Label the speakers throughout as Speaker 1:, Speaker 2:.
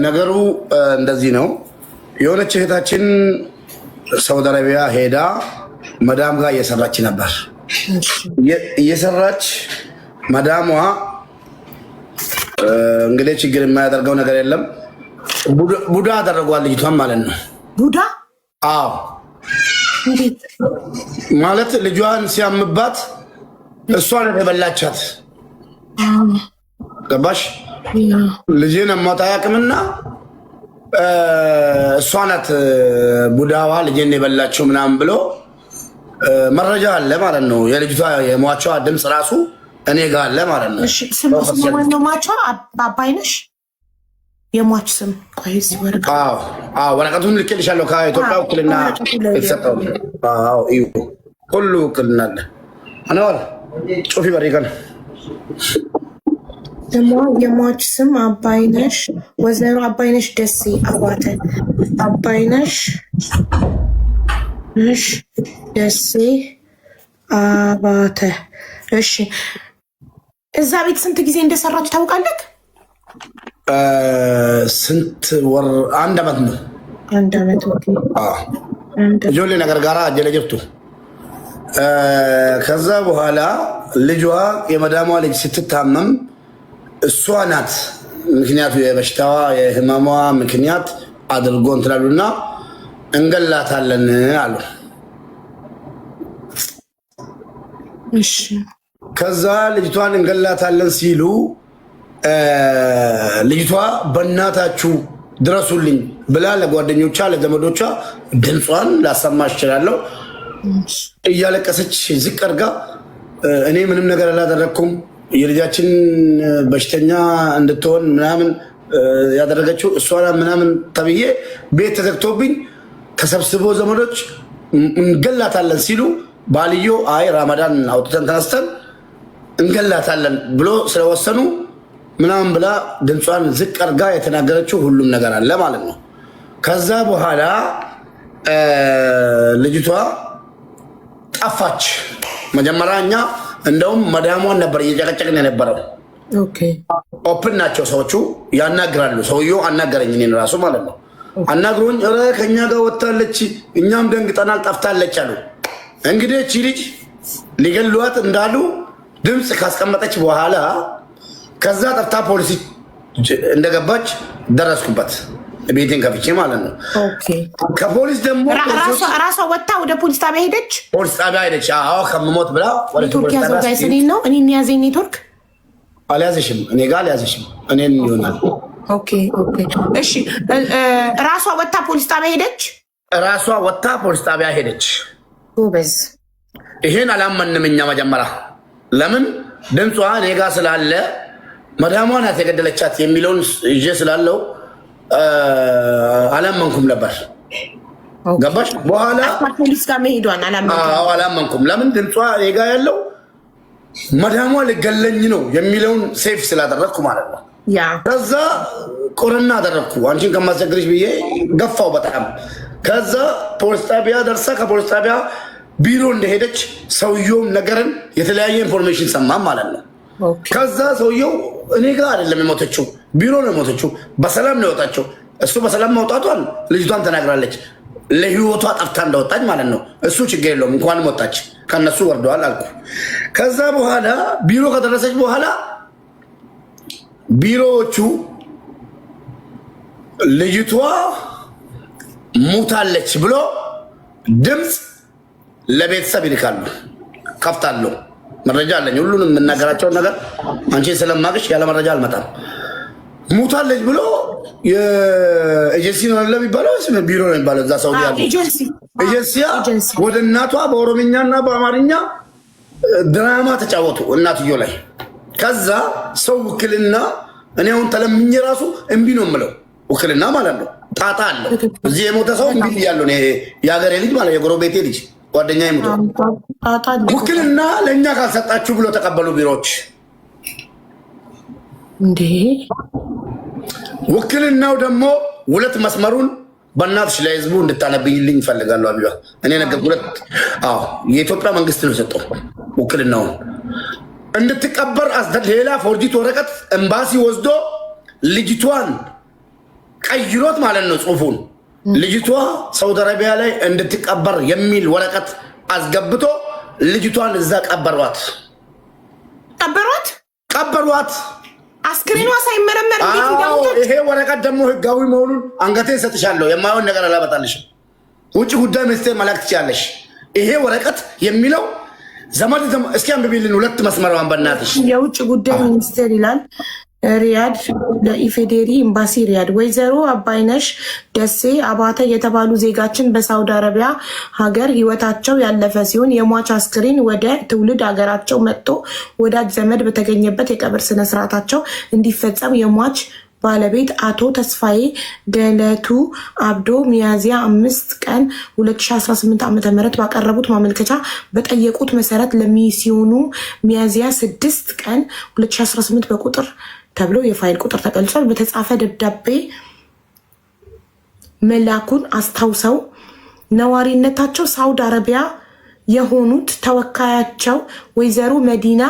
Speaker 1: ነገሩ እንደዚህ ነው። የሆነች እህታችን ሳውዲ አረቢያ ሄዳ መዳም ጋር እየሰራች ነበር። እየሰራች መዳሟ እንግዲህ ችግር የማያደርገው ነገር የለም። ቡዳ አደረጓል ልጅቷን ማለት ነው።
Speaker 2: ቡዳ?
Speaker 1: አዎ። ማለት ልጇን ሲያምባት እሷን የበላቻት ገባሽ? ልጄን አሟት አያውቅምና እሷ ናት ቡዳዋ ልጄን የበላችው ምናምን ብሎ መረጃ አለ ማለት ነው። የልጅቷ የሟቿ ድምፅ ራሱ እኔ ጋር አለ ማለት ነው።
Speaker 2: ስም ነው ሟቿ አባይነሽ የሟች ስም። ቆይ እዚህ ወረቀት
Speaker 1: ወረቀቱን ልኬልሻለሁ። ከኢትዮጵያ ውክልና የተሰጠው ሁሉ ውክልና አለ። አነዋል ጩፊ በሪቀን
Speaker 2: የሟች ስም አባይነሽ፣ ወይዘሮ አባይነሽ ደሴ አባተ። አባይነሽ ደሴ አባተ። እሺ፣ እዛ ቤት ስንት ጊዜ እንደሰራች ታውቃለህ?
Speaker 1: ስንት ወር? 1 ዓመት ነው።
Speaker 2: 1 ዓመት።
Speaker 1: ጆሌ ነገር ጋራ አጀለጀብቱ። ከዛ በኋላ ልጇ የመዳሟ ልጅ ስትታመም እሷ ናት ምክንያቱ የበሽታዋ የህመሟ ምክንያት አድርጎ እንትላሉና እንገላታለን አሉ።
Speaker 2: እሺ፣
Speaker 1: ከዛ ልጅቷን እንገላታለን ሲሉ ልጅቷ በእናታችሁ ድረሱልኝ ብላ ለጓደኞቿ ለዘመዶቿ ድምጿን ላሰማሽ እችላለሁ እያለቀሰች ዝቅ አድርጋ እኔ ምንም ነገር አላደረግኩም የልጃችን በሽተኛ እንድትሆን ምናምን ያደረገችው እሷ ምናምን ተብዬ ቤት ተዘግቶብኝ ተሰብስቦ ዘመዶች እንገላታለን ሲሉ ባልዮ አይ ራመዳን አውጥተን ተነስተን እንገላታለን ብሎ ስለወሰኑ ምናምን ብላ ድምጿን ዝቅ አድርጋ የተናገረችው ሁሉም ነገር አለ ማለት ነው። ከዛ በኋላ ልጅቷ ጠፋች። መጀመሪያ እኛ እንደውም መዳሟን ነበር እየጨቀጨቅን የነበረው። ኦፕን ናቸው ሰዎቹ ያናግራሉ። ሰውየው አናገረኝ እኔን ራሱ ማለት ነው። አናግሮኝ ኧረ ከኛ ጋር ወጥታለች እኛም ደንግጠናል ጠፍታለች አሉ። እንግዲህ እቺ ልጅ ሊገሏት እንዳሉ ድምፅ ካስቀመጠች በኋላ ከዛ ጠፍታ ፖሊስ እንደገባች ደረስኩበት ቤቴን ከፍቼ ማለት ነው። ከፖሊስ ደግሞ
Speaker 2: ራሷ ወጥታ ወደ ፖሊስ ጣቢያ ሄደች።
Speaker 1: ፖሊስ ጣቢያ ሄደች። አዎ ከምሞት ብላ ወደ
Speaker 2: ኔትወርክ ያዘው ጋይስ ነው። እኔን ያዘኝ ኔትወርክ
Speaker 1: አልያዘሽም፣ እኔ ጋር አልያዘሽም፣ እኔን ይሆናል።
Speaker 2: እሺ፣ ራሷ ወጥታ ፖሊስ ጣቢያ ሄደች።
Speaker 1: ራሷ ወጥታ ፖሊስ ጣቢያ ሄደች።
Speaker 2: ጎበዝ።
Speaker 1: ይሄን አላመንም እኛ መጀመሪያ። ለምን ድምጿ እኔ ጋር ስላለ መዳሟ ናት የገደለቻት የሚለውን ይዤ ስላለው አላመንኩም ነበር። ገባሽ? በኋላ
Speaker 2: ፖሊስ ጋር መሄዷን
Speaker 1: አላመንኩም። ለምን ድምጿ እኔ ጋር ያለው መዳሟ ልገለኝ ነው የሚለውን ሴፍ ስላደረግኩ ማለት ነው። ከዛ ቁርና አደረግኩ አንቺን ከማስቸግርሽ ብዬ ገፋው በጣም። ከዛ ፖሊስ ጣቢያ ደርሳ ከፖሊስ ጣቢያ ቢሮ እንደሄደች ሰውየውም ነገርን የተለያየ ኢንፎርሜሽን ሰማም ማለት ነው። ከዛ ሰውየው እኔ ጋር አይደለም የሞተችው ቢሮ ነው የሞተችው። በሰላም ነው የወጣችው። እሱ በሰላም መውጣቷን ልጅቷን ተናግራለች። ለህይወቷ ጠፍታ እንደወጣች ማለት ነው። እሱ ችግር የለውም እንኳንም ወጣች ከነሱ ወርደዋል አልኩ። ከዛ በኋላ ቢሮ ከደረሰች በኋላ ቢሮዎቹ ልጅቷ ሙታለች ብሎ ድምፅ ለቤተሰብ ይልካሉ። ከፍታለሁ፣ መረጃ አለኝ። ሁሉንም የምናገራቸውን ነገር አንቺ ስለማቅሽ ያለ መረጃ አልመጣም። ሙታለች ብሎ የኤጀንሲ ነው ለሚባለው ቢሮ ነው የሚባለው እዛ ሰው ያለው ኤጀንሲያ ወደ እናቷ በኦሮምኛና በአማርኛ ድራማ ተጫወቱ እናትዮ ላይ። ከዛ ሰው ውክልና እኔ አሁን ተለምኜ ራሱ እምቢ ነው የምለው ውክልና ማለት ነው። ጣጣ አለው እዚህ የሞተ ሰው እምቢ ያለው የሀገሬ ልጅ ማለት የጎረቤቴ ልጅ ጓደኛ ይሙት ውክልና ለእኛ ካልሰጣችሁ ብሎ ተቀበሉ ቢሮዎች።
Speaker 2: እንዴ
Speaker 1: ውክልናው ደግሞ 2 መስመሩን በእናትሽ ለህዝቡ እንድታነብይልኝ ይፈልጋሉ። አብያ እኔ ነገር 2 የኢትዮጵያ መንግስት ነው የሰጠው ውክልናውን እንድትቀበር ሌላ ፎርጂት ወረቀት ኤምባሲ ወስዶ ልጅቷን ቀይሮት ማለት ነው ጽሁፉን። ልጅቷ ሳውዲ አረቢያ ላይ እንድትቀበር የሚል ወረቀት አስገብቶ ልጅቷን እዛ ቀበሯት።
Speaker 2: አስክሬኗ ሳይመረመር እንዴት ይደውታል?
Speaker 1: ይሄ ወረቀት ደግሞ ህጋዊ መሆኑን አንገቴን ሰጥሻለሁ። የማይሆን ነገር አላመጣልሽም። ውጭ ጉዳይ ሚኒስቴር መላክ ትችያለሽ። ይሄ ወረቀት የሚለው ዘመድ እስኪ አንብቢልን 2 መስመሯን በእናትሽ።
Speaker 2: የውጭ ጉዳይ ሚኒስቴር ይላል ሪያድ ለኢፌዴሪ ኤምባሲ ሪያድ ወይዘሮ አባይነሽ ደሴ አባተ የተባሉ ዜጋችን በሳውዲ አረቢያ ሀገር ህይወታቸው ያለፈ ሲሆን የሟች አስክሬን ወደ ትውልድ ሀገራቸው መጥቶ ወዳጅ ዘመድ በተገኘበት የቀብር ስነስርዓታቸው እንዲፈጸም የሟች ባለቤት አቶ ተስፋዬ ገለቱ አብዶ ሚያዝያ 5 ቀን 2018 ዓ.ም ባቀረቡት ማመልከቻ በጠየቁት መሰረት ለሚስዮኑ ሚያዝያ 6 ቀን 2018 በቁጥር ተብሎ የፋይል ቁጥር ተገልጿል በተጻፈ ደብዳቤ መላኩን አስታውሰው ነዋሪነታቸው ሳውዲ አረቢያ የሆኑት ተወካያቸው ወይዘሮ መዲና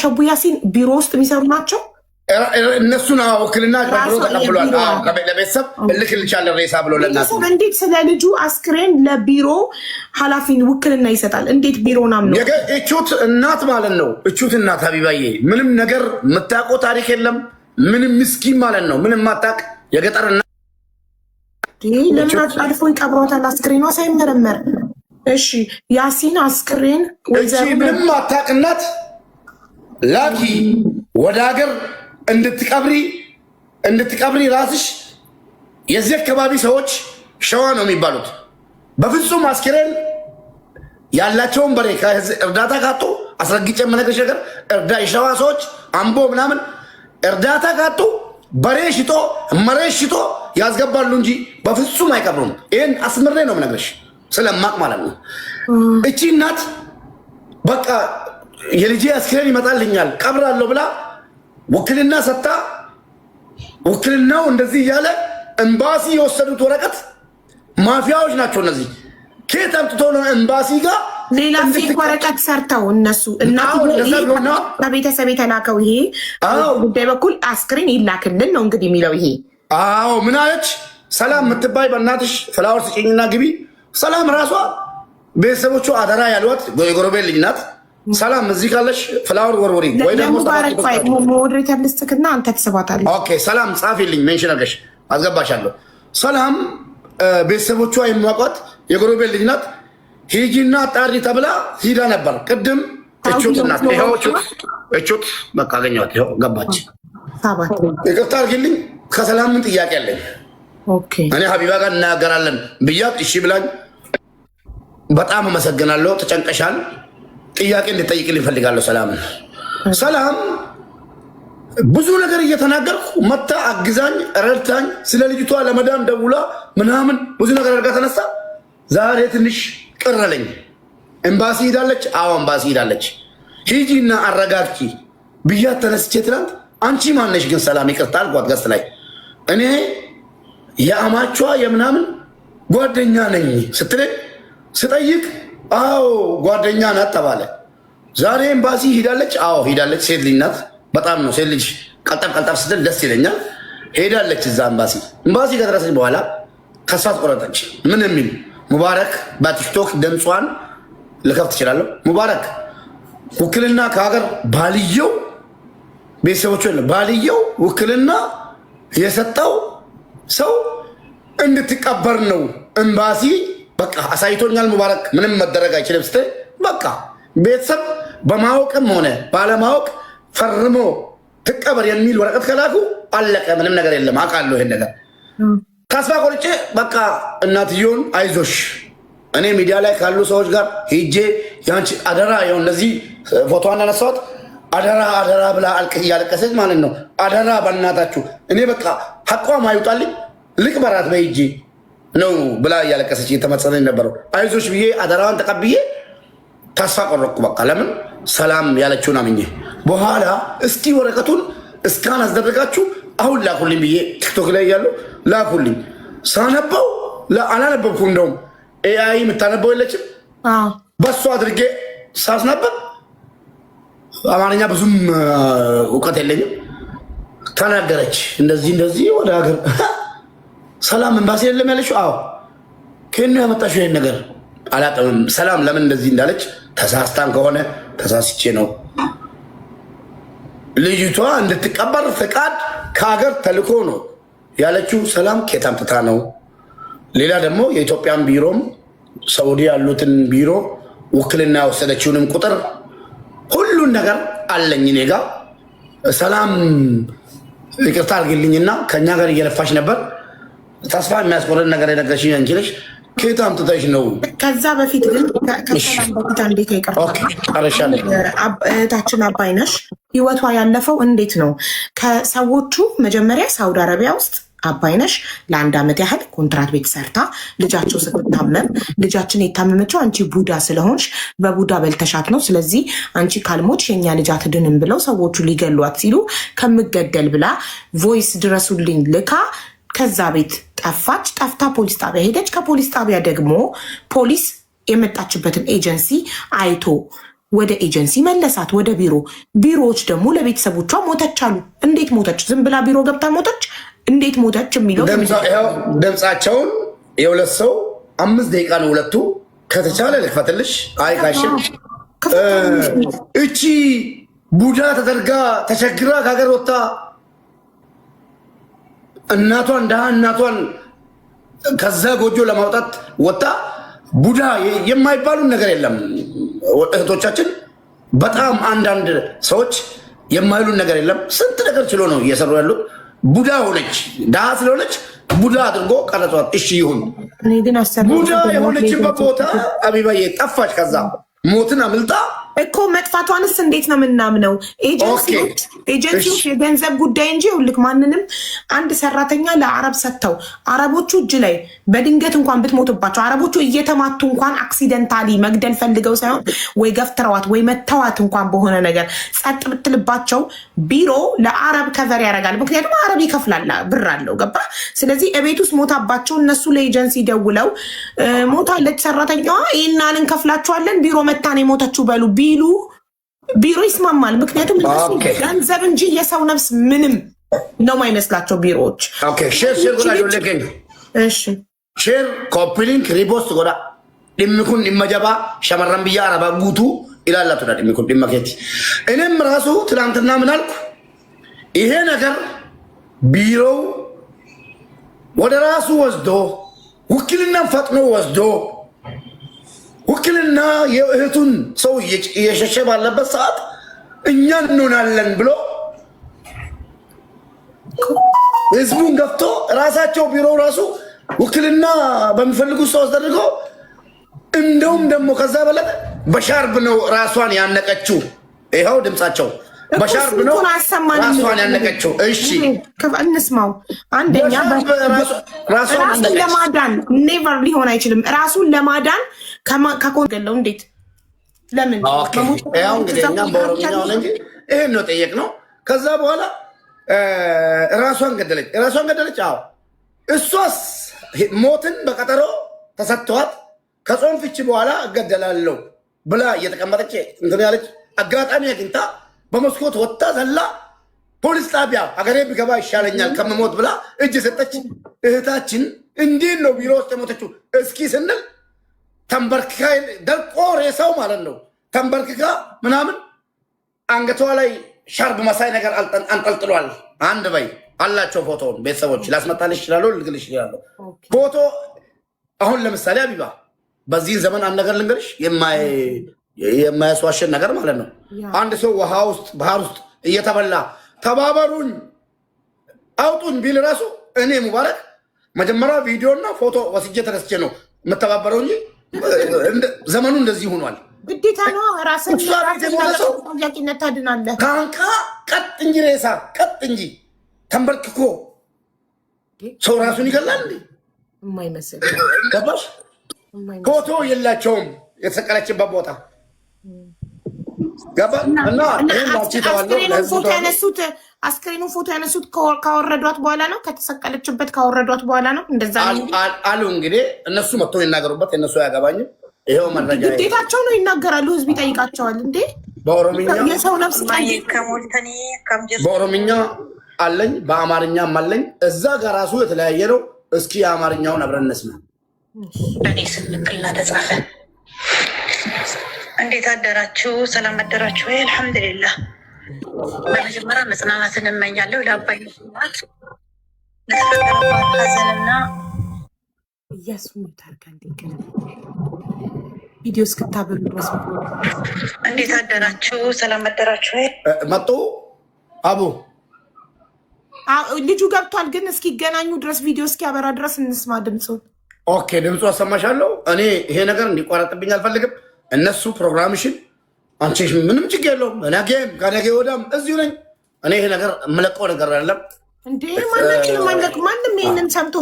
Speaker 2: ሸቡ ያሲን ቢሮ ውስጥ የሚሰሩ ናቸው።
Speaker 1: እነሱን ውክልና ብሎ ተቀብሏል። ለቤተሰብ እልክልሻለሁ ሬሳ ብሎ ለእናቱ
Speaker 2: እንዴት ስለ ልጁ አስክሬን ለቢሮ ኃላፊን ውክልና ይሰጣል? እንዴት ቢሮ ናምነው?
Speaker 1: እቹት እናት ማለት ነው። እቹት እናት ሀቢባዬ ምንም ነገር የምታውቀው ታሪክ የለም። ምንም ምስኪን ማለት ነው። ምንም ማታውቅ የገጠር እናት
Speaker 2: ለምን አልፎ ይቀብሯታል? አስክሬኗ ሳይመረመር። እሺ ያሲን አስክሬን
Speaker 1: ምንም ማታውቅ እናት ላኪ ወደ ሀገር እንድትቀብሪ ራስሽ። የዚህ አካባቢ ሰዎች ሸዋ ነው የሚባሉት። በፍጹም አስክሬን ያላቸውን በሬ እርዳታ ካጡ አስረግጬ የምነግርሽ ነገር የሸዋ ሰዎች አምቦ ምናምን እርዳታ ካጡ በሬ ሽጦ መሬት ሽጦ ያስገባሉ እንጂ በፍጹም አይቀብሩም። ይህን አስምሬ ነው የምነግርሽ ስለማቅ ማለት ነው። እቺ እናት በቃ የልጄ አስክሬን ይመጣልኛል ቀብራለሁ ብላ ውክልና ሰጥታ ውክልናው እንደዚህ እያለ ኤምባሲ የወሰዱት ወረቀት ማፊያዎች ናቸው እነዚህ። ከየት አምጥቶ ነው ኤምባሲ ጋር
Speaker 2: ሌላ ፌክ ወረቀት ሰርተው እነሱ በቤተሰብ የተላከው ይሄ ጉዳይ በኩል አስክሬን ይላክልን ነው እንግዲህ የሚለው ይሄ።
Speaker 1: አዎ ምን አለች ሰላም የምትባይ በእናትሽ ፍላወር ስጭኝና ግቢ። ሰላም ራሷ ቤተሰቦቹ አደራ ያሏት የጎረቤት ልጅ ናት። ሰላም እዚህ ካለሽ ፍላወር ወርወሪ ወይ ደግሞ
Speaker 2: ሞዴሬተር ልስጥክና አንተ ትስባታለህ።
Speaker 1: ኦኬ ሰላም ጻፊልኝ ሜንሽን አድርገሽ አስገባሻለሁ። ሰላም ቤተሰቦቿ የሚያውቋት የጎረቤት ልጅ ናት። ሂጂና ጣሪ ተብላ ሂዳ ነበር። ቅድም እቹት ናት። ይኸው እቹት በቃ አገኘኋት። ይኸው ገባች። ይቅርታ አድርጊልኝ ከሰላም ምን ጥያቄ አለኝ? እኔ ሀቢባ ጋር እናገራለን ብያት እሺ ብላኝ በጣም አመሰግናለሁ። ተጨንቀሻል። ጥያቄ እንድጠይቅልኝ እፈልጋለሁ። ሰላም ብዙ ነገር እየተናገርኩ መታ አግዛኝ ረድታኝ ስለ ልጅቷ ለመዳን ደውላ ምናምን ብዙ ነገር አድርጋ ተነሳ። ዛሬ ትንሽ ቅር አለኝ። ኤምባሲ ሄዳለች። አዎ ኤምባሲ ሄዳለች። ሂጂና አረጋግጪ ብያት ተነስቼ ትናንት አንቺ ማነሽ ግን ሰላም ይቅርታ አልኳት ገስት ላይ እኔ የአማቿ የምናምን ጓደኛ ነኝ ስትለኝ ስጠይቅ አዎ ጓደኛ ናት ተባለ። ዛሬ ኤምባሲ ሄዳለች። አዎ ሄዳለች። ሴት ልጅ ናት። በጣም ነው ሴት ልጅ ቀልጠፍ ስትል ደስ ይለኛል። ሄዳለች እዛ ኤምባሲ ከደረሰች በኋላ ተስፋ ቆረጠች። ምን የሚል ሙባረክ በቲክቶክ ድምጿን ልከፍት እችላለሁ። ሙባረክ ውክልና ከሀገር ባልየው ቤተሰቦቹ ባልየው ውክልና የሰጠው ሰው እንድትቀበር ነው ኤምባሲ በቃ አሳይቶኛል። ሙባረክ ምንም መደረግ አይችልም ስትል በቃ ቤተሰብ በማወቅም ሆነ ባለማወቅ ፈርሞ ትቀበር የሚል ወረቀት ከላኩ አለቀ። ምንም ነገር የለም። አውቃለሁ ይሄን ነገር። ተስፋ ቆርጬ በቃ እናትየውን አይዞሽ እኔ ሚዲያ ላይ ካሉ ሰዎች ጋር ሂጄ ያንቺ አደራ ይሁን እነዚህ ፎቶዋን አነሳሁት። አደራ ብላ እያለቀሰች ማለት ነው። አደራ በእናታችሁ እኔ በቃ ሐቋም አይውጣልኝ ልቅበራት በሂጄ ነው ብላ እያለቀሰች እየተመጸነኝ ነበረው። አይዞሽ ብዬ አደራዋን ተቀብዬ ተስፋ ቆረጥኩ። በቃ ለምን ሰላም ያለችውን አምኜ በኋላ እስኪ ወረቀቱን እስካን አስደረጋችሁ አሁን ላኩልኝ ብዬ ቲክቶክ ላይ ያለው ላኩልኝ። ሳነበው አላነበብኩ። እንደውም ኤአይ የምታነበው የለችም። በሱ አድርጌ ሳስነበብ አማርኛ ብዙም እውቀት የለኝም። ተናገረች። እንደዚህ ወደ ሀገር ሰላም ኤምባሲ የለም ያለችው። አዎ ከእኔ ያመጣሽው ይሄን ነገር አላውቅም። ሰላም ለምን እንደዚህ እንዳለች ተሳስታን ከሆነ ተሳስቼ ነው። ልጅቷ እንድትቀበር ፍቃድ ከሀገር ተልኮ ነው ያለችው። ሰላም ከየት አምጥታ ነው? ሌላ ደግሞ የኢትዮጵያን ቢሮም ሳውዲ ያሉትን ቢሮ ውክልና የወሰደችውንም ቁጥር ሁሉን ነገር አለኝ እኔ ጋ። ሰላም ይቅርታ አድርግልኝና ከእኛ ጋር እየለፋች ነበር። ተስፋ የሚያስቆርጥ ነገር የነገርሽኝ አንቺ ነሽ። ከየት አምጥተሽ ነው?
Speaker 2: ከዛ በፊት ግን ከሰላም በፊት እንዴት እህታችን አባይነሽ ህይወቷ ያለፈው እንዴት ነው? ከሰዎቹ መጀመሪያ ሳውዲ አረቢያ ውስጥ አባይነሽ ለ1 ዓመት ያህል ኮንትራት ቤት ሰርታ ልጃቸው ስትታመም ልጃችን የታመመችው አንቺ ቡዳ ስለሆንሽ በቡዳ በልተሻት ነው፣ ስለዚህ አንቺ ካልሞች የኛ ልጅ አትድንም ብለው ሰዎቹ ሊገሏት ሲሉ ከምገደል ብላ ቮይስ ድረሱልኝ ልካ ከዛ ቤት ጠፋች። ጠፍታ ፖሊስ ጣቢያ ሄደች። ከፖሊስ ጣቢያ ደግሞ ፖሊስ የመጣችበትን ኤጀንሲ አይቶ ወደ ኤጀንሲ መለሳት፣ ወደ ቢሮ። ቢሮዎች ደግሞ ለቤተሰቦቿ ሞተች አሉ። እንዴት ሞተች? ዝም ብላ ቢሮ ገብታ ሞተች? እንዴት ሞተች የሚለው
Speaker 1: ድምፃቸውን የሁለት ሰው 5 ደቂቃ ነው ሁለቱ። ከተቻለ ልክፈትልሽ። አይ ካሽም እቺ ቡዳ ተደርጋ ተቸግራ ከሀገር ወጥታ እናቷን ደሃ እናቷን ከዛ ጎጆ ለማውጣት ወጣ ቡዳ የማይባሉን ነገር የለም። እህቶቻችን በጣም አንዳንድ ሰዎች የማይሉን ነገር የለም። ስንት ነገር ችሎ ነው እየሰሩ ያሉት። ቡዳ ሆነች፣ ደሃ ስለሆነች ቡዳ አድርጎ ቀረጿት። እሺ ይሁን። ቡዳ የሆነችበት ቦታ አቢባዬ ጠፋች። ከዛ ሞትን አምልጣ
Speaker 2: እኮ መጥፋቷንስ እንዴት ነው የምናምነው? ኤጀንሲዎች የገንዘብ ጉዳይ እንጂ ይኸውልህ፣ ማንንም አንድ ሰራተኛ ለአረብ ሰጥተው አረቦቹ እጅ ላይ በድንገት እንኳን ብትሞትባቸው አረቦቹ እየተማቱ እንኳን አክሲደንታሊ መግደል ፈልገው ሳይሆን ወይ ገፍትረዋት ወይ መተዋት እንኳን በሆነ ነገር ጸጥ ብትልባቸው ቢሮ ለአረብ ከቨር ያደርጋል። ምክንያቱም አረብ ይከፍላል፣ ብር አለው። ገባ? ስለዚህ እቤት ውስጥ ሞታባቸው እነሱ ለኤጀንሲ ደውለው ሞታለች ሰራተኛዋ ይህናን እንከፍላቸዋለን ቢሮ መታን የሞተችው በሉ ቢሉ ቢሮ ይስማማል። ምክንያቱም ገንዘብ እንጂ የሰው ነፍስ ምንም ነው ማይመስላቸው ቢሮዎች።
Speaker 1: ሼር ኮፒሊንክ ሪፖስት ጎዳ ድምኩን ድመጀባ ሸመረን ብያ አረባ ጉቱ ይላላቱ ድምኩን ድመኬት። እኔም ራሱ ትናንትና ምን አልኩ? ይሄ ነገር ቢሮው ወደ ራሱ ወስዶ ውክልና ፈጥኖ ወስዶ ውክልና የእህቱን ሰው እየሸሸ ባለበት ሰዓት እኛ እንሆናለን ብሎ ህዝቡን ገፍቶ ራሳቸው ቢሮ ራሱ ውክልና በሚፈልጉት ሰው አስደርጎ እንደውም ደግሞ ከዛ በለጠ በሻርብ ነው ራሷን ያነቀችው። ይኸው ድምፃቸው በሻርብ ነው ራሷን ያነቀችው። እሺ
Speaker 2: እንስማው። አንደኛ ራሱን ለማዳን ኔቨር ሊሆን አይችልም። ራሱን ለማዳን ከኮንገለው እንዴት ለምን
Speaker 1: ያው እንግዲህ እኛም በኦሮምኛ ሆነ እንጂ ይሄን ነው ጠየቅነው። ከዛ በኋላ ራሷን ገደለች። አዎ እሷስ ሞትን በቀጠሮ ተሰጥቷት ከጾም ፍቺ በኋላ እገደላለሁ ብላ እየተቀመጠች እንትን ያለች አጋጣሚ አግኝታ በመስኮት ወጣ ዘላ ፖሊስ ጣቢያ አገሬ ቢገባ ይሻለኛል ከመሞት ብላ እጅ ሰጠች። እህታችን እንዴት ነው ቢሮ ውስጥ የሞተችው እስኪ ስንል ተንበርክካ ደርቆ ሬሳው ማለት ነው ተንበርክካ ምናምን አንገቷ ላይ ሻርብ መሳይ ነገር አንጠልጥሏል። አንድ በይ አላቸው ፎቶውን ቤተሰቦች ላስመጣልሽ ይችላሉ፣ ልግልሽ ይችላሉ። ፎቶ አሁን ለምሳሌ አቢባ በዚህ ዘመን አንድ ነገር ልንገርሽ የማያስዋሽን ነገር ማለት ነው። አንድ ሰው ውሃ ውስጥ ባህር ውስጥ እየተበላ ተባበሩኝ አውጡኝ ቢል ራሱ እኔ ሙባረክ መጀመሪያ ቪዲዮና ፎቶ ወስጄ ተነስቼ ነው የምተባበረው እንጂ ዘመኑ እንደዚህ ሆኗል።
Speaker 2: ግዴታ ነው። ራስን ጥያቄነት ታድናለህ።
Speaker 1: ካንካ ቀጥ እንጂ ሬሳ ቀጥ እንጂ ተንበርክኮ ሰው ራሱን ይገላል እንዴ?
Speaker 2: የማይመስል
Speaker 1: ገባሽ? ፎቶ የላቸውም የተሰቀለችበት ቦታ ገባ እና
Speaker 2: አስክሬኑን ፎቶ ያነሱት ካወረዷት በኋላ ነው። ከተሰቀለችበት ካወረዷት በኋላ ነው። እንደዛ
Speaker 1: አሉ እንግዲህ እነሱ መጥተው ይናገሩበት። የእነሱ አያገባኝም። ይኸው መረጃ
Speaker 2: ግዴታቸው ነው። ይናገራሉ። ህዝብ ይጠይቃቸዋል። እንዴ
Speaker 1: በኦሮምኛ
Speaker 2: የሰው ነፍስ
Speaker 1: አለኝ በአማርኛም አለኝ። እዛ ጋር ራሱ የተለያየ ነው። እስኪ የአማርኛውን አብረን እንስማ።
Speaker 3: እኔ ስልክላ ተጻፈ። እንዴት አደራችሁ? ሰላም አደራችሁ? አልሐምዱሊላህ። በመጀመሪያ መጽናናትን እመኛለሁ ለአባይ ናት ለተፈጠረባት ሐዘንና
Speaker 2: ቪዲዮ እስክታበሉ ድረስ
Speaker 3: እንዴት አደራችሁ? ሰላም አደራችሁ?
Speaker 1: መጡ አቡ
Speaker 2: ልጁ ገብቷል፣ ግን እስኪገናኙ ድረስ ቪዲዮ እስኪያበራ ድረስ እንስማ ድምፁን።
Speaker 1: ኦኬ፣ ድምፁ አሰማሻለሁ። እኔ ይሄ ነገር እንዲቋረጥብኝ አልፈልግም። እነሱ ፕሮግራምሽን አንቺ ምንም ችግር የለውም። ነገም ከነገ ወዲያም እዚሁ ነኝ። እኔ ይሄ ነገር የምለቀው ነገር አይደለም
Speaker 2: እንዴ። ማንም ይሄንን ሰምቶ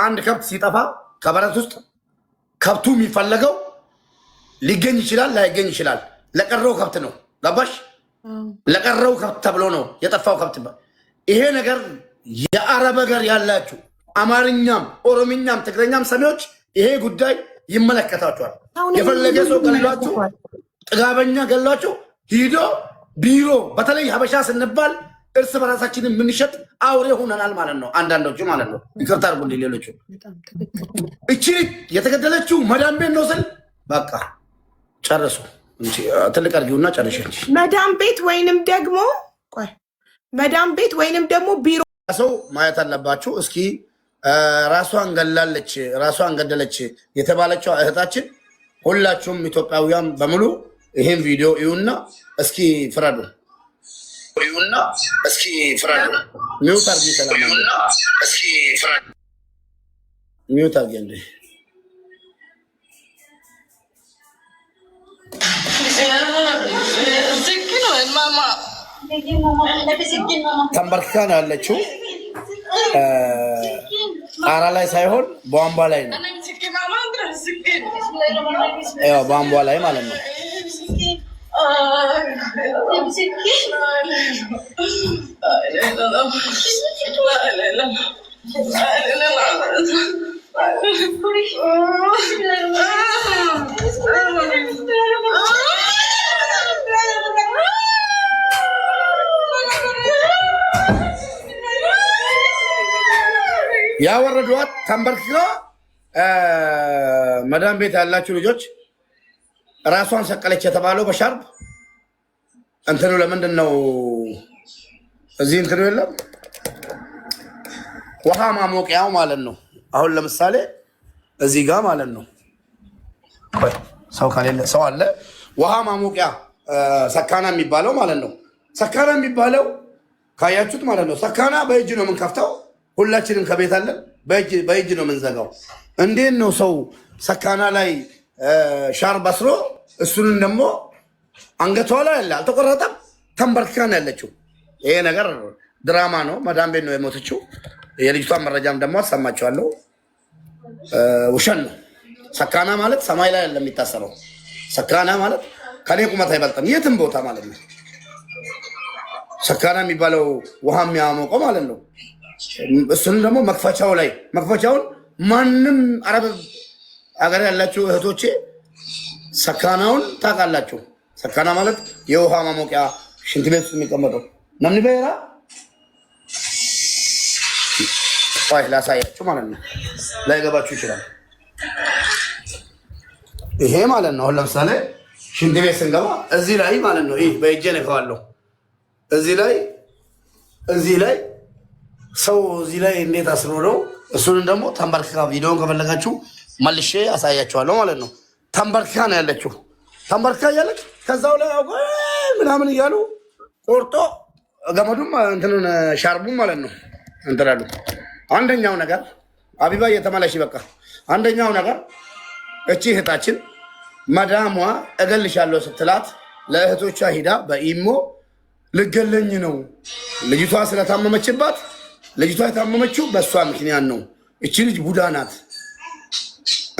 Speaker 1: አንድ ከብት ሲጠፋ ከበረት ውስጥ ከብቱ የሚፈለገው ሊገኝ ይችላል፣ ላይገኝ ይችላል። ለቀረው ከብት ነው። ገባሽ? ለቀረው ከብት ተብሎ ነው የጠፋው ከብት። ይሄ ነገር የአረብ ሀገር ያላችሁ አማርኛም፣ ኦሮምኛም፣ ትግረኛም ሰሚዎች ይሄ ጉዳይ ይመለከታችኋል። የፈለገ ሰው ገሏችሁ፣ ጥጋበኛ ገሏችሁ ሂዶ ቢሮ በተለይ ሀበሻ ስንባል እርስ በራሳችን የምንሸጥ አውሬ ሆነናል ማለት ነው። አንዳንዶቹ ማለት ነው። ይቅርታ አድርጉልኝ። ሌሎቹ እቺ የተገደለችው መዳም ቤት ነው ስል በቃ ጨርሱ። ትልቅ አድርጊውና ጨርሽ።
Speaker 2: መዳም ቤት ወይንም ደግሞ መዳም ቤት ወይንም ደግሞ ቢሮ
Speaker 1: ሰው ማየት አለባችሁ። እስኪ ራሷን ገላለች፣ ራሷን ገደለች የተባለችው እህታችን ሁላችሁም ኢትዮጵያውያን በሙሉ ይሄን ቪዲዮ እዩና እስኪ ፍረዱ። ሚውት አርጊ። ሰላም ሚውት አርጊ። እንዴ ተንበርክካ ነው ያለችው። ጣራ ላይ ሳይሆን ቧንቧ ላይ ነው። ያው ቧንቧ ላይ ማለት ነው። ያወረዷት ተንበርክካ። መዳም ቤት ያላችሁ ልጆች ራሷን ሰቀለች የተባለው በሻርፕ እንትኑ ለምንድን ነው እዚህ እንትኑ የለም ውሃ ማሞቂያው ማለት ነው። አሁን ለምሳሌ እዚህ ጋር ማለት ነው ሰው ከሌለ ሰው አለ። ውሃ ማሞቂያ ሰካና የሚባለው ማለት ነው። ሰካና የሚባለው ካያችሁት ማለት ነው። ሰካና በእጅ ነው የምንከፍተው። ሁላችንም ከቤት አለን። በእጅ ነው የምንዘጋው። እንዴት ነው ሰው ሰካና ላይ ሻርፕ አስሮ እሱንን ደግሞ አንገቷ ላይ ያለ አልተቆረጠም፣ ተንበርክካ ነው ያለችው። ይሄ ነገር ድራማ ነው። መዳም ቤት ነው የሞተችው። የልጅቷን መረጃም ደግሞ አሰማችኋለሁ። ውሸት ነው። ሰካና ማለት ሰማይ ላይ ያለ የሚታሰረው ሰካና ማለት ከኔ ቁመት አይበልጥም የትም ቦታ ማለት ነው። ሰካና የሚባለው ውሃ የሚያሞቀው ማለት ነው። እሱንም ደግሞ መክፈቻው ላይ መክፈቻውን ማንም አረብ አገር ያላችሁ እህቶቼ ሰካናውን ታውቃላችሁ። ሰካና ማለት የውሃ ማሞቂያ ሽንት ቤት ውስጥ የሚቀመጠው ነምን በራ ላሳያችሁ ማለት ነው። ላይገባችሁ ይችላል። ይሄ ማለት ነው። አሁን ለምሳሌ ሽንት ቤት ስንገባ እዚህ ላይ ማለት ነው። ይህ በእጄ ነካዋለሁ። እዚህ ላይ ሰው እዚህ ላይ እንዴት አስሮ ነው። እሱንም ደግሞ ተንበርክካ ቪዲዮን ከፈለጋችሁ መልሼ አሳያችኋለሁ ማለት ነው። ተንበርክካ ነው ያለችው። ተንበርክካ እያለች ከዛው ላይ ምናምን እያሉ ቆርጦ ገመዱም እንትኑን ሻርቡም ማለት ነው እንትላሉ። አንደኛው ነገር አቢባ እየተመለሽ በቃ አንደኛው ነገር እቺ እህታችን መዳሟ እገልሻለሁ ስትላት ለእህቶቿ ሂዳ በኢሞ ልገለኝ ነው ልጅቷ ስለታመመችባት፣ ልጅቷ የታመመችው በእሷ ምክንያት ነው። እቺ ልጅ ቡዳ ናት፣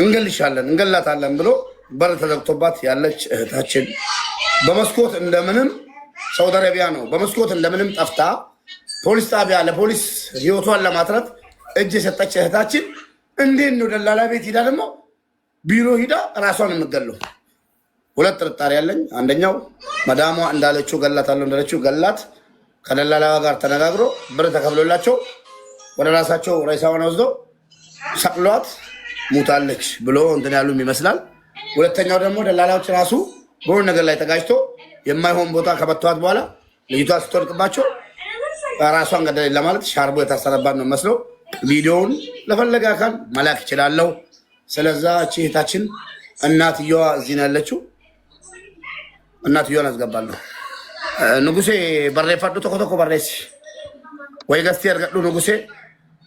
Speaker 1: እንገልሻለን እንገላታለን ብሎ በር ተዘግቶባት ያለች እህታችን በመስኮት እንደምንም ሳውዲ አረቢያ ነው በመስኮት እንደምንም ጠፍታ ፖሊስ ጣቢያ ለፖሊስ ህይወቷን ለማትረፍ እጅ የሰጠች እህታችን እንዴት ነው ደላላ ቤት ሂዳ ደግሞ ቢሮ ሂዳ ራሷን የምትገለው? ሁለት ጥርጣሬ ያለኝ፣ አንደኛው መዳሟ እንዳለችው ገላታለሁ እንዳለችው ገላት ከደላላዋ ጋር ተነጋግሮ ብር ተከፍሎላቸው ወደ ራሳቸው ሬሳውን ወስደው ሰቅሏት ሙታለች ብሎ እንትን ያሉም ይመስላል። ሁለተኛው ደግሞ ደላላዎች ራሱ በሆነ ነገር ላይ ተጋጭቶ የማይሆን ቦታ ከመተዋት በኋላ ልጅቷ ስትወድቅባቸው ራሷን ገደለች ለማለት ሻርቦ የታሰረባት ነው መስለው ቪዲዮውን ለፈለገ አካል መላክ ይችላለሁ። ስለዛ እህታችን እናትየዋ እዚህ ነው ያለችው። እናትየዋን አስገባለሁ። ንጉሴ በሬ ፈዱ ቶኮ በሬሲ ወይ ገስቲ ያርገዱ ንጉሴ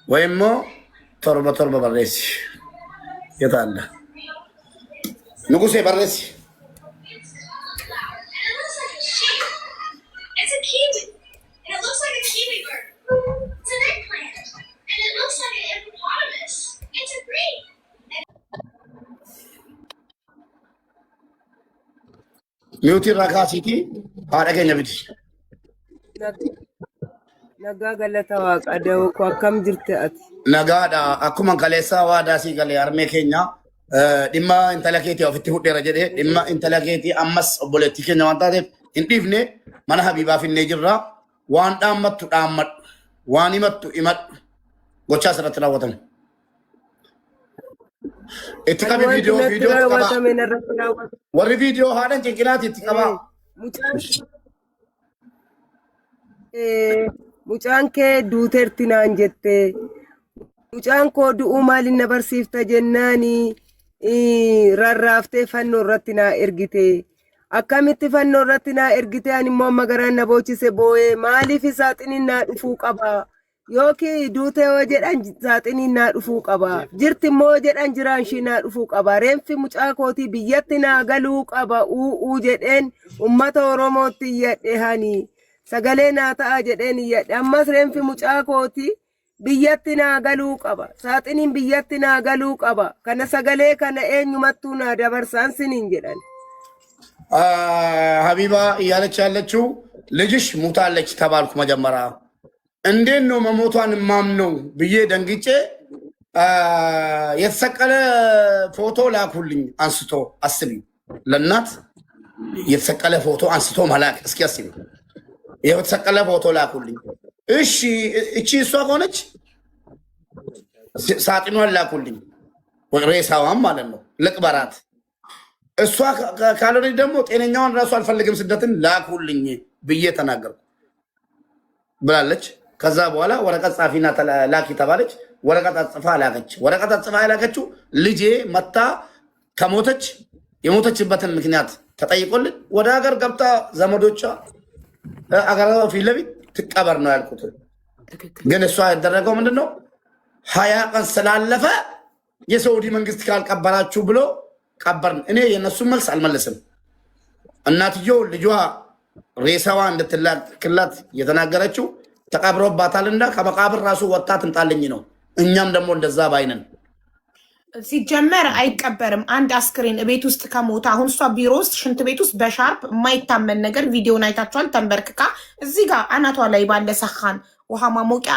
Speaker 1: ወይሞ ቶርበ በሬሲ የታለ ንጉሴ በሬሲ ሚውቲ ራካሲቲ አደገኛ ቢዲ
Speaker 4: ነጋ ገለታ ዋቀደው ኮከም ጅርተ አት
Speaker 1: ነጋዳ አኩማ ከሌሳ ዋዳሲ ገለ አርሜ ኬኛ ዲማ ኢንተለኬቲ ኦፊቲ ሁዴራ ጀዴ ዲማ ኢንተለኬቲ አመስ ኦቦሌቲ ኬኛ ዋንታቴ ኢንዲፍኔ ማና ሀቢባ ፊኔ ጅራ ዋን ዳመቱ ዳመድ ዋን ይመቱ ይመድ ጎቻ ስረት ራወተን እትቀቢ ቪዲዮ ወሪ ቪዲዮ ሃደን ጭንቅላት እትቀባ
Speaker 4: ሙጫን ከ ዱተርቲናን ጀቴ ሙጫን ኮ ዱኡ ማሊነ በርሲፍተ ጀናኒ ረራፍቴ ፈኖ ረቲና ኤርጊቴ አካሚት ፈኖ ረቲና ኤርጊቴ አኒሞ መገራና ቦቺሴ ቦዬ ማሊፍ ሳጥኒና ዱፉ ቀባ ዮኪ ዱቴ ወጀዳን ሳጥኒና ዱፉ ቀባ ጅርቲ ሞ ጀዳን ጅራንሺና ዱፉ ቀባ ሬንፊ ሙጫ ኮቲ ብየትና ገሉ ቀባ ኡ ጀደን ኡመተ ኦሮሞቲ የደሃኒ ሰገሌና ታአ ጀደን የደ አማስ ሬንፊ ሙጫ ኮቲ ብየትና ገሉ ቀባ ሳጥኒን ብየትና ገሉ ቀባ ከነ ሰገሌ ከነ ኤኙመቱና ደበርሳን ስኒን ጀዳን
Speaker 1: ሀቢባ እያለች ያለችው ልጅሽ ሙታለች ተባልኩ መጀመሪያ እንዴት ነው መሞቷን ማምነው ብዬ ደንግጬ የተሰቀለ ፎቶ ላኩልኝ አንስቶ አስቢ ለእናት የተሰቀለ ፎቶ አንስቶ መላክ እስኪ አስቢ የተሰቀለ ፎቶ ላኩልኝ እሺ እቺ እሷ ከሆነች ሳጥኗን ላኩልኝ ሬሳዋን ማለት ነው ልቅበራት እሷ ካልሆነች ደግሞ ጤነኛዋን ራሱ አልፈልግም ስደትን ላኩልኝ ብዬ ተናገርኩ ብላለች ከዛ በኋላ ወረቀት ጻፊና ላኪ ተባለች ወረቀት ጽፋ ላከች ወረቀት ጽፋ ላከችው ልጄ መታ ከሞተች የሞተችበትን ምክንያት ተጠይቆልን ወደ ሀገር ገብታ ዘመዶቿ አገር ፊት ለፊት ትቀበር ነው ያልኩት ግን እሷ ያደረገው ምንድነው 20 ቀን ስላለፈ የሳውዲ መንግስት ካልቀበራችሁ ብሎ ቀበርን እኔ የነሱ መልስ አልመለስም እናትየው ልጇ ሬሳዋ እንድትላክላት የተናገረችው ተቀብሮባታልና ከመቃብር ራሱ ወጣ ትንጣልኝ ነው እኛም ደግሞ እንደዛ ባይነን
Speaker 2: ሲጀመር አይቀበርም አንድ አስክሬን ቤት ውስጥ ከሞታ አሁን እሷ ቢሮ ውስጥ ሽንት ቤት ውስጥ በሻርፕ የማይታመን ነገር ቪዲዮን አይታችኋል ተንበርክካ እዚህ ጋር አናቷ ላይ ባለ ሰሃን ውሃ ማሞቂያ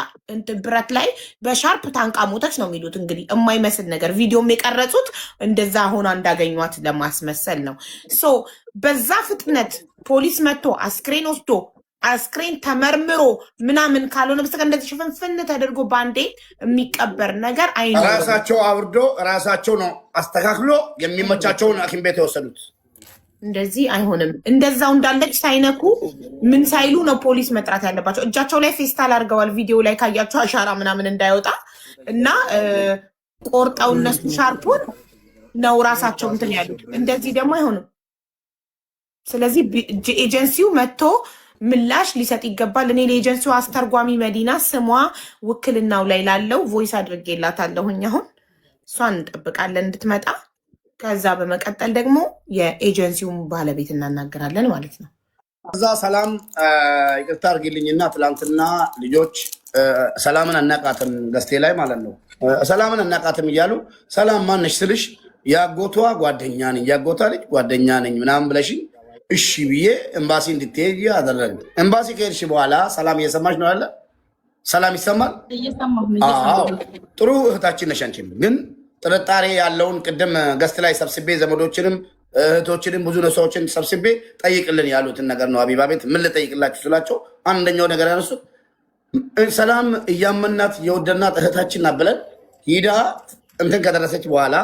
Speaker 2: ብረት ላይ በሻርፕ ታንቃ ሞተች ነው የሚሉት እንግዲህ የማይመስል ነገር ቪዲዮም የቀረጹት እንደዛ ሆና እንዳገኟት ለማስመሰል ነው ሶ በዛ ፍጥነት ፖሊስ መጥቶ አስክሬን ወስዶ አስክሬን ተመርምሮ ምናምን ካልሆነ በስተቀር እንደዚህ ሽፍንፍን ተደርጎ ባንዴ የሚቀበር ነገር አይኖርም
Speaker 1: ራሳቸው አውርዶ ራሳቸው ነው አስተካክሎ የሚመቻቸውን ሐኪም ቤት የወሰዱት
Speaker 2: እንደዚህ አይሆንም እንደዛው እንዳለች ሳይነኩ ምን ሳይሉ ነው ፖሊስ መጥራት ያለባቸው እጃቸው ላይ ፌስታል አድርገዋል ቪዲዮ ላይ ካያቸው አሻራ ምናምን እንዳይወጣ እና ቆርጠው እነሱ ሻርፑን ነው ራሳቸው እንትን ያሉት እንደዚህ ደግሞ አይሆንም ስለዚህ ኤጀንሲው መጥቶ ምላሽ ሊሰጥ ይገባል እኔ ለኤጀንሲው አስተርጓሚ መዲና ስሟ ውክልናው ላይ ላለው ቮይስ አድርጌላታለሁኝ አሁን እሷን እንጠብቃለን እንድትመጣ ከዛ በመቀጠል ደግሞ የኤጀንሲውን ባለቤት እናናገራለን ማለት ነው
Speaker 1: ከዛ ሰላም ይቅርታ አድርጊልኝና ትላንትና ልጆች ሰላምን አናቃትም ገስቴ ላይ ማለት ነው ሰላምን አናቃትም እያሉ ሰላም ማነሽ ስልሽ ያጎቷ ጓደኛ ነኝ ያጎቷ ልጅ ጓደኛ ነኝ ምናምን ብለሽኝ እሺ ብዬ ኤምባሲ እንድትሄጂ አደረግን ኤምባሲ ከሄድሽ በኋላ ሰላም እየሰማሽ ነው ያለ ሰላም ይሰማል አዎ ጥሩ እህታችን ነሽ አንቺም ግን ጥርጣሬ ያለውን ቅድም ገስት ላይ ሰብስቤ ዘመዶችንም እህቶችንም ብዙ ሰዎችን ሰብስቤ ጠይቅልን ያሉትን ነገር ነው ሀቢባ ቤት ምን ልጠይቅላችሁ ስላቸው አንደኛው ነገር ያነሱት ሰላም እያመናት የወደናት እህታችን ናት ብለን ሂዳ እንትን ከደረሰች በኋላ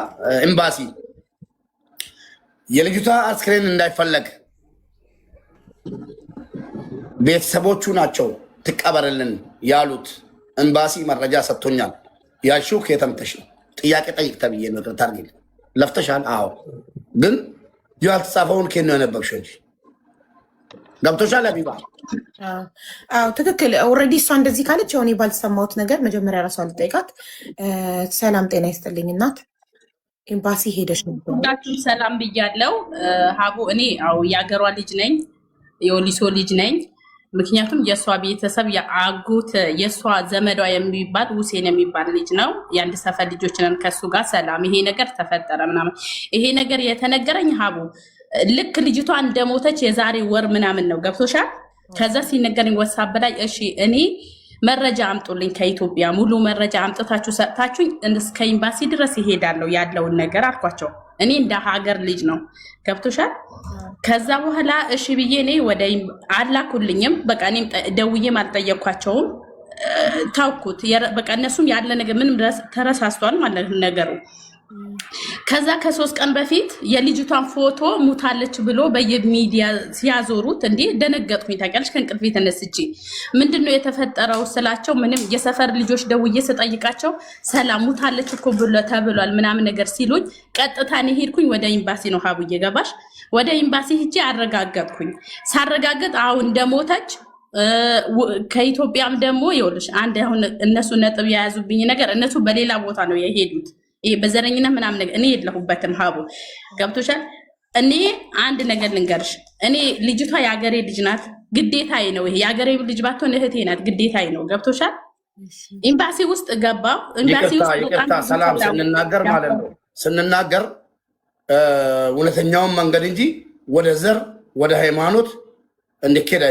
Speaker 1: ኤምባሲ የልጅቷ አስክሬን እንዳይፈለግ ቤተሰቦቹ ናቸው ትቀበርልን ያሉት። ኤምባሲ መረጃ ሰጥቶኛል። ያልሺው ከየተምተሽ ነው ጥያቄ ጠይቅ ተብዬ ነው ታርጌት ለፍተሻል። አዎ ግን ያልተጻፈውን ከየት ነው የነበብሽው እንጂ ገብቶሻል። አቢባ
Speaker 2: አዎ ትክክል። ኦልሬዲ እሷ እንደዚህ ካለች የሆነ ባልሰማሁት ነገር መጀመሪያ ራሷ ልጠይቃት። ሰላም ጤና ይስጥልኝ እናት፣ ኤምባሲ ሄደሽ ነበር?
Speaker 5: ሁላችሁም ሰላም ብያለው። ሀቡ እኔ የአገሯ ልጅ ነኝ፣ የወሊሶ ልጅ ነኝ። ምክንያቱም የእሷ ቤተሰብ የአጎት የእሷ ዘመዷ የሚባል ሁሴን የሚባል ልጅ ነው። የአንድ ሰፈር ልጆች ነን ከሱ ጋር። ሰላም ይሄ ነገር ተፈጠረ ምናምን። ይሄ ነገር የተነገረኝ ሀቡ ልክ ልጅቷ እንደሞተች የዛሬ ወር ምናምን ነው። ገብቶሻል? ከዛ ሲነገረኝ ወሳብ ላይ እሺ እኔ መረጃ አምጡልኝ ከኢትዮጵያ ሙሉ መረጃ አምጥታችሁ ሰጥታችሁኝ እስከ ኤምባሲ ድረስ ይሄዳለሁ ያለውን ነገር አልኳቸው። እኔ እንደ ሀገር ልጅ ነው። ገብቶሻል? ከዛ በኋላ እሺ ብዬ እኔ ወደ አላኩልኝም። በቃ እኔም ደውዬም አልጠየኳቸውም፣ ታውኩት። በቃ እነሱም ያለ ነገር ምንም ተረሳስቷል ማለት ነገሩ። ከዛ ከ3 ቀን በፊት የልጅቷን ፎቶ ሙታለች ብሎ በየሚዲያ ሲያዞሩት እንዴ ደነገጥኩኝ። ታውቂያለሽ? ከእንቅልፌ ተነስቼ ምንድነው የተፈጠረው ስላቸው ምንም የሰፈር ልጆች ደውዬ ስጠይቃቸው ሰላም ሙታለች እኮ ተብሏል ምናምን ነገር ሲሉኝ ቀጥታ እኔ ሄድኩኝ ወደ ኤምባሲ ነው ሀቡዬ ገባሽ? ወደ ኤምባሲ ሂጄ አረጋገጥኩኝ። ሳረጋገጥ አሁን እንደሞተች ከኢትዮጵያም ደግሞ ይኸውልሽ አንድ አሁን እነሱ ነጥብ የያዙብኝ ነገር እነሱ በሌላ ቦታ ነው የሄዱት። ይሄ በዘረኝነት ምናምን ነገር እኔ የለሁበትም ሀቡ ገብቶሻል? እኔ አንድ ነገር ልንገርሽ፣ እኔ ልጅቷ የአገሬ ልጅ ናት፣ ግዴታዬ ነው። ይሄ የአገሬ ልጅ ባትሆን እህቴ ናት፣ ግዴታዬ ነው። ገብቶሻል? ኤምባሲ ውስጥ ገባሁ። ኤምባሲ ውስጥ
Speaker 1: ይቅርታ ሰላም ስንናገር ማለት ነው ስንናገር እውነተኛውን መንገድ እንጂ ወደ ዘር ወደ ሃይማኖት እንድኬድ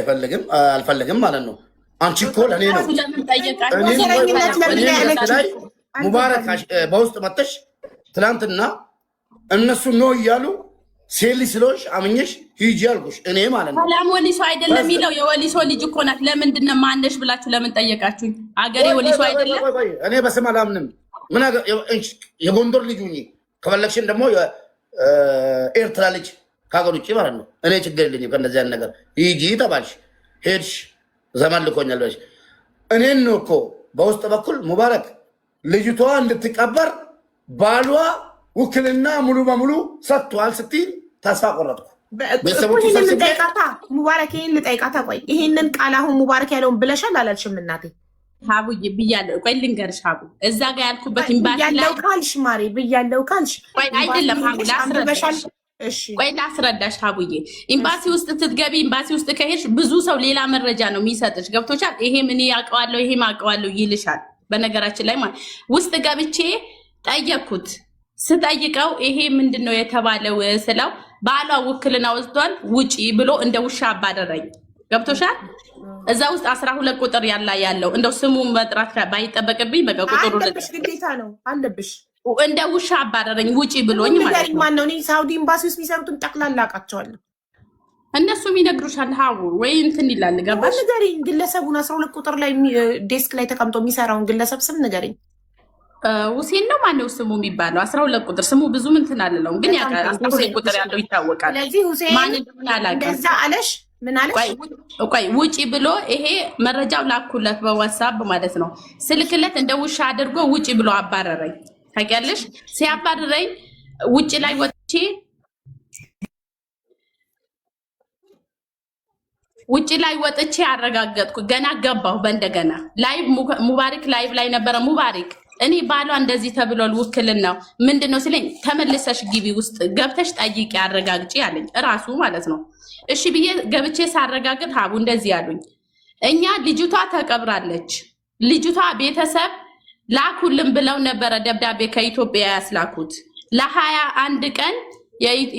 Speaker 1: አልፈልግም ማለት ነው። አንቺ እኮ ለእኔ ነው ሙባረክ በውስጥ መጥተሽ ትናንትና እነሱ ነው እያሉ ሴሊ ስለሆንሽ አምኜሽ ሂጂ አልኩሽ እኔ ማለት ነው።
Speaker 5: ሰላም ወሊሶ አይደለም የሚለው የወሊሶ ልጅ እኮ ናት። ለምንድን ነው ማነሽ ብላችሁ ለምን ጠየቃችሁኝ? አገሬ ወሊሶ አይደለም።
Speaker 1: እኔ በስም አላምንም። ምን የጎንደር ልጅ ሁኚ ከፈለግሽን ደግሞ ኤርትራ ልጅ ከሀገር ውጭ ማለት ነው። እኔ ችግር የለኝም ከእንደዚህ አይነት ነገር። ሂጂ ተባልሽ ሄድሽ፣ ዘመን ልኮኛል ብለሽ እኔን ነው እኮ በውስጥ በኩል ሙባረክ ልጅቷ እንድትቀበር ባሏ ውክልና ሙሉ በሙሉ ሰጥቷል ስትይ ተስፋ ቆረጥኩ።
Speaker 2: ሙባረክ ይህን ልጠይቃታ። ቆይ ይሄንን ቃል አሁን ሙባረክ ያለውን ብለሻል አላልሽም? እናቴ
Speaker 5: ሀቡ ብያለሁ። ቆይ ልንገርሽ ሀቡ እዛ ጋር ያልኩበት ኤምባሲ
Speaker 2: ላይ ካልሽ ማሬ ብያለሁ ካልሽ
Speaker 5: ቆይ አይደለም ሀቡ ላስረዳሽ። ቆይ ላስረዳሽ ሀቡዬ፣ ኤምባሲ ውስጥ ስትገቢ ኤምባሲ ውስጥ ከሄድሽ ብዙ ሰው ሌላ መረጃ ነው የሚሰጥሽ። ገብቶሻል? ይሄም እኔ ያውቀዋለሁ ይሄም አውቀዋለሁ ይልሻል። በነገራችን ላይ ማለት ውስጥ ገብቼ ጠየቅኩት። ስጠይቀው ይሄ ምንድን ነው የተባለው ስለው ባሏ ውክልና ወስዷል ውጪ ብሎ እንደ ውሻ አባረረኝ። ገብቶሻል? እዛ ውስጥ 12 ቁጥር ያለው እንደው ስሙ መጥራት ባይጠበቅብኝ በቃ ቁጥሩ
Speaker 2: ግዴታ ነው አለብሽ።
Speaker 5: እንደ ውሻ አባረረኝ ውጪ ብሎኝ ማለት ነው።
Speaker 2: ማነው? እኔ ሳውዲ ኤምባሲ ውስጥ የሚሰሩትን ጠቅላላ አውቃቸዋለሁ።
Speaker 5: እነሱም ይነግሩሻል ሀቡ ወይ እንትን ይላል። ገባሽ?
Speaker 2: ንገሪኝ ግለሰቡን 12 ቁጥር ላይ ዴስክ ላይ ተቀምጦ የሚሰራውን ግለሰብ ስም ንገሪኝ።
Speaker 5: ሁሴን ነው ማነው ስሙ የሚባለው? 12 ቁጥር ስሙ ብዙ ምንትን አለለውም ግን 12 ቁጥር ያለው ይታወቃል።
Speaker 2: ስለዚህ ሁሴን
Speaker 5: ማን እንደሆነ አላውቅም።
Speaker 2: እንደዛ አለሽ? ምን አለሽ?
Speaker 5: ቆይ ውጪ ብሎ ይሄ መረጃው ላኩለት በዋትስአፕ ማለት ነው። ስልክለት እንደ ውሻ አድርጎ ውጪ ብሎ አባረረኝ። ታውቂያለሽ? ሲያባረረኝ ውጪ ላይ ወጥቼ አረጋገጥኩ። ገና ገባሁ በእንደገና ላይቭ ሙባሪክ ላይቭ ላይ ነበረ። ሙባሪክ እኔ ባሏ እንደዚህ ተብሏል ውክልናው ምንድነው ሲለኝ ተመልሰሽ ግቢ ውስጥ ገብተሽ ጠይቂ አረጋግጪ አለኝ እራሱ ማለት ነው። እሺ ብዬ ገብቼ ሳረጋግጥ ሀቡ እንደዚህ ያሉኝ እኛ ልጅቷ ተቀብራለች፣ ልጅቷ ቤተሰብ ላኩልን ብለው ነበረ ደብዳቤ ከኢትዮጵያ ያስላኩት። ለ21 ቀን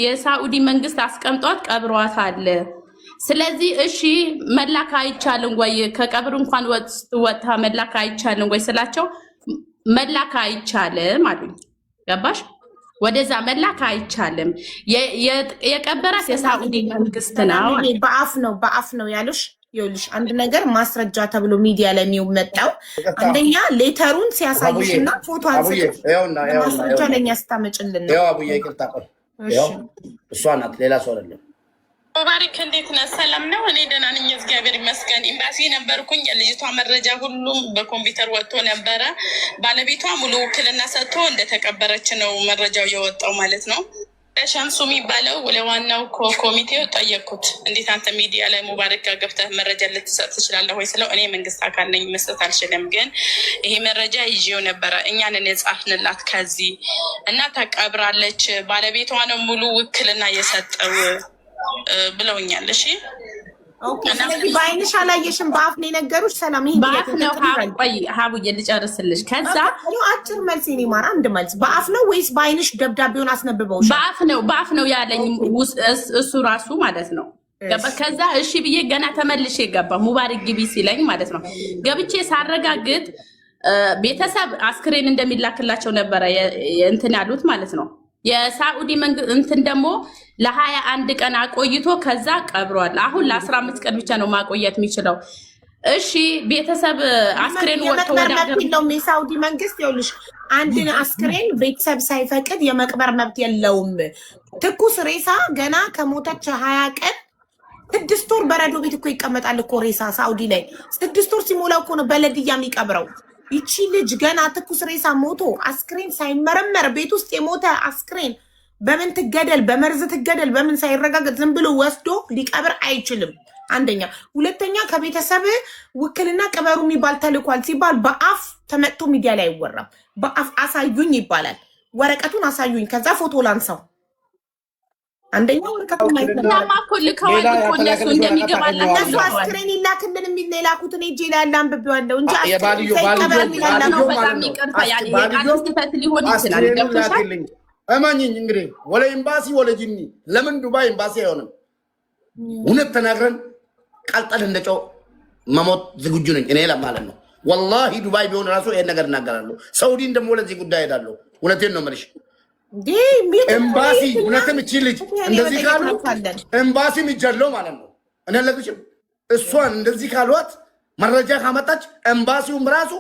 Speaker 5: የሳኡዲ መንግስት አስቀምጧት ቀብሯታል። ስለዚህ እሺ መላክ አይቻልም ወይ ከቀብር እንኳን ወጥታ መላክ አይቻልም ወይ ስላቸው መላክ አይቻልም አሉኝ። ገባሽ? ወደዛ መላክ አይቻልም። የቀበራት የሳኡዲ መንግስት ነው።
Speaker 2: በአፍ ነው ያሉሽ? ይኸውልሽ አንድ ነገር ማስረጃ ተብሎ ሚዲያ ላይ የሚመጣው አንደኛ ሌተሩን ሲያሳይሽና ፎቶ አንስተሽ ማስረጃ ለኛ ስታመጭልን ነው።
Speaker 1: ያው አቡዬ ይቅርታ ቆይ ያው እሷ ናት ሌላ ሰው አይደለም።
Speaker 5: ሙባረክ እንዴት ነህ? ሰላም ነው? እኔ ደህና ነኝ እግዚአብሔር ይመስገን። ኤምባሲ ነበርኩኝ። የልጅቷ መረጃ ሁሉም በኮምፒውተር ወጥቶ ነበረ። ባለቤቷ ሙሉ ውክልና ሰጥቶ እንደተቀበረች ነው መረጃው የወጣው ማለት ነው። ሸምሱ የሚባለው ለዋናው ኮሚቴው ጠየቅኩት። እንዴት አንተ ሚዲያ ላይ ሙባረክ ጋር ገብተህ መረጃ ልትሰጥ ትችላለህ ወይ ስለው እኔ መንግስት አካል ነኝ መስጠት አልችልም፣ ግን ይሄ መረጃ ይዤው ነበረ እኛንን የጻፍንላት ከዚህ እና ተቀብራለች፣ ባለቤቷ ነው ሙሉ ውክልና የሰጠው ብለውኛል። እሺ
Speaker 2: ስለዚህ በአይንሽ አላየሽም፣ በአፍ ነው የነገሩሽ። ሰላም ይሄ
Speaker 5: በአፍ ነው። ቆይ ሀቡዬ ልጨርስልሽ። ከዛ
Speaker 2: አጭር መልስ የኔ ማራ አንድ መልስ። በአፍ ነው ወይስ በአይንሽ ደብዳቤውን አስነብበውሽ?
Speaker 5: በአፍ ነው ያለኝ እሱ ራሱ ማለት ነው። ከዛ እሺ ብዬ ገና ተመልሼ ገባ ሙባረክ ግቢ ሲለኝ ማለት ነው። ገብቼ ሳረጋግጥ ቤተሰብ አስክሬን እንደሚላክላቸው ነበረ እንትን ያሉት ማለት ነው። የሳኡዲ መንግስት እንትን ደግሞ ለ21 ቀን አቆይቶ ከዛ ቀብሯል። አሁን ለ15 ቀን ብቻ ነው ማቆየት የሚችለው። እሺ ቤተሰብ አስክሬን ወጥቶ ወደ ሀገር
Speaker 2: የሳኡዲ መንግስት ይኸውልሽ አንድን አስክሬን ቤተሰብ ሳይፈቅድ የመቅበር መብት የለውም። ትኩስ ሬሳ ገና ከሞተች 20 ቀን 6 ወር በረዶ ቤት እኮ ይቀመጣል እኮ ሬሳ ሳኡዲ ላይ 6 ወር ሲሞላው እኮ ነው በለድያ የሚቀብረው። ይቺ ልጅ ገና ትኩስ ሬሳ ሞቶ አስክሬን ሳይመረመር ቤት ውስጥ የሞተ አስክሬን በምን ትገደል፣ በመርዝ ትገደል፣ በምን ሳይረጋገጥ ዝም ብሎ ወስዶ ሊቀብር አይችልም። አንደኛ። ሁለተኛ ከቤተሰብ ውክልና ቅበሩ የሚባል ተልኳል ሲባል በአፍ ተመጥቶ ሚዲያ ላይ አይወራም። በአፍ አሳዩኝ ይባላል። ወረቀቱን አሳዩኝ፣ ከዛ ፎቶ ላንሳው። አንደኛው ወረቀቱን ማይተናል
Speaker 5: እነሱ እንደሚገባላቸው
Speaker 2: እነሱ አስክሬን ይላክልን የሚል ነው የላኩትን እጄ ላይ ያለ አንብቤዋለሁ እንጂ
Speaker 1: የባልዮ
Speaker 5: በጣም ይቅርታ ያኔ የቃል ስህተት ሊሆን ይችላል። ገብቶሻል?
Speaker 1: እመኝኝ እንግዲህ ወለ ኤምባሲ ወለ ጂኒ ለምን ዱባይ ኤምባሲ አይሆንም? እውነት ተናግረን ቀልጠን እንደጨው መሞት ዝግጁ ነኝ እኔ ለማለት ነው። ወላሂ ዱባይ ቢሆን ራሱ ይሄን ነገር እናገራለሁ። ሳውዲን ደግሞ ለዚህ ጉዳይ ሄዳለሁ። እውነቴን ነው የምልሽ። ኤምባሲ እውነትም እቺ ልጅ እንደዚህ ካሉ ኤምባሲ የሚጀለው ማለት ነው። እኔ ለግሽም እሷን እንደዚህ ካሏት መረጃ ካመጣች ኤምባሲውም ራሱ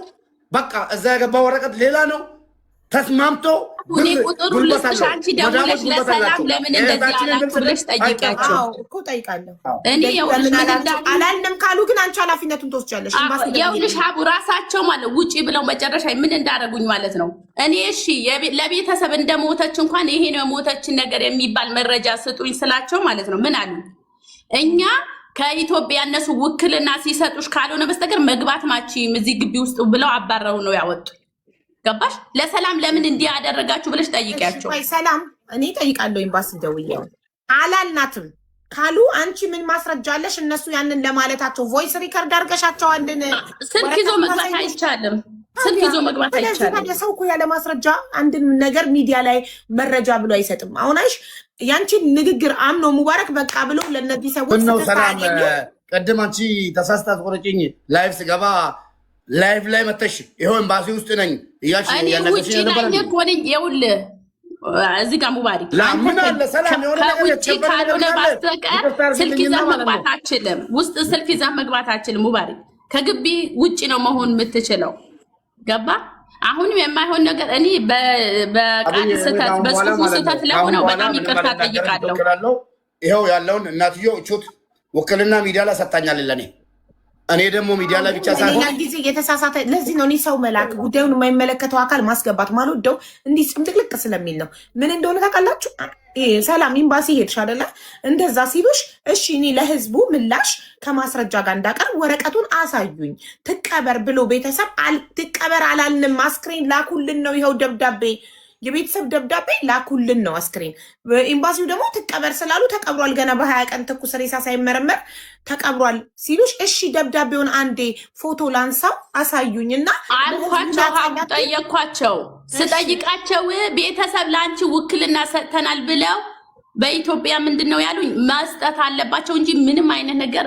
Speaker 1: በቃ እዛ የገባ ወረቀት ሌላ ነው ተስማምቶ
Speaker 5: እኔ ቁጥሩ ልስጥሽ። አንቺ ደውለሽ ለሰላም ለምን እንደዚህ አላችሁ ብለሽ ጠይቂያቸው።
Speaker 2: እኮ ጠይቃለሁ
Speaker 5: እኔ
Speaker 2: አላልንም ካሉ ግን አንቺ ኃላፊነቱን ትወስጃለሽ።
Speaker 5: ይኸውልሽ ሀቡ ራሳቸው ማለት ውጪ ብለው መጨረሻ ምን እንዳደረጉኝ ማለት ነው። እኔ እሺ ለቤተሰብ እንደሞተች እንኳን ይሄ ነው የሞተችን ነገር የሚባል መረጃ ስጡኝ ስላቸው ማለት ነው ምን አሉ፣ እኛ ከኢትዮጵያ እነሱ ውክልና ሲሰጡሽ ካልሆነ በስተቀር መግባት ማችም እዚህ ግቢ ውስጥ ብለው አባረው ነው ያወጡ። ገባሽ? ለሰላም ለምን እንዲህ ያደረጋችሁ ብለሽ ጠይቂያቸው።
Speaker 2: ሰላም እኔ ጠይቃለሁ። ኤምባሲ ደውዬው አላልናትም ካሉ አንቺ ምን ማስረጃ አለሽ? እነሱ ያንን ለማለታቸው ቮይስ ሪከርድ አድርገሻቸው አንድን
Speaker 5: ስልክ ይዞ መግባት አይቻልም። ስልክ ይዞ መግባት አይቻልም።
Speaker 2: ሰው እኮ ያለ ማስረጃ አንድን ነገር ሚዲያ ላይ መረጃ ብሎ አይሰጥም። አሁን አይሽ ያንቺን ንግግር አምኖ ሙባረክ በቃ ብሎ ለነዚህ ሰዎች
Speaker 1: ነው ሰላም። ቀደም አንቺ ተሳስታት ቆረጭኝ ላይቭ ስገባ ላይቭ ላይ መተሽ ይሄው ኤምባሲ ውስጥ ነኝ እያልሽ ያለሽ ነበር።
Speaker 5: ይኸውልህ እዚህ ጋር ሙባረክ
Speaker 1: ምን አለ ሰላም የሆነ ነገር
Speaker 5: ውጪ ካልሆነ በስተቀር ስልክ ይዘህ መግባት አትችልም። ውስጥ ስልክ ይዘህ መግባት አትችልም። ሙባረክ ከግቢ ውጪ ነው መሆን የምትችለው። ገባ? አሁንም የማይሆን ነገር እኔ በቃል ስህተት በጽሁፉ ስህተት ለሆነው በጣም ይቅርታ ጠይቃለሁ።
Speaker 1: ይኸው ያለውን እናትዮ እቹት ውክልና ሚዲያ ላይ ሰጣኛል ለኔ። እኔ ደግሞ ሚዲያ ላይ ብቻ ሳይሆን
Speaker 2: ሌላ ጊዜ የተሳሳተ ለዚህ ነው እኔ ሰው መላክ ጉዳዩን የማይመለከተው አካል ማስገባት ማልወደው እንዲህ ጽምጥቅልቅ ስለሚል ነው። ምን እንደሆነ ታውቃላችሁ? ሰላም ኤምባሲ ሄድሽ አይደለ? እንደዛ ሲሉሽ እሺ እኔ ለህዝቡ ምላሽ ከማስረጃ ጋር እንዳቀርብ ወረቀቱን አሳዩኝ ትቀበር ብሎ ቤተሰብ ትቀበር አላልንም። አስክሬን ላኩልን ነው ይኸው ደብዳቤ የቤተሰብ ደብዳቤ ላኩልን ነው አስክሬን። ኤምባሲው ደግሞ ትቀበር ስላሉ ተቀብሯል። ገና በ20 ቀን ትኩስ ሬሳ ሳይመረመር ተቀብሯል ሲሉሽ እሺ ደብዳቤውን አንዴ ፎቶ ላንሳው አሳዩኝና
Speaker 5: አልኳቸው። ጠየኳቸው። ስጠይቃቸው ቤተሰብ ለአንቺ ውክልና ሰጥተናል ብለው በኢትዮጵያ ምንድነው ያሉኝ መስጠት አለባቸው እንጂ ምንም አይነት ነገር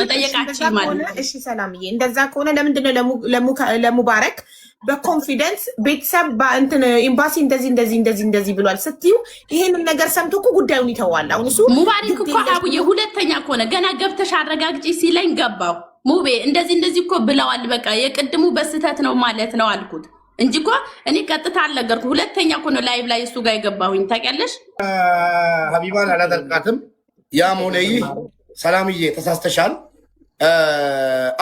Speaker 5: መጠየቃችን ማለት ነው።
Speaker 2: እሺ ሰላምዬ፣ እንደዛ ከሆነ ለምንድነው ለሙባረክ በኮንፊደንስ ቤተሰብ በእንትን ኤምባሲ እንደዚህ ብሏል ስትዩ ይሄንን ነገር ሰምቶ እኮ ጉዳዩን ይተዋል። አሁን እሱ
Speaker 5: ሙባረክ እኮ አቡዬ ሁለተኛ ከሆነ ገና ገብተሽ አረጋግጪ ሲለኝ ገባው። ሙቤ እንደዚህ እኮ ብለዋል፣ በቃ የቅድሙ በስተት ነው ማለት ነው አልኩት እንጂ እኮ እኔ ቀጥታ አልነገርኩ። ሁለተኛ እኮ ነው ላይቭ ላይ እሱ ጋር የገባሁኝ ታውቂያለሽ።
Speaker 1: ሀቢባን አላደርቃትም። ያም ሆነ ይህ ሰላምዬ ተሳስተሻል።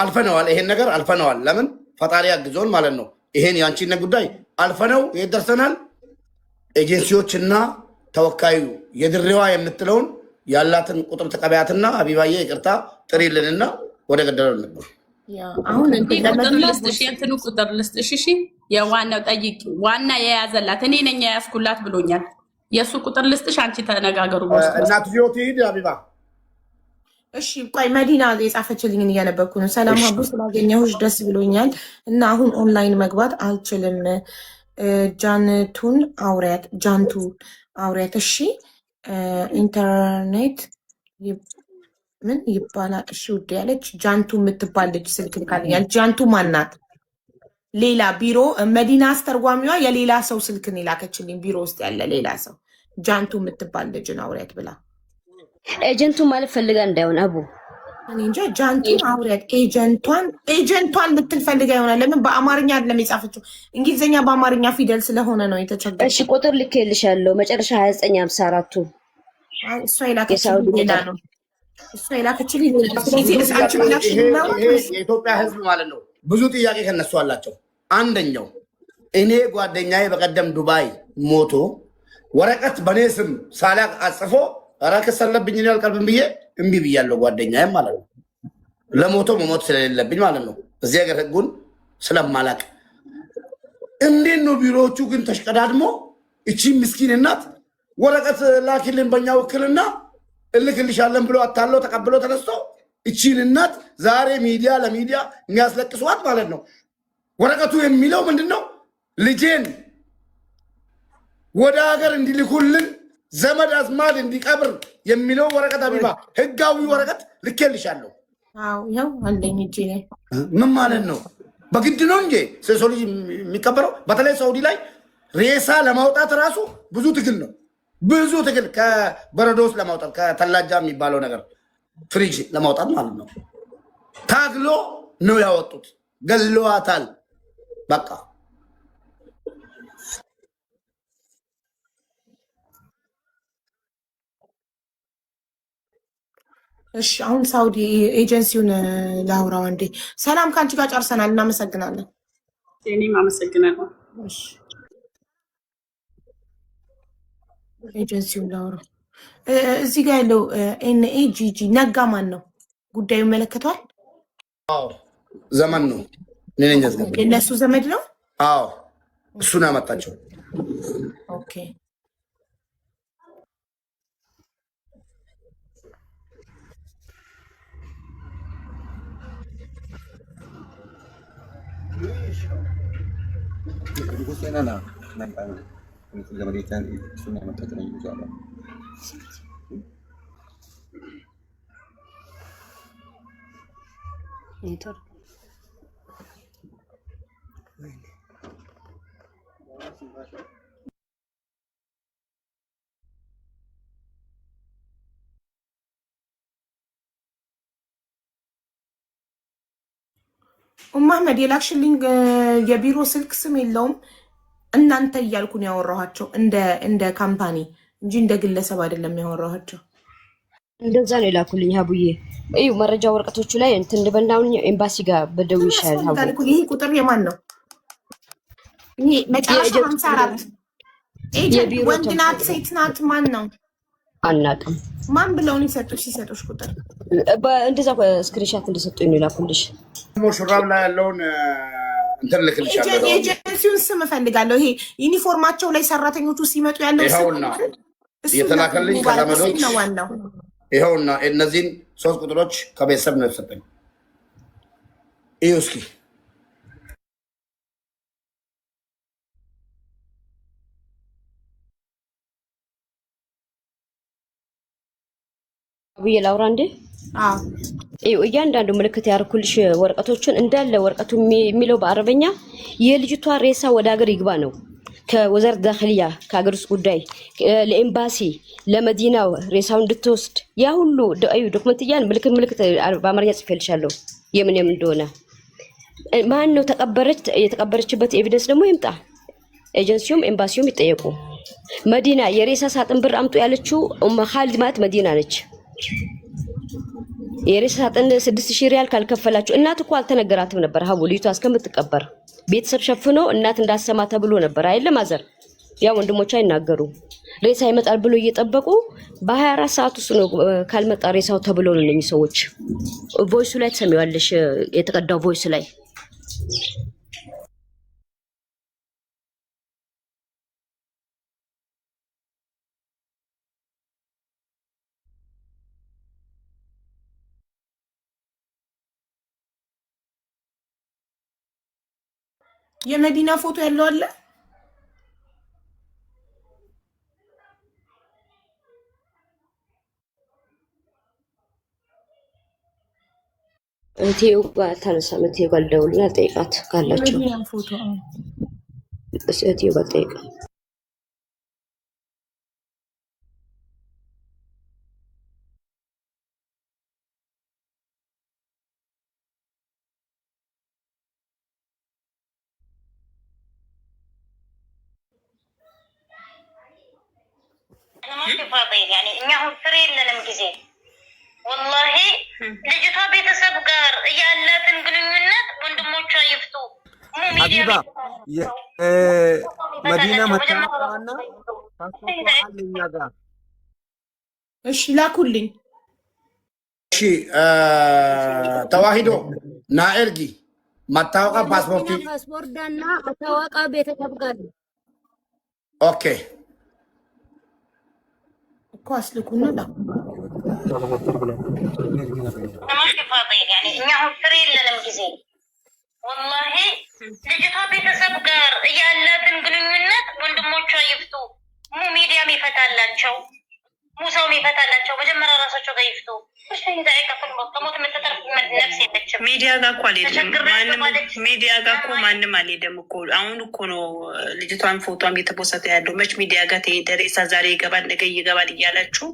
Speaker 1: አልፈነዋል፣ ይሄን ነገር አልፈነዋል። ለምን ፈጣሪ አግዞን ማለት ነው። ይሄን የአንቺን ጉዳይ አልፈነው የት ደርሰናል። ኤጀንሲዎችና ተወካዩ የድሬዋ የምትለውን ያላትን ቁጥር ተቀበያትና ሀቢባዬ ይቅርታ ጥሪልንና ወደ ገደለው ነበር።
Speaker 2: አሁን
Speaker 5: ቁጥር ልስጥሽ፣ የእንትኑ ቁጥር ልስጥሽ። እሺ የዋናው ጠይቂ፣ ዋና የያዘላት እኔ ነኝ የያዝኩላት ብሎኛል። የእሱ ቁጥር ልስጥሽ፣ አንቺ ተነጋገሩ።
Speaker 1: እናትዮ ትሂድ ሀቢባ።
Speaker 2: እሺ ቆይ መዲና የጻፈችልኝን እያነበብኩ ነው። ሰላም ሀቡ፣ ስላገኘሁሽ ደስ ብሎኛል እና አሁን ኦንላይን መግባት አልችልም። ጃንቱ አውሪያት። እሺ ኢንተርኔት ምን ይባላል? እሺ ውድ ያለች ጃንቱ የምትባል ልጅ ስልክ ልካልኛል። ጃንቱ ማናት? ሌላ ቢሮ መዲና አስተርጓሚዋ የሌላ ሰው ስልክን የላከችልኝ ቢሮ ውስጥ ያለ ሌላ ሰው ጃንቱ የምትባል ልጅን አውሪያት ብላ።
Speaker 6: ኤጀንቱ ማለት ፈልጋ እንዳይሆን አቡ
Speaker 2: እኔ እንጃ። ጃንቱን አውሪያት። ኤጀንቷን ልትል ፈልጋ ይሆናል። ለምን በአማርኛ አይደለም የጻፈችው፣ እንግሊዝኛ በአማርኛ ፊደል ስለሆነ ነው የተቸገረው።
Speaker 6: እሺ ቁጥር ልኬልሻለሁ፣ መጨረሻ 2954ቱ
Speaker 2: እሷ የላከችልኝ ሌላ ነው። እሷ የላከችልኝ ስለዚህ
Speaker 1: የኢትዮጵያ ሕዝብ ማለት ነው ብዙ ጥያቄ ከነሱ አላቸው። አንደኛው እኔ ጓደኛዬ በቀደም ዱባይ ሞቶ ወረቀት በኔ ስም ሳላቅ አጽፎ ረክስ አለብኝ አልቀርብም ብዬ እምቢ ብያለሁ። ጓደኛዬ ማለት ነው ለሞቶ መሞት ስለሌለብኝ ማለት ነው እዚህ ሀገር ህጉን ስለማላቅ። እንዴት ነው ቢሮዎቹ ግን ተሽቀዳድሞ እቺ ምስኪን እናት ወረቀት ላኪልን በእኛ ውክልና እልክልሻለን ብሎ አታለው ተቀብሎ ተነስቶ እቺን እናት ዛሬ ሚዲያ ለሚዲያ የሚያስለቅሷት ማለት ነው። ወረቀቱ የሚለው ምንድነው? ልጄን ወደ ሀገር እንዲልኩልን ዘመድ አዝማድ እንዲቀብር የሚለው ወረቀት ሀቢባ ህጋዊ ወረቀት ልኬልሻለሁ።
Speaker 2: ያው አለኝ እጄ ላይ።
Speaker 1: ምን ማለት ነው? በግድ ነው እንጂ ሰው ልጅ የሚቀበረው። በተለይ ሳውዲ ላይ ሬሳ ለማውጣት ራሱ ብዙ ትግል ነው። ብዙ ትግል ከበረዶ ውስጥ ለማውጣት ከተላጃ የሚባለው ነገር ፍሪጅ ለማውጣት ማለት ነው። ታግሎ ነው ያወጡት። ገለዋታል። በቃ
Speaker 2: እሺ አሁን ሳውዲ ኤጀንሲውን ላውራው እንዴ። ሰላም ከአንቺ ጋር ጨርሰናል። እናመሰግናለን።
Speaker 5: እኔም አመሰግናለሁ።
Speaker 2: እሺ ኤጀንሲውን ላውራው። እዚህ ጋር ያለው NAGG ነጋ ማን ነው? ጉዳዩ ይመለከቷል?
Speaker 1: አዎ ዘመን ነው። ነኝ ያዝገብ
Speaker 2: የነሱ ዘመድ ነው።
Speaker 1: አዎ እሱን አመጣቸው።
Speaker 2: ኦኬ መሐመድ የላክሽልኝ የቢሮ ስልክ ስም የለውም። እናንተ እያልኩን ያወራኋቸው እንደ ካምፓኒ እንጂ እንደ ግለሰብ አይደለም ያወራኋቸው።
Speaker 6: እንደዛ ነው የላኩልኝ ሀቡዬ። እዩ መረጃ ወረቀቶቹ ላይ እንትን ልበናውን ኤምባሲ ጋር በደው ይሻላል። ሀቡ
Speaker 2: ይሄ ቁጥር የማን ነው? ይሄ መጨረሻ 54 ኤጀንት ወንድ ናት ሴት ናት? ማን ነው?
Speaker 6: አናውቅም።
Speaker 2: ማን ብለውን ሲሰጡሽ ቁጥር
Speaker 6: እንደዛ ስክሪንሻት እንደሰጡኝ ነው የላኩልሽ።
Speaker 1: ሹራብ ላይ ያለውን እንትን ልክልሻለሁ።
Speaker 2: ኤጀንሲውን ስም እፈልጋለሁ። ይሄ ዩኒፎርማቸው ላይ ሰራተኞቹ ሲመጡ ያለው
Speaker 1: ይኸውና የተላከልኝ ከዘመዶች
Speaker 2: ነው ዋናው።
Speaker 1: ይኸውና እነዚህን 3 ቁጥሮች ከቤተሰብ ነው የተሰጠኝ። እዩ እስኪ
Speaker 6: ብዬ ላውራ እንዴ?
Speaker 2: አዎ
Speaker 6: እያንዳንዱ ምልክት ያርኩልሽ ወረቀቶችን እንዳለ ወረቀቱ የሚለው በአረበኛ የልጅቷ ሬሳ ወደ ሀገር ይግባ ነው። ከወዘር ዳخلية ከሀገር ውስጥ ጉዳይ ለኤምባሲ ለመዲናው ሬሳውን እንድትወስድ ያ ሁሉ ዶክመንት ያን ምልክት በአማርኛ ጽፌልሻለሁ የምን እንደሆነ ማን ነው የተቀበረችበት ኤቪደንስ ደግሞ ይምጣ። ኤጀንሲውም ኤምባሲውም ይጠየቁ። መዲና የሬሳ ሳጥን ብር አምጡ ያለችው ኻሊድ ማለት መዲና ነች። የሬሳ ሳጥን 6000 ሪያል ካልከፈላችሁ እናት እኮ አልተነገራትም ነበር ሀቡ ልጅቷ እስከምትቀበር ቤተሰብ ሸፍኖ እናት እንዳሰማ ተብሎ ነበር አይደል ማዘር? ያ ወንድሞቿ አይናገሩ ሬሳ ይመጣል ብሎ እየጠበቁ በ24 ሰዓት ውስጥ ነው ካልመጣ ሬሳው ተብሎ ነው እነኚህ ሰዎች ቮይሱ ላይ ተሰሚዋለሽ የተቀዳው ቮይስ ላይ
Speaker 2: የመዲና ፎቶ ያለው አለ።
Speaker 6: እንቴው ባታነሳ መቴው ጋር ደውልና ጠይቃት ካላችሁ
Speaker 2: የመዲና ፎቶ
Speaker 6: እቴው ጋር ጠይቃ።
Speaker 3: يعني እኛ አሁን ፍሬ የለንም ጊዜ ወላሂ ልጅቷ ቤተሰብ ጋር ያላትን ግንኙነት ወንድሞቿ ይፍቱ።
Speaker 7: ሀቢባ መዲና መታወቂያዋና ፓስፖርቷ አለኛ ጋር
Speaker 2: እሺ ላኩልኝ።
Speaker 1: እሺ ተዋሂዶ ናኤርጊ መታወቂያ
Speaker 8: ፓስፖርትና መታወቂያ ቤተሰብ ጋር
Speaker 1: ኦኬ
Speaker 2: እኮ አስልኩና ላኩ።
Speaker 3: يعني እኛ አሁን ፍሬ የለንም ጊዜ ወላሂ ልጅቷ ቤተሰብ ጋር ያላትን ግንኙነት ወንድሞቿ ይፍቱ። ሚዲያም ይፈታላቸው ሙሰውም ይፈታላቸው። መጀመሪያ ራሳቸው ጋር ይፍቱ።
Speaker 9: ሚዲያ ጋር እኮ አልሄድም ሚዲያ ጋር እኮ ማንም አልሄደም እኮ። አሁን እኮ ነው ልጅቷን ፎቷም እየተፖሰተ ያለው። መች ሚዲያ ጋር ተሄደ? ሬሳ ዛሬ ይገባል ነገ ይገባል እያላችሁ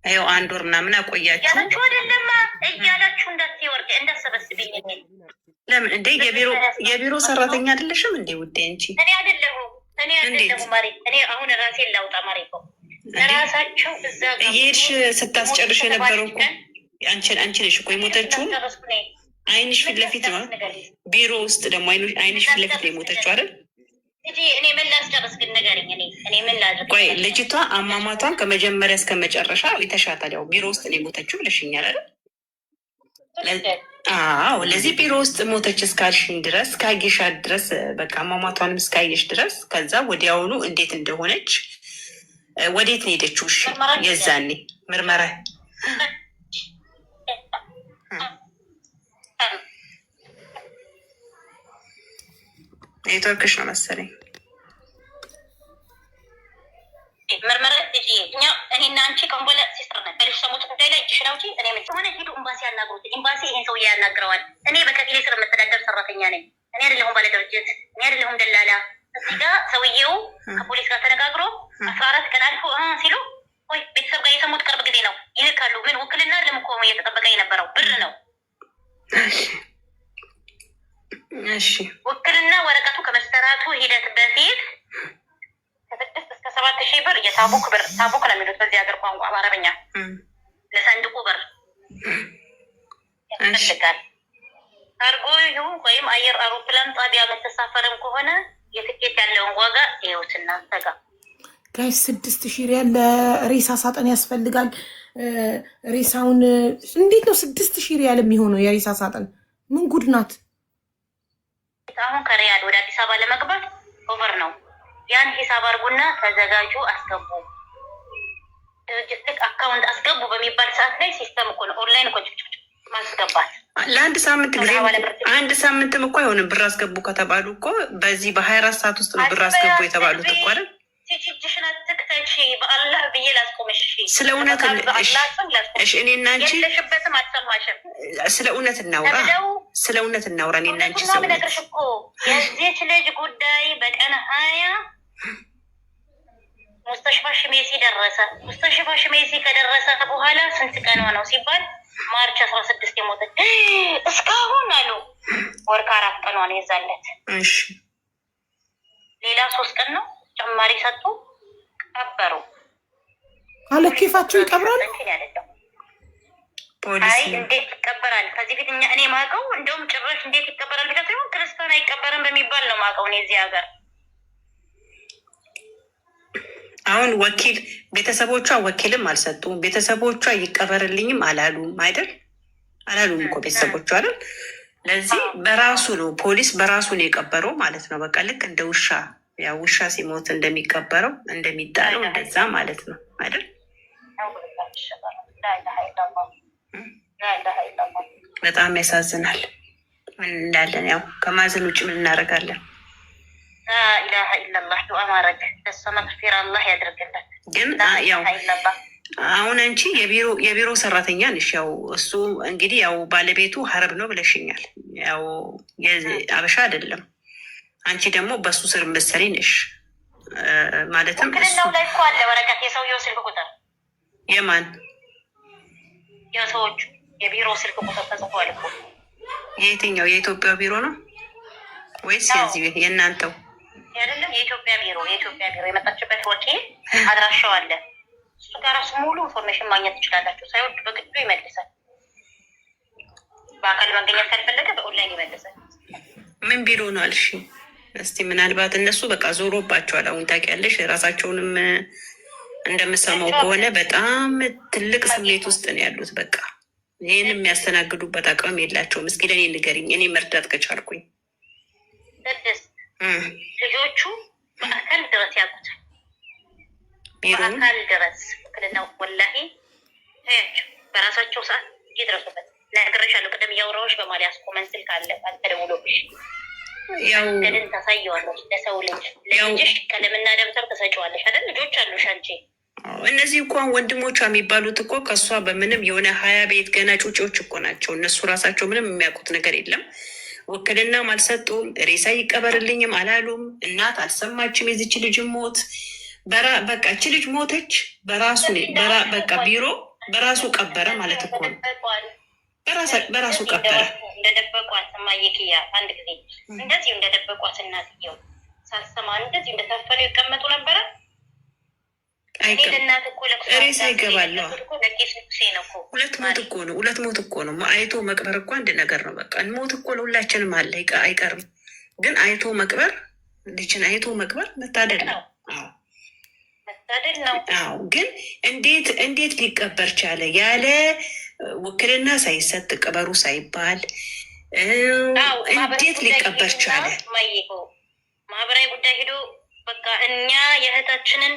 Speaker 9: ይኸው 1 ወር ምናምን አቆያችሁ
Speaker 3: ያላችሁ አይደለማ እያላችሁ እንዳትወርቅ እንዳሰበስብኝ።
Speaker 9: ለምን እንዴ? የቢሮ ሰራተኛ አይደለሽም እንዴ ውዴ? አንቺ
Speaker 3: እኔ አይደለሁም ማሪ። እኔ አሁን ራሴን ላውጣ ማሪ እኮ ራሳቸው እዛ ጋር
Speaker 9: እየሄድሽ ስታስጨርሽ የነበረው እኮ አንቺ ነሽ እኮ የሞተችው። አይንሽ ፊት ለፊት ነው። ቢሮ ውስጥ ደግሞ አይንሽ ፊት ለፊት ነው የሞተችው አይደል?
Speaker 3: እኔ ምን ላስጨርስ ግን ንገረኝ። እኔ ምን ላድርግ?
Speaker 9: ቆይ ልጅቷ አሟሟቷን ከመጀመሪያ እስከ መጨረሻ የተሻታል። ያው ቢሮ ውስጥ ነው የሞተችው ብለሽኛል አይደል? አዎ ለዚህ ቢሮ ውስጥ ሞተች እስካልሽኝ ድረስ ካየሻት ድረስ በቃ አሟሟቷንም እስካየሽ ድረስ ከዛ ወዲያውኑ እንዴት እንደሆነች ወዴት ነው ሄደችው? እሺ የዛኔ ምርመራ ኔትወርክሽ ነው መሰለኝ።
Speaker 3: ምርመራ እኛ እኔና አንቺ ከንቦለ ሲስተር ነን። በልጅ ሰሞት ጉዳይ ላይ እጅሽ ነው እንጂ እኔ ምን ሆነ ሄዱ ኤምባሲ ያናግሩት። ኤምባሲ ይሄን ሰውዬ ያናግረዋል። እኔ በከፊሌ ስር የምተዳደር ሰራተኛ ነኝ። እኔ አይደለሁም ባለ ድርጅት፣ እኔ አይደለሁም ደላላ። እዚህ ጋር ሰውዬው ከፖሊስ ጋር ተነጋግሮ 14 ቀን አልፎ ሲሉ ወይ ቤተሰብ ጋር የሰሙት ቅርብ ጊዜ ነው ይልካሉ። ምን ውክልና ለምኮ እየተጠበቀ የነበረው ብር ነው።
Speaker 9: እሺ
Speaker 3: ውክልና ወረቀቱ ከመሰራቱ ሂደት በፊት ከ6 እስከ 7,000 ብር የሳቡክ ብር ሳቡክ ነው የሚሉት በዚህ ሀገር ቋንቋ በአረበኛ ለሰንድቁ ብር ያስፈልጋል። አርጎ ይሁን ወይም አየር አውሮፕላን ጣቢያ መተሳፈርም ከሆነ የትኬት ያለውን ዋጋ ይኸውትና ተጋ
Speaker 2: ጋይስ 6,000 ሪያል ለሬሳ ሳጥን ያስፈልጋል። ሬሳውን እንዴት ነው 6,000 ሪያል የሚሆነው? የሬሳ ሳጥን ምን ጉድ ናት?
Speaker 3: አሁን ከሪያድ ወደ አዲስ አበባ ለመግባት ኦቨር ነው። ያን ሂሳብ አርጉና ተዘጋጁ፣ አስገቡ። ድርጅት አካውንት አስገቡ በሚባል ሰዓት ላይ ሲስተም እኮ ነው ኦንላይን እኮ ማስገባት
Speaker 9: ለአንድ ሳምንት ጊዜ 1 ሳምንትም እኮ አይሆንም። ብር አስገቡ ከተባሉ እኮ በዚህ በ24 ሰዓት ውስጥ ነው ብር አስገቡ የተባሉት እኮ አይደል?
Speaker 3: ሲችሽና ትክተሽ በአላህ ብዬ ላስቆምሽ።
Speaker 9: ስለ እውነት እሺ፣ እኔ እና አንቺ
Speaker 3: የለሽበትም አትሰማሽም።
Speaker 9: ስለ እውነት እናውራ፣ ስለ እውነት እናውራ። እኔ እና አንቺ ሰው
Speaker 3: ነግርሽ እኮ የዚህች ልጅ ጉዳይ በቀን 20 ሙስተሽፋ ሽሜሲ ደረሰ። ሙስተሽፋ ሽሜሲ ከደረሰ በኋላ ስንት ቀን ነው ሲባል ማርች 16 የሞተች እስካሁን አሉ ወር ከ4 ቀኗ ነው የዛለት።
Speaker 9: እሺ
Speaker 3: ሌላ 3 ቀን ነው ጨማሪ ሰጡ ቀበሩ።
Speaker 2: አለኪፋቸው ይቀብራል።
Speaker 3: አይ እንዴት ይቀበራል? ከዚህ ፊት እኔ ማውቀው እንደውም ጭራሽ እንዴት ይቀበራል ብቻ ሳይሆን ክርስቲያን አይቀበርም በሚባል ነው ማውቀው እኔ እዚህ ሀገር።
Speaker 9: አሁን ወኪል ቤተሰቦቿ ወኪልም አልሰጡም። ቤተሰቦቿ ይቀበርልኝም አላሉም አይደል? አላሉም እኮ ቤተሰቦቿ አይደል? ለዚህ በራሱ ነው ፖሊስ በራሱ ነው የቀበረው ማለት ነው። በቃ ልክ እንደ ውሻ ያው ውሻ ሲሞት እንደሚቀበረው እንደሚጣለው እንደዛ ማለት ነው አይደል? በጣም ያሳዝናል። ምን እንዳለን ያው ከማዘን ውጭ ምን እናደርጋለን?
Speaker 3: ላኢላሀ ኢለላህ ዱዓ ማድረግ ለእሷ መግፊራ አላህ ያድርግለት።
Speaker 9: ግን ያው አሁን አንቺ የቢሮ ሰራተኛ ነሽ። ያው እሱ እንግዲህ ያው ባለቤቱ ሀረብ ነው ብለሽኛል። ያው አበሻ አይደለም። አንቺ ደግሞ በሱ ስር ምሰሪ ነሽ ማለትም
Speaker 3: ውክልናው ላይ እኮ አለ ወረቀት፣ የሰውየው ስልክ ቁጥር።
Speaker 9: የማን
Speaker 3: የሰዎቹ የቢሮ ስልክ ቁጥር ተጽፏል እኮ።
Speaker 9: የየትኛው? የኢትዮጵያ ቢሮ ነው ወይስ የዚህ የእናንተው?
Speaker 3: አይደለም የኢትዮጵያ ቢሮ የመጣችበት ወኪል አድራሻው አለ። እሱ ጋር ራሱ ሙሉ ኢንፎርሜሽን ማግኘት ትችላላችሁ። ሳይወድ በግዱ ይመልሳል። በአካል መገኘት ካልፈለገ በኦንላይን ይመልሳል።
Speaker 9: ምን ቢሮ ነው አልሽ? እስቲ ምናልባት እነሱ በቃ ዞሮባቸዋል። አሁን ታውቂያለሽ፣ ራሳቸውንም እንደምሰማው ከሆነ በጣም ትልቅ ስሜት ውስጥ ነው ያሉት። በቃ ይህን የሚያስተናግዱበት አቅም የላቸውም። እስኪ ለእኔ ንገሪኝ፣ እኔ መርዳት ከቻልኩኝ።
Speaker 3: ልጆቹ በአካል ድረስ ያውቁታል። በአካል ድረስ ውክልና ወላሂ ታያቸው በራሳቸው ሰዓት ይድረሱበት። ነግሬሻለሁ። ቅድም እያወራሁሽ በማሊ ያስቆመን ስልክ አለ ተደውሎብሽ ገድን ታሳየዋለች። ለሰው ልጅ ለልጅሽ ቀለምና ደብተር ተሰጪዋለሽ አይደል? ልጆች አሉሽ አንቺ።
Speaker 9: እነዚህ እኮ ወንድሞቿ የሚባሉት እኮ ከእሷ በምንም የሆነ 20 ቤት ገና ጩጬዎች እኮ ናቸው። እነሱ ራሳቸው ምንም የሚያውቁት ነገር የለም። ውክልናም አልሰጡም። ሬሳ ይቀበርልኝም አላሉም። እናት አልሰማችም የዚች ልጅ ሞት። በቃ እች ልጅ ሞተች በራሱ በቃ ቢሮ በራሱ ቀበረ ማለት እኮ ነው። በራሱ ቀበረ።
Speaker 3: እንደደበቋት ማየክያ አንድ ጊዜ እንደዚሁ እንደደበቋት እናትየው ሳሰማ እንደዚሁ እንደታፈኑ ይቀመጡ ነበረ።
Speaker 9: ሬሳ ይገባለዋ። ሁለት ሞት እኮ ነው። አይቶ መቅበር እኮ አንድ ነገር ነው። በቃ ሞት እኮ ለሁላችንም አለ፣ አይቀርም። ግን አይቶ መቅበር ልጅን አይቶ መቅበር መታደል ነው። አዎ። ግን እንዴት ሊቀበር ቻለ? ያለ ውክልና ሳይሰጥ ቅበሩ ሳይባል እንዴት ሊቀበር ቻለ?
Speaker 3: ማህበራዊ ጉዳይ ሄዶ በቃ እኛ የእህታችንን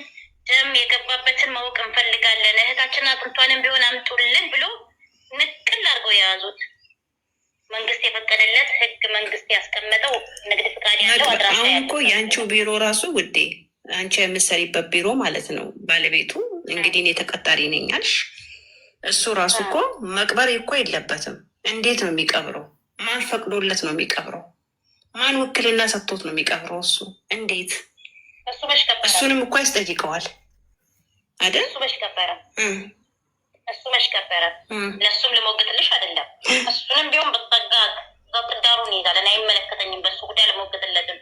Speaker 3: ደም የገባበትን ማወቅ እንፈልጋለን፣ እህታችንን አጥንቷንም ቢሆን አምጡልን ብሎ ንቅል አድርገው የያዙት። መንግስት የፈቀደለት ህግ መንግስት ያስቀመጠው ንግድ ፍቃድ ያለው አድራሻ
Speaker 9: አሁን እኮ የአንቺው ቢሮ ራሱ ውዴ፣ አንቺ የምትሰሪበት ቢሮ ማለት ነው። ባለቤቱ እንግዲህ እኔ ተቀጣሪ ነኝ አልሽ። እሱ ራሱ እኮ መቅበር እኮ የለበትም። እንዴት ነው የሚቀብረው? ማን ፈቅዶለት ነው የሚቀብረው? ማን ውክልና ሰጥቶት ነው የሚቀብረው? እሱ እንዴት? እሱንም እኮ ያስጠይቀዋል አይደል?
Speaker 3: እሱ መች ከበረ? ለእሱም ልሞግትልሽ አይደለም። እሱንም ቢሆን በጠጋ ቅዳሩን ይዛለን። አይመለከተኝም፣ በሱ ጉዳይ ልሞግትለትም።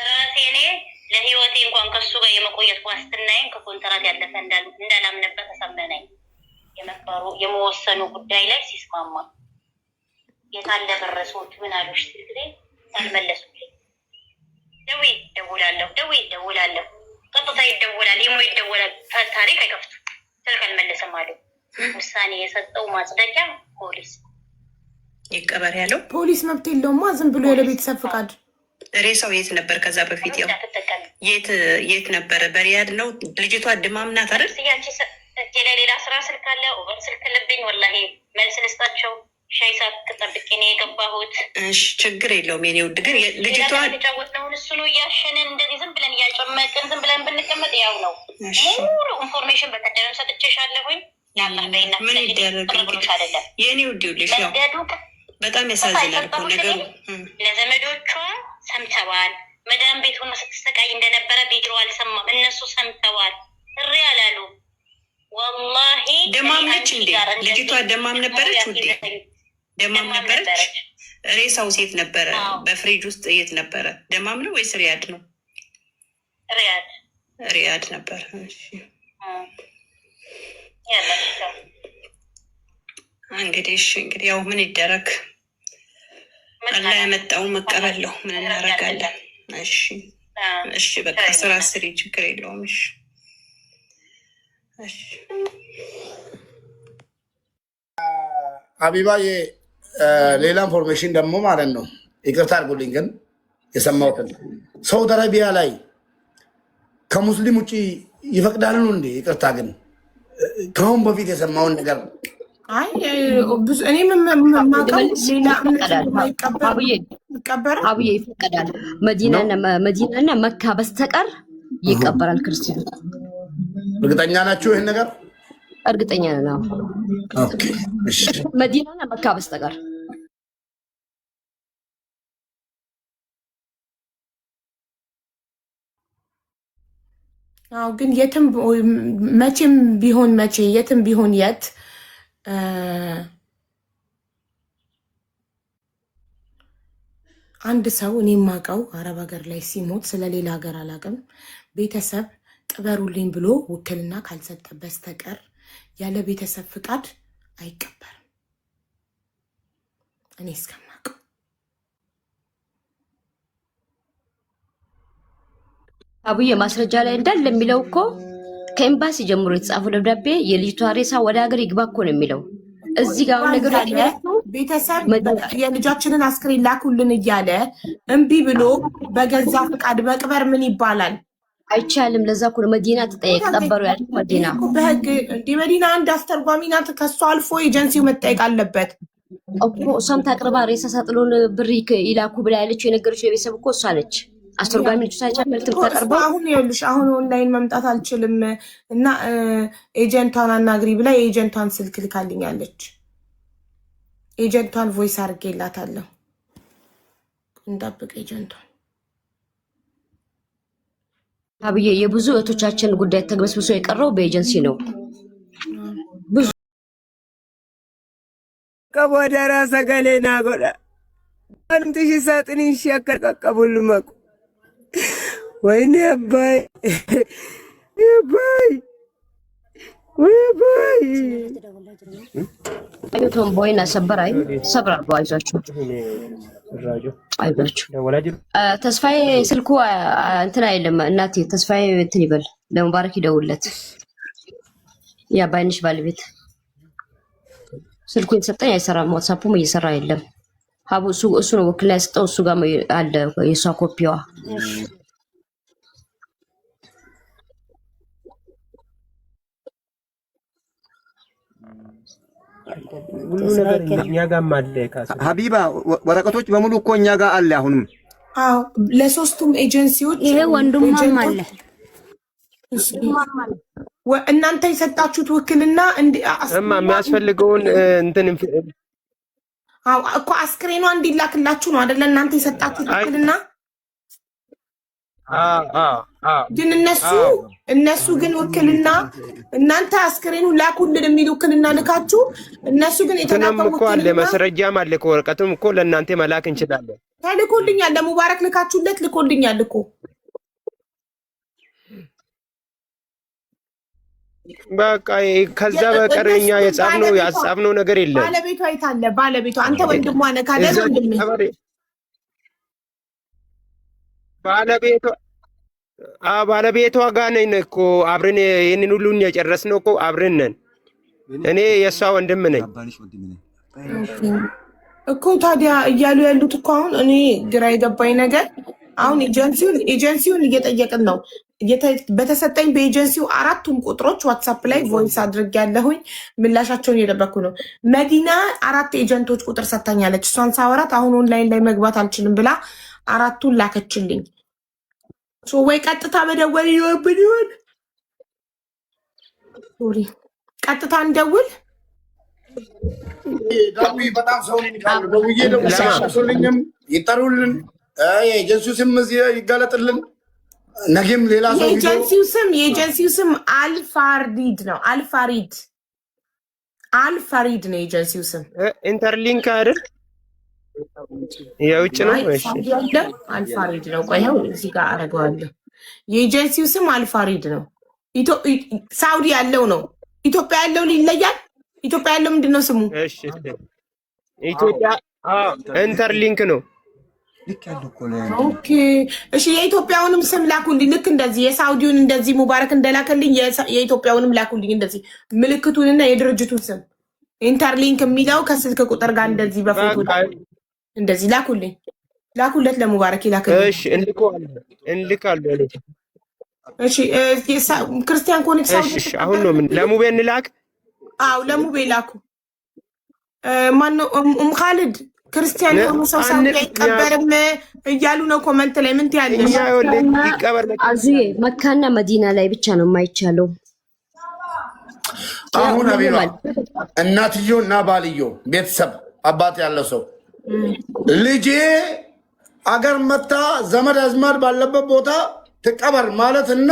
Speaker 3: ራሴ እኔ ለህይወቴ እንኳን ከሱ ጋር የመቆየት ዋስትናዬን ከኮንትራት ያለፈ እንዳላምንበት ተሰመነኝ። የመወሰኑ ጉዳይ ላይ ሲስማማ የታለ በረሰዎች ምን አሉሽ ሲል ጊዜ አልመለሱልኝ። ደውላለሁ ቀጥታ ይደወላል፣ ኢሞ ይደወላል። ታሪክ አይከፍቱ ስልክ አልመለሰም አሉ። ውሳኔ የሰጠው ማጽደቂያ ፖሊስ
Speaker 9: ይቀበር ያለው ፖሊስ
Speaker 2: መብት የለውማ። ዝም ብሎ ያለ ቤተሰብ ፍቃድ።
Speaker 9: ሬሳው የት ነበር? ከዛ በፊት ያው የት ነበረ? በሪያድ ነው። ልጅቷ ድማም ናት አይደል?
Speaker 3: ሌላ ስራ ስልክ አለ ኦቨር ስልክ ልብኝ። ወላሂ መልስ ልስጣቸው ሻይ ሳትጠብቂ ነው የገባሁት።
Speaker 9: እሺ ችግር የለውም የኔ ውድ። ግን ልጅቷ
Speaker 3: የተጫወትነውን እሱ ነው እያሸንን እንደዚህ ዝም ብለን እያጨመቅን ዝም ብለን ብንቀመጥ ያው ነው። ሙሉ ኢንፎርሜሽን በቀደም ሰጥቼሻለሁኝ።
Speaker 9: ምን ይደረግ
Speaker 3: አይደለም
Speaker 9: የኔ ውድ ይልሽ ያው በጣም ያሳዝናል እኮ ነገሩ።
Speaker 3: ለዘመዶቿ ሰምተዋል። መዳም ቤት ሆኖ ስትሰቃይ እንደነበረ ቪዲዮ አልሰማም። እነሱ ሰምተዋል። እሪ አላሉ። ወላሂ
Speaker 9: ደማም ነች እንዴ ልጅቷ? ደማም ነበረች ውዴ? ደማም ነበረች። ሬሳው ሴት ነበረ በፍሪጅ ውስጥ የት ነበረ? ደማም ነው ወይስ ሪያድ ነው? ሪያድ ነበር። እሺ እንግዲህ እሺ እንግዲህ ያው ምን ይደረግ፣ አላህ ያመጣውን መቀበል ነው። ምን እናደርጋለን? እሺ እሺ በቃ ስራ ስሪ፣ ችግር የለውም። እሺ እሺ
Speaker 1: ሀቢባዬ ሌላ ኢንፎርሜሽን ደግሞ ማለት ነው። ይቅርታ አድርጉልኝ ግን የሰማሁትን ሳውዲ አረቢያ ላይ ከሙስሊም ውጭ ይፈቅዳሉ እንዴ? ይቅርታ ግን ከአሁን በፊት የሰማውን ነገር
Speaker 2: እኔ የማውቀው ሌላ
Speaker 6: አብዬ ይፈቀዳል። መዲናና መካ በስተቀር ይቀበራል ክርስቲያኑ።
Speaker 1: እርግጠኛ ናችሁ ይህን ነገር?
Speaker 6: እርግጠኛ ነው። መዲናና መካ በስተቀር
Speaker 2: ግን የትም መቼም ቢሆን መቼ የትም ቢሆን የት አንድ ሰው እኔ የማውቀው አረብ ሀገር ላይ ሲሞት ስለሌላ ሀገር አላውቅም፣ ቤተሰብ ቅበሩልኝ ብሎ ውክልና ካልሰጠ በስተቀር ያለ ቤተሰብ ፍቃድ አይቀበርም። እኔ እስከማውቀው
Speaker 6: አብዬ ማስረጃ ላይ እንዳለ የሚለው እኮ ከኤምባሲ ጀምሮ የተጻፈው ደብዳቤ የልጅቷ ሬሳ ወደ ሀገር ይግባ እኮ ነው የሚለው። እዚህ ጋር ነገር
Speaker 2: ቤተሰብ የልጃችንን አስክሬን ላኩልን እያለ እምቢ ብሎ በገዛ ፍቃድ መቅበር ምን ይባላል?
Speaker 6: አይቻልም። ለዛ እኮ ነው መዲና ተጠየቅ ቀበሩ ያለ መዲና
Speaker 2: በህግ እንደ መዲና አንድ አስተርጓሚ ናት። ከሷ አልፎ ኤጀንሲው መጠየቅ አለበት
Speaker 6: እኮ። እሷም ታቅርባ ሬሳ ሳጥሎን ብር ይላኩ ብላ ያለችው የነገረች የቤተሰብ እኮ እሷ ነች። አስተርጓሚ ልጅ ሳይቻል ተቀርባ
Speaker 2: አሁን ይኸውልሽ አሁን ኦንላይን መምጣት አልችልም እና ኤጀንቷን አናግሪ ብላ የኤጀንቷን ስልክ ልካልኛለች። ኤጀንቷን ቮይስ አድርጌላታለሁ። እንጠብቅ ኤጀንቷን።
Speaker 6: አብዬ የብዙ እህቶቻችን ጉዳይ ተግበስብሶ የቀረው በኤጀንሲ ነው። ብዙ
Speaker 4: ከቦደራ ሰገሌና ጎዳ አንትሽ ሳጥኒን ሲያከቀቀቡል መቁ ወይኔ አባይ አባይ ወይ
Speaker 6: አይቶም ቦይና ሰበራይ ሰብራል። አይዟችሁ አይዟችሁ። ተስፋዬ ስልኩ እንትን አይደለም እናቴ። ተስፋዬ እንትን ይበል ለሙባረክ ይደውለት። የአባይነሽ ባለቤት ስልኩ የተሰጠኝ አይሰራም። ዋትሳፑም እየሰራ የለም። ሀቡ እሱ ነው ወክላ ያስጠው። እሱ ጋር አለ የእሷ ኮፒዋ።
Speaker 7: ሁሉ ነገር እኛ ጋርም አለ።
Speaker 10: ሀቢባ ወረቀቶች በሙሉ እኮ እኛ ጋር አለ። አሁንም
Speaker 2: አዎ፣ ለሶስቱም ኤጀንሲዎች
Speaker 8: ይሄ ወንድሟም አለ።
Speaker 2: እናንተ የሰጣችሁት ውክልና
Speaker 7: የሚያስፈልገውን እንትን
Speaker 2: እኮ አስክሬኗ እንዲላክላችሁ ነው አይደለ? እናንተ የሰጣችሁት ውክልና ግን እነሱ ግን ውክልና እናንተ አስክሬኑ ላኩልን የሚል ውክልና ልካችሁ እነሱ ግን
Speaker 7: የተናቀው እኮ አለ። ማስረጃም አለ እኮ ወረቀቱም እኮ ለእናንተ መላክ እንችላለን።
Speaker 2: ተልኮልኛል። ለሙባረክ ልካችሁለት ልኮልኛል እኮ።
Speaker 7: በቃ ከዛ በቀር እኛ የጻፍነው ያጻፍነው ነገር የለም።
Speaker 2: ባለቤቷ የታለ? ባለቤቷ አንተ ወንድሟ ነህ ካለ ወንድም
Speaker 7: ባለቤቷ ጋር ነን እኮ አብረን ይሄንን ሁሉ የጨረስነው እኮ አብረን ነን። እኔ የእሷ ወንድም ነኝ
Speaker 2: እኮ። ታዲያ እያሉ ያሉት እኮ አሁን እኔ ግራ የገባኝ ነገር አሁን ኤጀንሲውን እየጠየቅን ነው። በተሰጠኝ በኤጀንሲው 4ቱም ቁጥሮች ዋትስአፕ ላይ ቮይስ አድርግ ያለሁኝ ምላሻቸውን እየጠበኩ ነው። መዲና 4 ኤጀንቶች ቁጥር ሰጥታኛለች። እሷን ሳወራት አሁን ኦንላይን ላይ መግባት አልችልም ብላ 4ቱን ላከችልኝ። ወይ ቀጥታ መደወል ይኖርብን ይሆን? ሶሪ ቀጥታ እንደውል።
Speaker 1: ዳዊ በጣም ሰው ይካሉ ደውዬ ደግሞ ሲያሽልኝም ይጠሩልን የኤጀንሲው ስም ይጋለጥልን። ነገም ሌላ ሰው
Speaker 2: የኤጀንሲው ስም አልፋሪድ ነው። አልፋሪድ ነው የኤጀንሲው ስም።
Speaker 7: ኢንተርሊንክ አይደል? የውጭ ነው። እሺ
Speaker 2: አልፋሪድ ነው። ቆይው እዚህ ጋር አረጋዋለሁ። የኤጀንሲው ስም አልፋሪድ ነው። ሳውዲ ያለው ነው። ኢትዮጵያ ያለው ይለያል። ኢትዮጵያ ያለው ምንድነው ስሙ?
Speaker 7: እሺ ኢትዮጵያ ኢንተርሊንክ ነው።
Speaker 2: ኦኬ እሺ የኢትዮጵያውንም ስም ላኩልኝ። ልክ እንደዚህ የሳውዲውን እንደዚህ ሙባረክ እንደላከልኝ የኢትዮጵያውንም ላኩልኝ። እንደዚህ ምልክቱንና የድርጅቱን ስም ኢንተርሊንክ የሚለው ከስልክ ቁጥር ጋር እንደዚህ በፎቶ እንደዚህ ላኩልኝ። ላኩለት ለሙባረክ ይላክልኝ።
Speaker 7: እሺ እንልካለን።
Speaker 2: እሺ ክርስቲያን ኮኔክስ
Speaker 7: እሺ አሁን ነው ምን ለሙቤ እንላክ?
Speaker 2: አዎ ለሙቤ ላኩ። ማነው ኻሊድ ክርስቲያን የሆኑ ሰው ሳውዲ አይቀበርም እያሉ ነው ኮመንት ላይ። ምን ትያለሽ?
Speaker 6: አዙዬ መካና መዲና ላይ ብቻ ነው የማይቻለው።
Speaker 1: አሁን አቢባ እናትዮ እና ባልዮ ቤተሰብ አባት ያለ ሰው ልጄ አገር መታ ዘመድ አዝማድ ባለበት ቦታ ትቀበር ማለት እና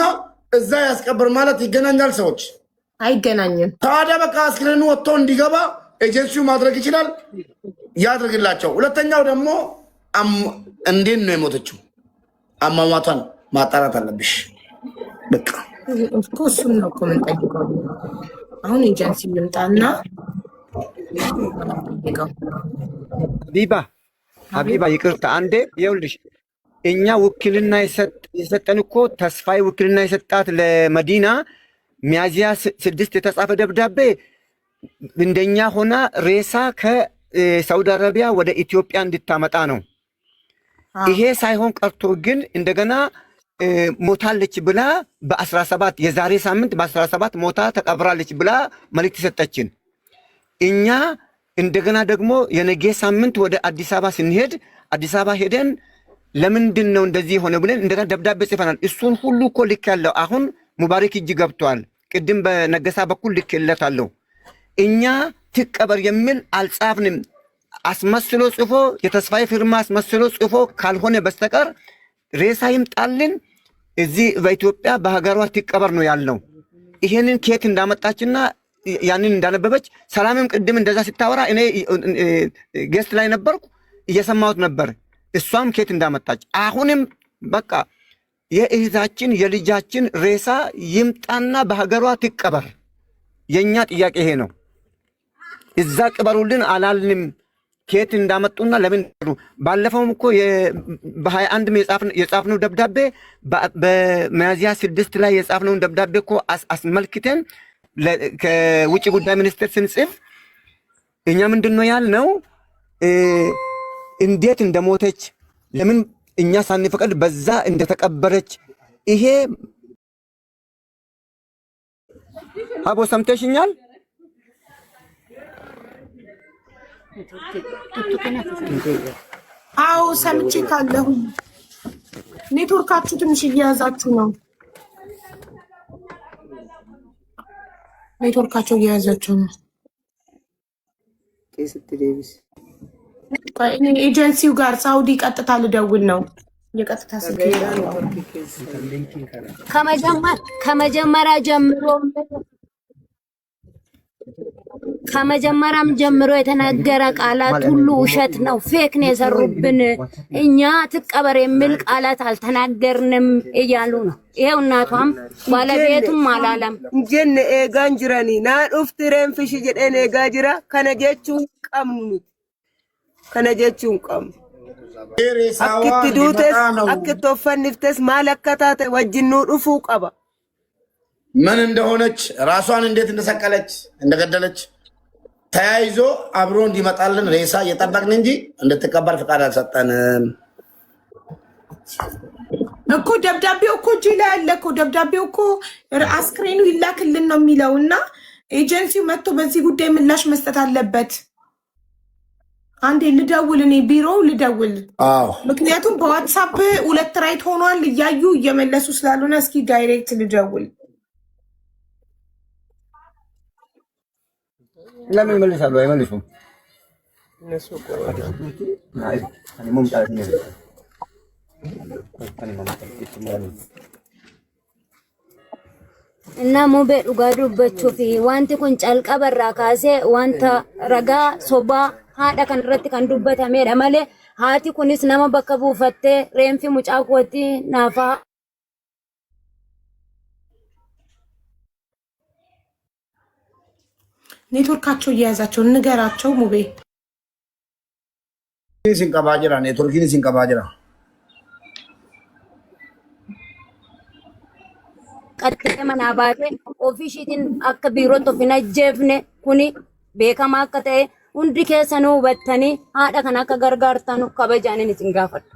Speaker 1: እዛ ያስቀበር ማለት ይገናኛል? ሰዎች
Speaker 2: አይገናኝም።
Speaker 1: ታዲያ በቃ አስክሬኑ ወጥቶ እንዲገባ ኤጀንሲው ማድረግ ይችላል፣ ያድርግላቸው። ሁለተኛው ደግሞ እንዴት ነው የሞተችው? አሟሟቷን ማጣራት አለብሽ። በቃ
Speaker 2: እኮ እሱን ነው እኮ የምንጠይቀው። አሁን ኤጀንሲ ይምጣና
Speaker 10: ሀቢባ ይቅርታ አንዴ። ይኸውልሽ እኛ ውክልና የሰጠን እኮ ተስፋዬ ውክልና የሰጣት ለመዲና ሚያዚያ 6 የተጻፈ ደብዳቤ እንደኛ ሆና ሬሳ ከሳውዲ አረቢያ ወደ ኢትዮጵያ እንድታመጣ ነው። ይሄ ሳይሆን ቀርቶ ግን እንደገና ሞታለች ብላ በ17 የዛሬ ሳምንት በ17 ሞታ ተቀብራለች ብላ መልእክት ሰጠችን። እኛ እንደገና ደግሞ የነገ ሳምንት ወደ አዲስ አበባ ስንሄድ አዲስ አበባ ሄደን ለምንድን ነው እንደዚህ ሆነ ብለን እንደገና ደብዳቤ ጽፈናል። እሱን ሁሉ እኮ ልክ ያለው አሁን ሙባረክ እጅ ገብቷል። ቅድም በነገሳ በኩል ልክ ይለታለሁ። እኛ ትቀበር የሚል አልጻፍንም። አስመስሎ ጽፎ የተስፋዬ ፊርማ አስመስሎ ጽፎ ካልሆነ በስተቀር ሬሳ ይምጣልን እዚህ በኢትዮጵያ በሀገሯ ትቀበር ነው ያልነው። ይሄንን ኬት እንዳመጣችና ያንን እንዳነበበች ሰላምም ቅድም እንደዛ ሲታወራ እኔ ጌስት ላይ ነበርኩ እየሰማሁት ነበር። እሷም ኬት እንዳመጣች አሁንም በቃ የእህታችን የልጃችን ሬሳ ይምጣና በሀገሯ ትቀበር። የኛ ጥያቄ ይሄ ነው። እዛ ቅበሩልን አላልንም። ኬት እንዳመጡና ለምን ባለፈውም እኮ በ21 የጻፍነው ደብዳቤ በሚያዝያ 6 ላይ የጻፍነውን ደብዳቤ እኮ አስመልክተን ከውጭ ጉዳይ ሚኒስቴር ስንጽፍ እኛ ምንድን ነው ያልነው? እንዴት እንደሞተች ለምን እኛ ሳንፈቀድ በዛ እንደተቀበረች። ይሄ አቦ ሰምተሽኛል?
Speaker 2: አዎ ሰምቼ ካለሁ። ኔትወርካችሁ ትንሽ እየያዛችሁ ነው። ኔትወርካቸው እየያዛችሁ ነው። ኤጀንሲው ጋር ሳውዲ ቀጥታ ልደውል ነው። የቀጥታ ስልክ
Speaker 8: ከመጀመሪያም ጀምሮ የተነገረ ቃላት ሁሉ ውሸት ነው፣ ፌክ ነው የሰሩብን። እኛ ትቀበር የሚል ቃላት አልተናገርንም እያሉ ነው። ይሄው እናቷም ባለቤቱም አላለም።
Speaker 4: እንጀን ኤጋን ጅራኒ ና ዱፍት ረንፍሽ ጀደን ኤጋ ጅራ ከነጀቹን ቀምኑ ከነጀቹን ቀም አክት ዱተስ አክት ኦፈንፍተስ ማለከታተ ወጅኑ ዱፉ ቀባ
Speaker 1: ምን እንደሆነች ራሷን እንዴት እንደሰቀለች እንደገደለች ተያይዞ አብሮ እንዲመጣልን ሬሳ እየጠበቅን እንጂ እንድትቀበር ፍቃድ አልሰጠንም።
Speaker 2: እኮ ደብዳቤው እኮ እጄ ላይ አለ እኮ ደብዳቤው እኮ አስክሬኑ ይላክልን ነው የሚለው እና ኤጀንሲው መጥቶ በዚህ ጉዳይ ምላሽ መስጠት አለበት። አንዴ ልደውል፣ እኔ ቢሮው ልደውል። ምክንያቱም በዋትሳፕ 2 ራይት ሆኗል እያዩ እየመለሱ ስላልሆነ እስኪ ዳይሬክት ልደውል።
Speaker 10: ለምን ይመልሳሉ? አይመልሱም።
Speaker 8: እና ሙቤ dhugaa dubbachuuf wanti kun calqabarraa kaasee wanta ragaa sobaa haadha kan irratti kan dubbatamedha malee haati kunis nama bakka buufattee reenfi mucaa kootii naafaa
Speaker 2: ኔትወርካቸው እየያዛቸው ንገራቸው ሙቤ
Speaker 1: ሲንቀባጅራ ኔትወርኪን ሲንቀባጅራ
Speaker 8: qaxxee manaa baatee ofiishiitiin akka biirootti of hin ajjeefne kuni beekamaa akka ta'e hundi keessanuu hubattanii haadha kan akka gargaartan kabajaan isin gaafadha.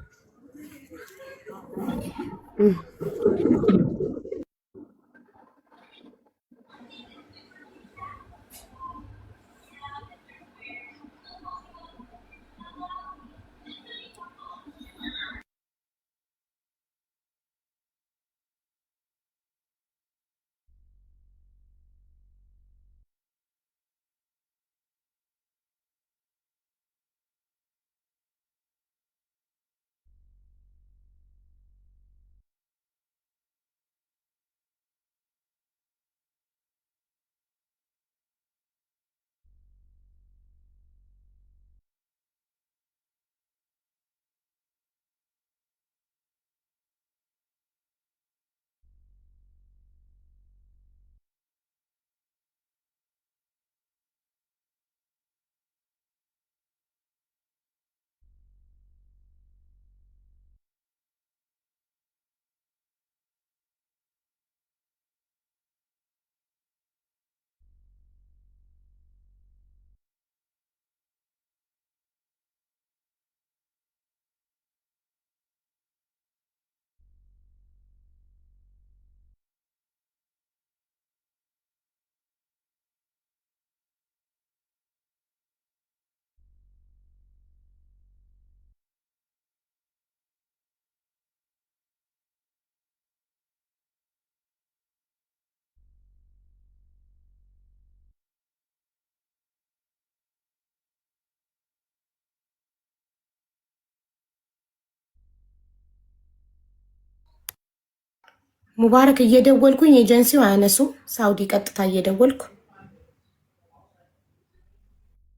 Speaker 2: ሙባረክ እየደወልኩኝ ኤጀንሲው አያነሱ ሳውዲ ቀጥታ እየደወልኩ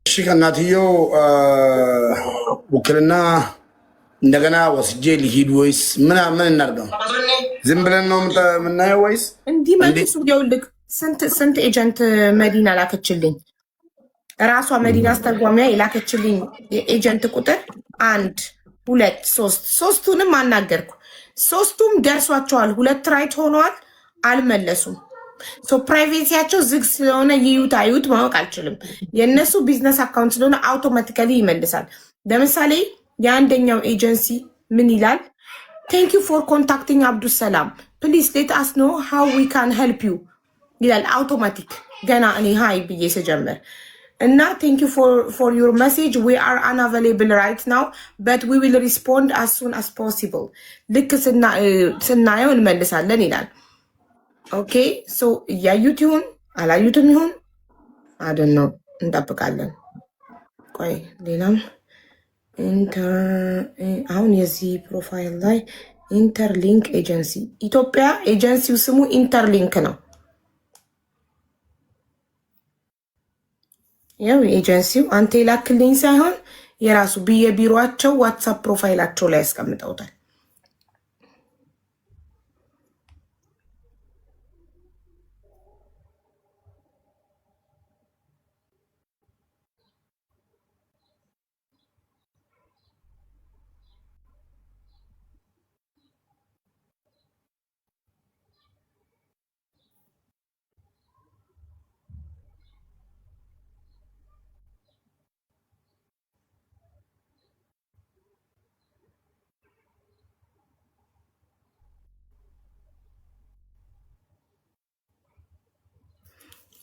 Speaker 1: እሺ ከእናትየው ውክልና እንደገና ወስጄ ሊሂድ ወይስ ምን እናድርገው? ዝም ብለን ነው የምናየው ወይስ
Speaker 2: እንዲመልሱ? ይኸውልህ ስንት ኤጀንት መዲና ላከችልኝ። ራሷ መዲና አስተርጓሚያ የላከችልኝ የኤጀንት ቁጥር 1 2 3 ሶስቱንም አናገርኩ። ሶስቱም ደርሷቸዋል። 2 ራይት ሆነዋል፣ አልመለሱም። ፕራይቬሲያቸው ዝግ ስለሆነ ይዩት አዩት ማወቅ አልችልም። የእነሱ ቢዝነስ አካውንት ስለሆነ አውቶማቲካሊ ይመልሳል። ለምሳሌ የአንደኛው ኤጀንሲ ምን ይላል? ቴንክ ዩ ፎር ኮንታክቲንግ አብዱሰላም ፕሊዝ ሌት አስ ኖ ሃው ዊ ካን ሄልፕ ዩ ይላል። አውቶማቲክ ገና እኔ ሃይ ብዬ ስጀምር እና ቴንክ ዩ ፎር ዩር መሴጅ ዊ አር አንአቬሌብል ራይት ናው በት ዊ ዊል ሪስፖንድ አስ ሱን አስ ፖሲብል። ልክ ስናየው እንመልሳለን ይላል። ኦኬ ሶ እያዩት ይሁን አላዩትም ይሁን አደን ነው እንጠብቃለን። ቆይ ሌላም አሁን የዚህ ፕሮፋይል ላይ ኢንተርሊንክ ኤጀንሲ ኢትዮጵያ ኤጀንሲው ስሙ ኢንተርሊንክ ነው። ያው ኤጀንሲው አንተ የላክልኝ ሳይሆን የራሱ የቢሮአቸው ዋትሳፕ ፕሮፋይላቸው ላይ ያስቀምጠውታል።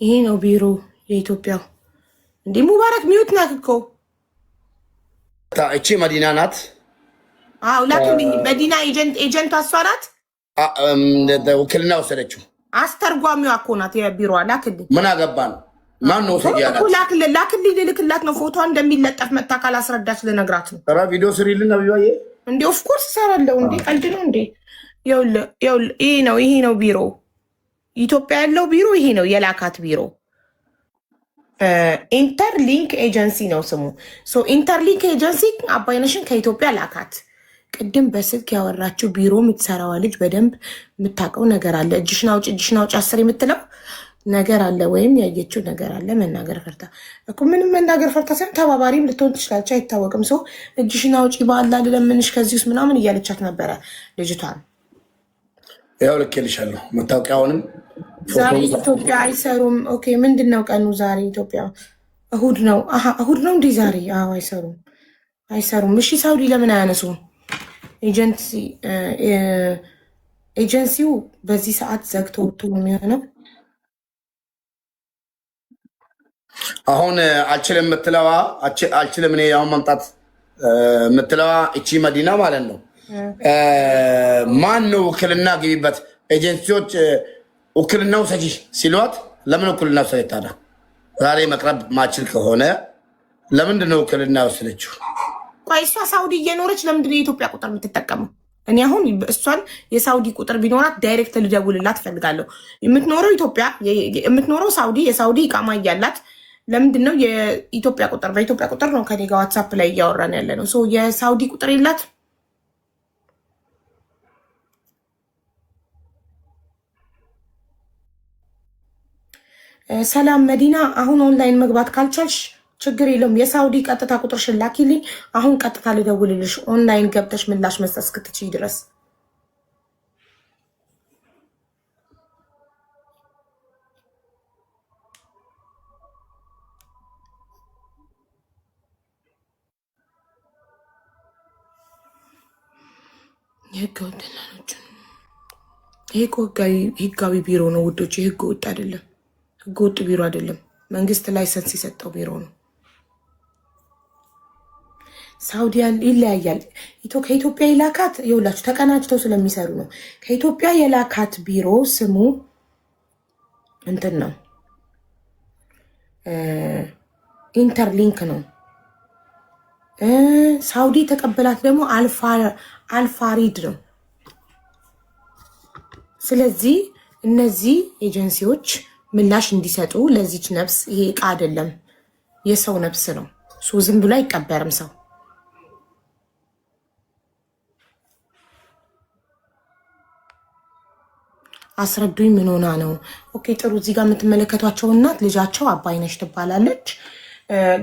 Speaker 2: ይሄ ነው ቢሮ የኢትዮጵያው። እንዴ ሙባረክ ሚዩት ናት እኮ።
Speaker 1: እቺ መዲና ናት።
Speaker 2: አዎ ላክልኝ። መዲና ኤጀንቷ እሷ ናት።
Speaker 1: ውክልና ወሰደችው።
Speaker 2: አስተርጓሚዋ እኮ ናት የቢሮዋ። ላክልኝ።
Speaker 1: ምን አገባን? ማን ነው ሰያላት?
Speaker 2: ላክልኝ ልልክላት ነው። ፎቶ እንደሚለጠፍ መታ ካላስረዳች ልነግራት ነው።
Speaker 1: ኧረ ቪዲዮ ስሪልን አብዩዬ።
Speaker 2: እንዴ ኦፍ ኮርስ እሰራለሁ። እንዴ ቀልድ ነው እንዴ? ይሄ ነው ቢሮ ኢትዮጵያ ያለው ቢሮ ይሄ ነው። የላካት ቢሮ ኢንተርሊንክ ኤጀንሲ ነው ስሙ። ኢንተርሊንክ ኤጀንሲ አባይነሽን ከኢትዮጵያ ላካት። ቅድም በስልክ ያወራችው ቢሮ የምትሰራዋ ልጅ በደንብ የምታውቀው ነገር አለ። እጅሽን አውጭ አስር የምትለው ነገር አለ፣ ወይም ያየችው ነገር አለ። መናገር ፈርታ እኮ ምንም መናገር ፈርታ ሳይሆን ተባባሪም ልትሆን ትችላለች፣ አይታወቅም። ሰው እጅሽን አውጪ በአላ ልለምንሽ ከዚህ ውስጥ ምናምን እያለቻት ነበረ ልጅቷን።
Speaker 1: ያው ልኬልሻለሁ መታወቂያውንም።
Speaker 2: ዛሬ ኢትዮጵያ አይሰሩም። ኦኬ ምንድን ነው ቀኑ ዛሬ? ኢትዮጵያ እሁድ ነው። እሁድ ነው እንዲህ ዛሬ? አዎ አይሰሩም። እሺ ሳውዲ ለምን አያነሱም? ኤጀንሲው በዚህ ሰዓት ዘግቶ ወጥቶ ነው የሚሆነው።
Speaker 1: አሁን አልችልም የምትለዋ አልችልም እኔ አሁን መምጣት የምትለዋ እቺ መዲና ማለት ነው። ማን ነው ውክልና ግቢበት? ኤጀንሲዎች ውክልናው ሰጂ ሲሏት ለምን ውክልናው ሰጂ? ታዲያ ዛሬ መቅረብ ማችል ከሆነ ለምንድን ነው ውክልና ወሰደችው?
Speaker 2: ቆይ እሷ ሳውዲ እየኖረች ለምንድን ነው የኢትዮጵያ ቁጥር የምትጠቀመው? እኔ አሁን እሷን የሳውዲ ቁጥር ቢኖራት ዳይሬክት ልደውልላት ፈልጋለሁ። የምትኖረው ኢትዮጵያ፣ የምትኖረው ሳውዲ፣ የሳውዲ ኢቃማ እያላት ለምንድን ነው የኢትዮጵያ ቁጥር? በኢትዮጵያ ቁጥር ነው ከኔ ጋር ዋትሳፕ ላይ እያወራን ያለ ነው። የሳውዲ ቁጥር የላት። ሰላም መዲና፣ አሁን ኦንላይን መግባት ካልቻልሽ ችግር የለውም። የሳውዲ ቀጥታ ቁጥርሽን ላኪልኝ። አሁን ቀጥታ ልደውልልሽ ኦንላይን ገብተሽ ምላሽ መስጠት እስክትችይ ድረስ። የህገ ወጥ ደላሎች። ይሄ እኮ ህጋዊ ቢሮ ነው ውዶች። የህገ ወጥ አይደለም፣ ህገ ወጥ ቢሮ አይደለም። መንግስት ላይሰንስ የሰጠው ቢሮ ነው። ሳውዲያን ይለያያል። ከኢትዮጵያ የላካት የሁላችሁ ተቀናጅተው ስለሚሰሩ ነው። ከኢትዮጵያ የላካት ቢሮ ስሙ እንትን ነው፣ ኢንተርሊንክ ነው። ሳውዲ ተቀበላት ደግሞ አልፋሪድ ነው። ስለዚህ እነዚህ ኤጀንሲዎች ምላሽ እንዲሰጡ ለዚች ነፍስ፣ ይሄ እቃ አይደለም የሰው ነፍስ ነው። ዝም ብሎ አይቀበርም ሰው። አስረዱኝ፣ ምን ሆና ነው? ኦኬ ጥሩ። እዚህ ጋር የምትመለከቷቸው እናት ልጃቸው አባይነሽ ትባላለች።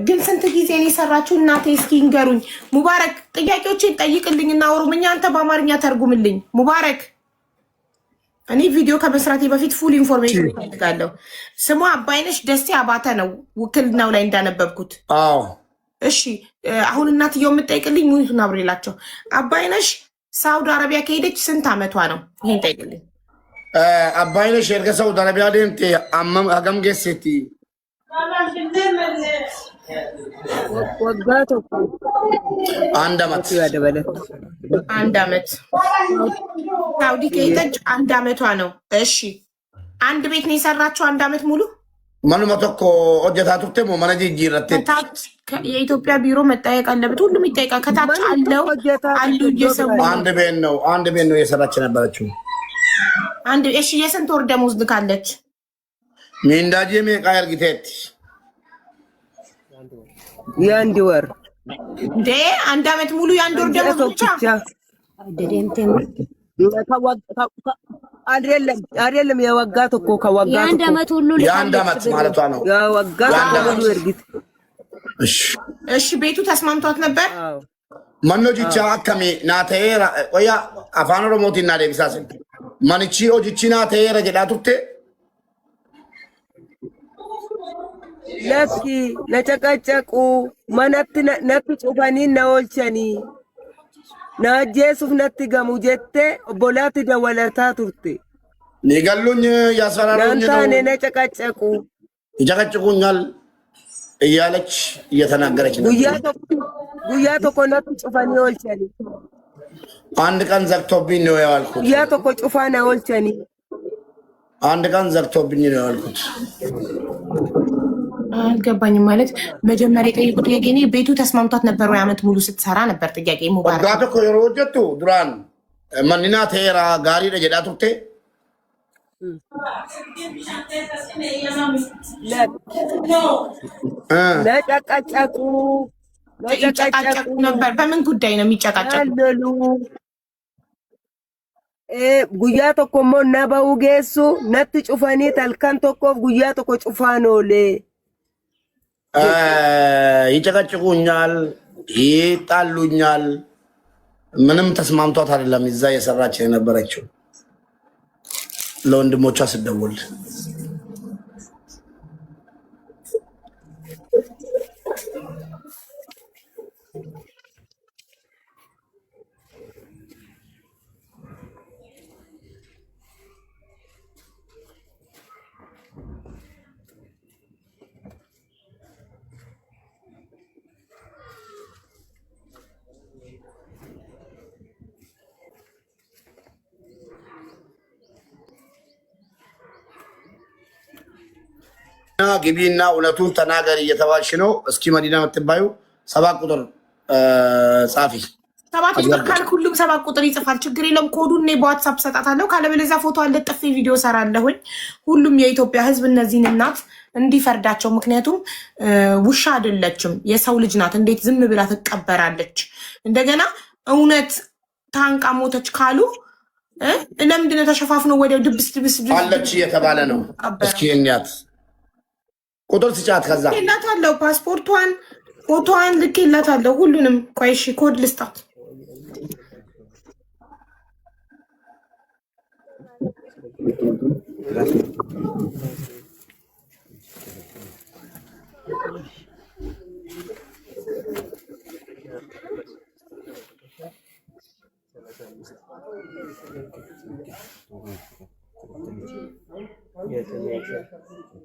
Speaker 2: ግን ስንት ጊዜ ነው የሰራችው? እናቴ እስኪ ንገሩኝ። ሙባረክ ጥያቄዎችን ጠይቅልኝ እና ኦሮምኛ አንተ በአማርኛ ተርጉምልኝ። ሙባረክ እኔ ቪዲዮ ከመስራቴ በፊት ፉል ኢንፎርሜሽን እፈልጋለሁ። ስሟ አባይነሽ ደሴ አባተ ነው ውክልናው ላይ እንዳነበብኩት።
Speaker 1: አዎ
Speaker 2: እሺ። አሁን እናትየው የምጠይቅልኝ ሙይቱን አብሬላቸው። አባይነሽ ሳውዲ አረቢያ ከሄደች ስንት አመቷ ነው? ይሄን ጠይቅልኝ።
Speaker 1: አባይነሽ ኤርገ ሳውዲ አረቢያ ደምቴ አገም ጌሴቲ
Speaker 4: ወጋቶ
Speaker 1: አንድ አመት
Speaker 2: ሳውዲ ከሄደች አንድ አመቷ ነው። እሺ አንድ ቤት ነው የሰራችው አንድ አመት ሙሉ።
Speaker 1: ማንማ ቶኮ ኦጀታ ቱርቴ ሞ ማነጂ ጂራቴ
Speaker 2: የኢትዮጵያ ቢሮ መጠየቅ አለበት። ሁሉም ይጠይቃል። ከታች አሉ እየሰሙ
Speaker 1: አንድ ቤት ነው የሰራች ነበረችው።
Speaker 2: እሺ የስንት ወር ደሞዝ ልካለች?
Speaker 1: ሚንዳጂ ሜቃ ያርጊቴት
Speaker 4: የአንድ ወር
Speaker 2: እንዴ? አንድ አመት ሙሉ የአንድ ወር ደሞዝ ብቻ
Speaker 4: አይደለም። የወጋት እኮ ከወጋት
Speaker 8: የአንድ አመት ሁሉ
Speaker 1: የአንድ አመት ማለቷ ነው።
Speaker 4: የወጋት ሁሉ እርግጥ።
Speaker 2: እሺ ቤቱ ተስማምቷት ነበር?
Speaker 1: ማኖ ጂቻ አከሚ ናቴ ቆያ አፋን ኦሮሞቲ እና ደብሳስን ማንቺ ኦጂቺ ናቴ ረጀዳ ቱርቴ
Speaker 4: ለኪ ነጨቀጨቁ መነት ነት ጩፈኒ ነወልቸኒ ናጄሱፍ ነት ገሙ ጀቴ ኦቦላት ደወለታ ቱርቴ
Speaker 1: ሊገሉኝ ያስፈራሩኝ ነው።
Speaker 4: ናንታኔ ነጨቀጨቁ
Speaker 1: ይጨቀጭቁኛል እያለች እየተናገረች ነው።
Speaker 4: ጉያ ተቆናቱ ጩፋኒ ወልቸኒ
Speaker 1: አንድ ቀን ዘግቶብኝ ነው ያልኩት።
Speaker 4: ጉያ ተቆ ጩፋና ወልቸኒ
Speaker 1: አንድ ቀን ዘግቶብኝ ነው ያልኩት።
Speaker 2: አልገባኝም ማለት መጀመሪያ ጠይቁት። የኔ ቤቱ ተስማምቷት ነበር ወይ አመት ሙሉ ስትሰራ ነበር ጥያቄ ሙባረክ
Speaker 1: ወጋቶ ኮሮጀቱ ዱራን ማንና ተራ ጋሪ ለጀዳቱቴ
Speaker 4: ለጨቃጨቁ
Speaker 2: ነበር። በምን ጉዳይ ነው የሚጨቃጨቁ?
Speaker 4: ጉያ ተኮሞ ነበው ጌሱ ነት ጩፋኒ ተልካን ተኮፍ ጉያ ተኮ ጩፋኖሌ
Speaker 1: ይጨቀጭቁኛል፣ ይጣሉኛል። ምንም ተስማምቷት አይደለም እዛ የሰራች የነበረችው ለወንድሞቿ ስደውል ግቢና እውነቱን ተናገር እየተባልሽ ነው። እስኪ መዲና የምትባዩ 7 ቁጥር ጻፊ።
Speaker 2: 7 ቁጥር ካልክ ሁሉም 7 ቁጥር ይጽፋል። ችግር የለም። ኮዱን እኔ በዋትሳፕ ሰጣታለሁ። ካለበለዚያ ፎቶ አለጥፌ ቪዲዮ ሰራለሁኝ። ሁሉም የኢትዮጵያ ሕዝብ እነዚህን እናት እንዲፈርዳቸው። ምክንያቱም ውሻ አይደለችም፣ የሰው ልጅ ናት። እንዴት ዝም ብላ ትቀበራለች? እንደገና እውነት ታንቃ ሞተች ካሉ ለምንድነው ተሸፋፍኖ ወዲያው ድብስ
Speaker 1: አለች እየተባለ ነው? እስኪ እኛት ቁጥር ስጫት። ከዛ
Speaker 2: ልኬላታለሁ፣ ፓስፖርቷን፣ ፎቶዋን ልኬላታለሁ፣ ሁሉንም። ቆይ እሺ ኮድ ልስጣት።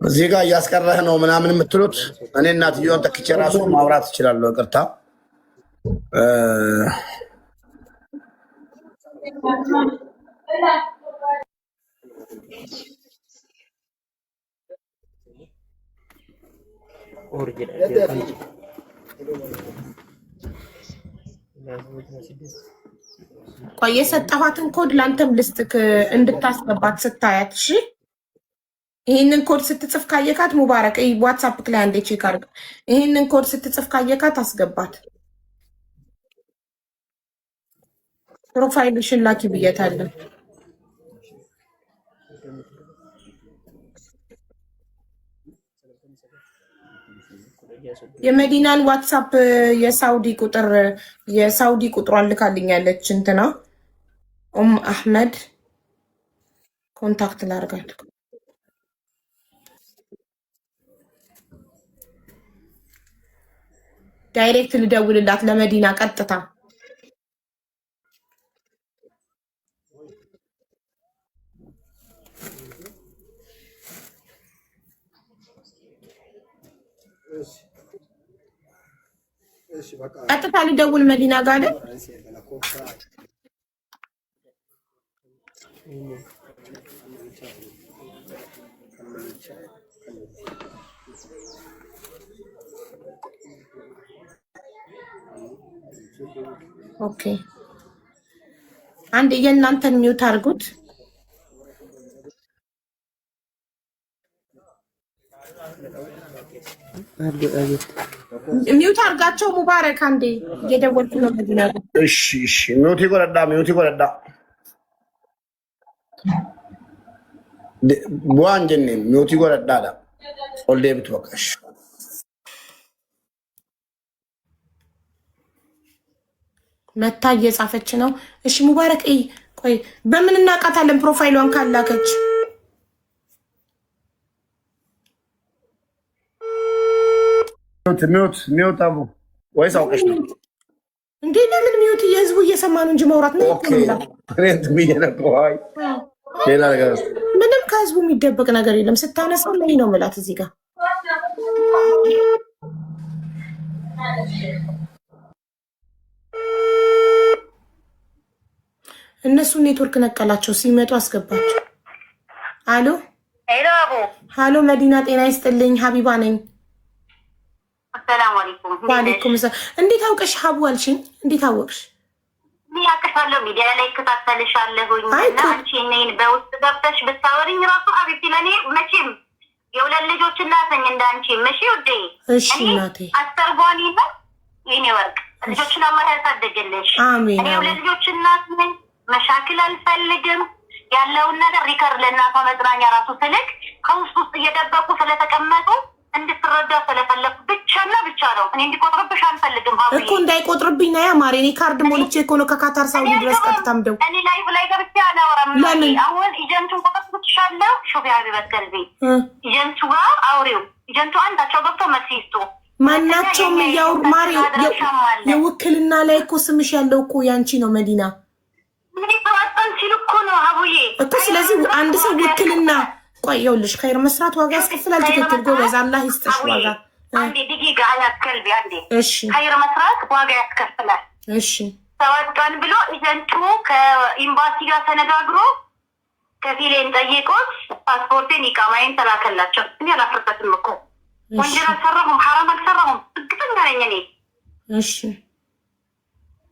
Speaker 1: እዚህ ጋር እያስቀረህ ነው ምናምን የምትሉት እኔ እናትየውን ተክቼ ራሱ ማውራት እችላለሁ። ይቅርታ
Speaker 2: ቆይ የሰጠኋትን ኮድ ለአንተም ልስጥክ እንድታስገባት ስታያት። እሺ ይህንን ኮድ ስትጽፍ ካየካት ሙባረክ ዋትሳፕ ላይ አንዴ ቼክ አድርግ። ይህንን ኮድ ስትጽፍ ካየካት አስገባት። ፕሮፋይልሽን ላኪ ብያታለሁ። የመዲናን ዋትሳፕ የሳውዲ ቁጥሯን ልካልኛለች። እንትና አህመድ ኮንታክት ላርጋት። ዳይሬክት ልደውልላት ለመዲና ቀጥታ። ቀጥታ ልደውል መዲና ጋር አይደል? ኦኬ አንድ የእናንተን ሚውት አድርጉት። ሚውት አድርጋቸው። ሙባረክ አንዴ እየደወልኩ ነው መዲና።
Speaker 1: እሺ እሺ ሚውት ይጎረዳ ቡአንጀኔ ሚውት ይጎረዳ ኦልዴ ብትወቀሽ
Speaker 2: መታ እየጻፈች ነው። እሺ ሙባረክ ቆይ በምን እናውቃታለን? ፕሮፋይሏን ካላከች
Speaker 1: ሚውት አቡ ወይስ አውቀሽ ነው
Speaker 2: እንዴ? ለምን ሚውት? የህዝቡ እየሰማ ነው እንጂ ማውራት ነው።
Speaker 1: ሌላ ነገር
Speaker 2: ምንም ከህዝቡ የሚደበቅ ነገር የለም። ስታነሳው ላይ ነው ምላት እዚህ ጋር እነሱ ኔትወርክ ነቀላቸው ሲመጡ አስገባቸው። አሎ
Speaker 3: ሄሎ አቡ
Speaker 2: ሃሎ መዲና ጤና ይስጥልኝ ሀቢባ ነኝ።
Speaker 3: ሰላም አለይኩም።
Speaker 2: ወአለይኩም ሰላም። እንዴት አውቀሽ ሀቡ አልሽኝ? እንዴት አወቅሽ?
Speaker 3: ያከታለው ሚዲያ ላይ ከታተልሻለሁኝ እና አንቺ ነኝ በውስጥ ገብተሽ ብታወሪኝ ራሱ ሀቢብቲ ለኔ መቼም የሁለት ልጆች እናት ነኝ እንዳንቺ መቼ ወዴ
Speaker 2: እሺ እናቴ
Speaker 3: አስተርጓኒ ነው የኔ ወርቅ ልጆችን አላህ ያሳድግልሽ።
Speaker 2: አሜን።
Speaker 3: እኔ የሁለት ልጆች እናት ነኝ። መሻክል አልፈልግም። ያለውን ነገር ሪከርድ ለእናቷ መጽናኛ ራሱ ስልክ ከውስጥ ውስጥ እየደበቁ ስለተቀመጡ እንድትረዳ ስለፈለኩ ብቻና ብቻ ነው። እኔ እንዲቆጥርብሽ አልፈልግም። ሀቡ
Speaker 2: እኮ እንዳይቆጥርብኝ ነው ያማሬ። እኔ ካርድ ሞልቼ እኮ ነው ከካታር ሳውዲ ድረስ ቀጥታምደው
Speaker 3: እኔ ላይቭ ላይ ገብቼ አላወራም። አሁን ኤጀንቱን ቆጥርኩትሻለሁ። ሹፊ ሀቢበት ቀልቢ ኤጀንቱ ጋር አውሪው። ኤጀንቱ አንዳቸው ገብቶ መልስ ይስጡ።
Speaker 2: ማናቸውም እያወሩ ማሬ የውክልና ላይ እኮ ስምሽ ያለው እኮ ያንቺ ነው መዲና
Speaker 3: ምን ተዋጣን ሲሉ እኮ ነው ሀቡዬ
Speaker 2: እኮ። ስለዚህ አንድ ሰው ውክልና ቆይ ይኸውልሽ ኸይር መስራት ዋጋ ያስከፍላል። ትክክል ጎበዝ፣ አላህ ይስጥሽ ዋጋ።
Speaker 3: አንዴ ዲጊጋ ያስከልቢ አንዴ
Speaker 2: እሺ፣
Speaker 3: ኸይር መስራት ዋጋ ያስከፍላል።
Speaker 2: እሺ
Speaker 3: ተዋጣን ብሎ ኤጀንቱ ከኤምባሲ ጋር ተነጋግሮ ከፊሌን ጠይቆት ፓስፖርቴን ኢቃማዬን ተላከላቸው። እኔ አላፈርበትም እኮ ወንጀል አልሰራሁም፣ ሐራም አልሰራሁም። እርግጠኛ ነኝ እኔ።
Speaker 2: እሺ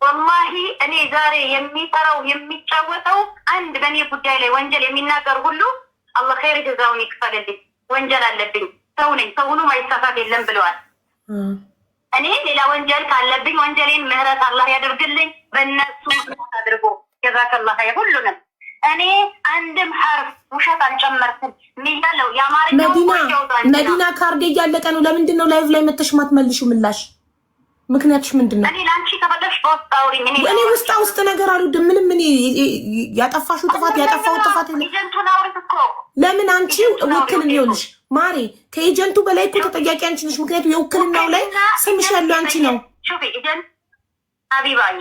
Speaker 3: ወላሂ እኔ ዛሬ የሚጠራው የሚጫወተው አንድ በእኔ ጉዳይ ላይ ወንጀል የሚናገር ሁሉ አላህ ኸይር ጀዛውን ይክፈልልኝ። ወንጀል አለብኝ፣ ሰው ነኝ፣ ሰው ሆኖ ማይሳሳት የለም ብለዋል። እኔ ሌላ ወንጀል ካለብኝ ወንጀሌን ምህረት አላህ ያደርግልኝ። በእነሱ አድርጎ ጀዛከላህ ሁሉንም። እኔ አንድም ሐርፍ ውሸት አልጨመርኩም። ሚያለው ያማረኝ
Speaker 2: መዲና ካርድ እያለቀ ነው። ለምንድን ነው ላይቭ ላይ መተሽ ማትመልሺው ምላሽ? ምክንያትሽ ምንድን ነው?
Speaker 3: እኔ ላንቺ ከፈለሽ በውስጥ አውሪኝ።
Speaker 2: እኔ ውስጥ ነገር አልወድም። ምንም እኔ ያጠፋሽው ጥፋት
Speaker 3: ኤጀንቱን አውሪት እኮ
Speaker 2: ለምን አንቺ ውክልና ይኸውልሽ ማሬ ከኤጀንቱ በላይ እኮ ተጠያቂ አንቺ ነሽ። ምክንያቱም የውክልናው ላይ ስምሽ ያለው አንቺ ነው።
Speaker 3: ሹፊ ኤጀንት ሀቢባዬ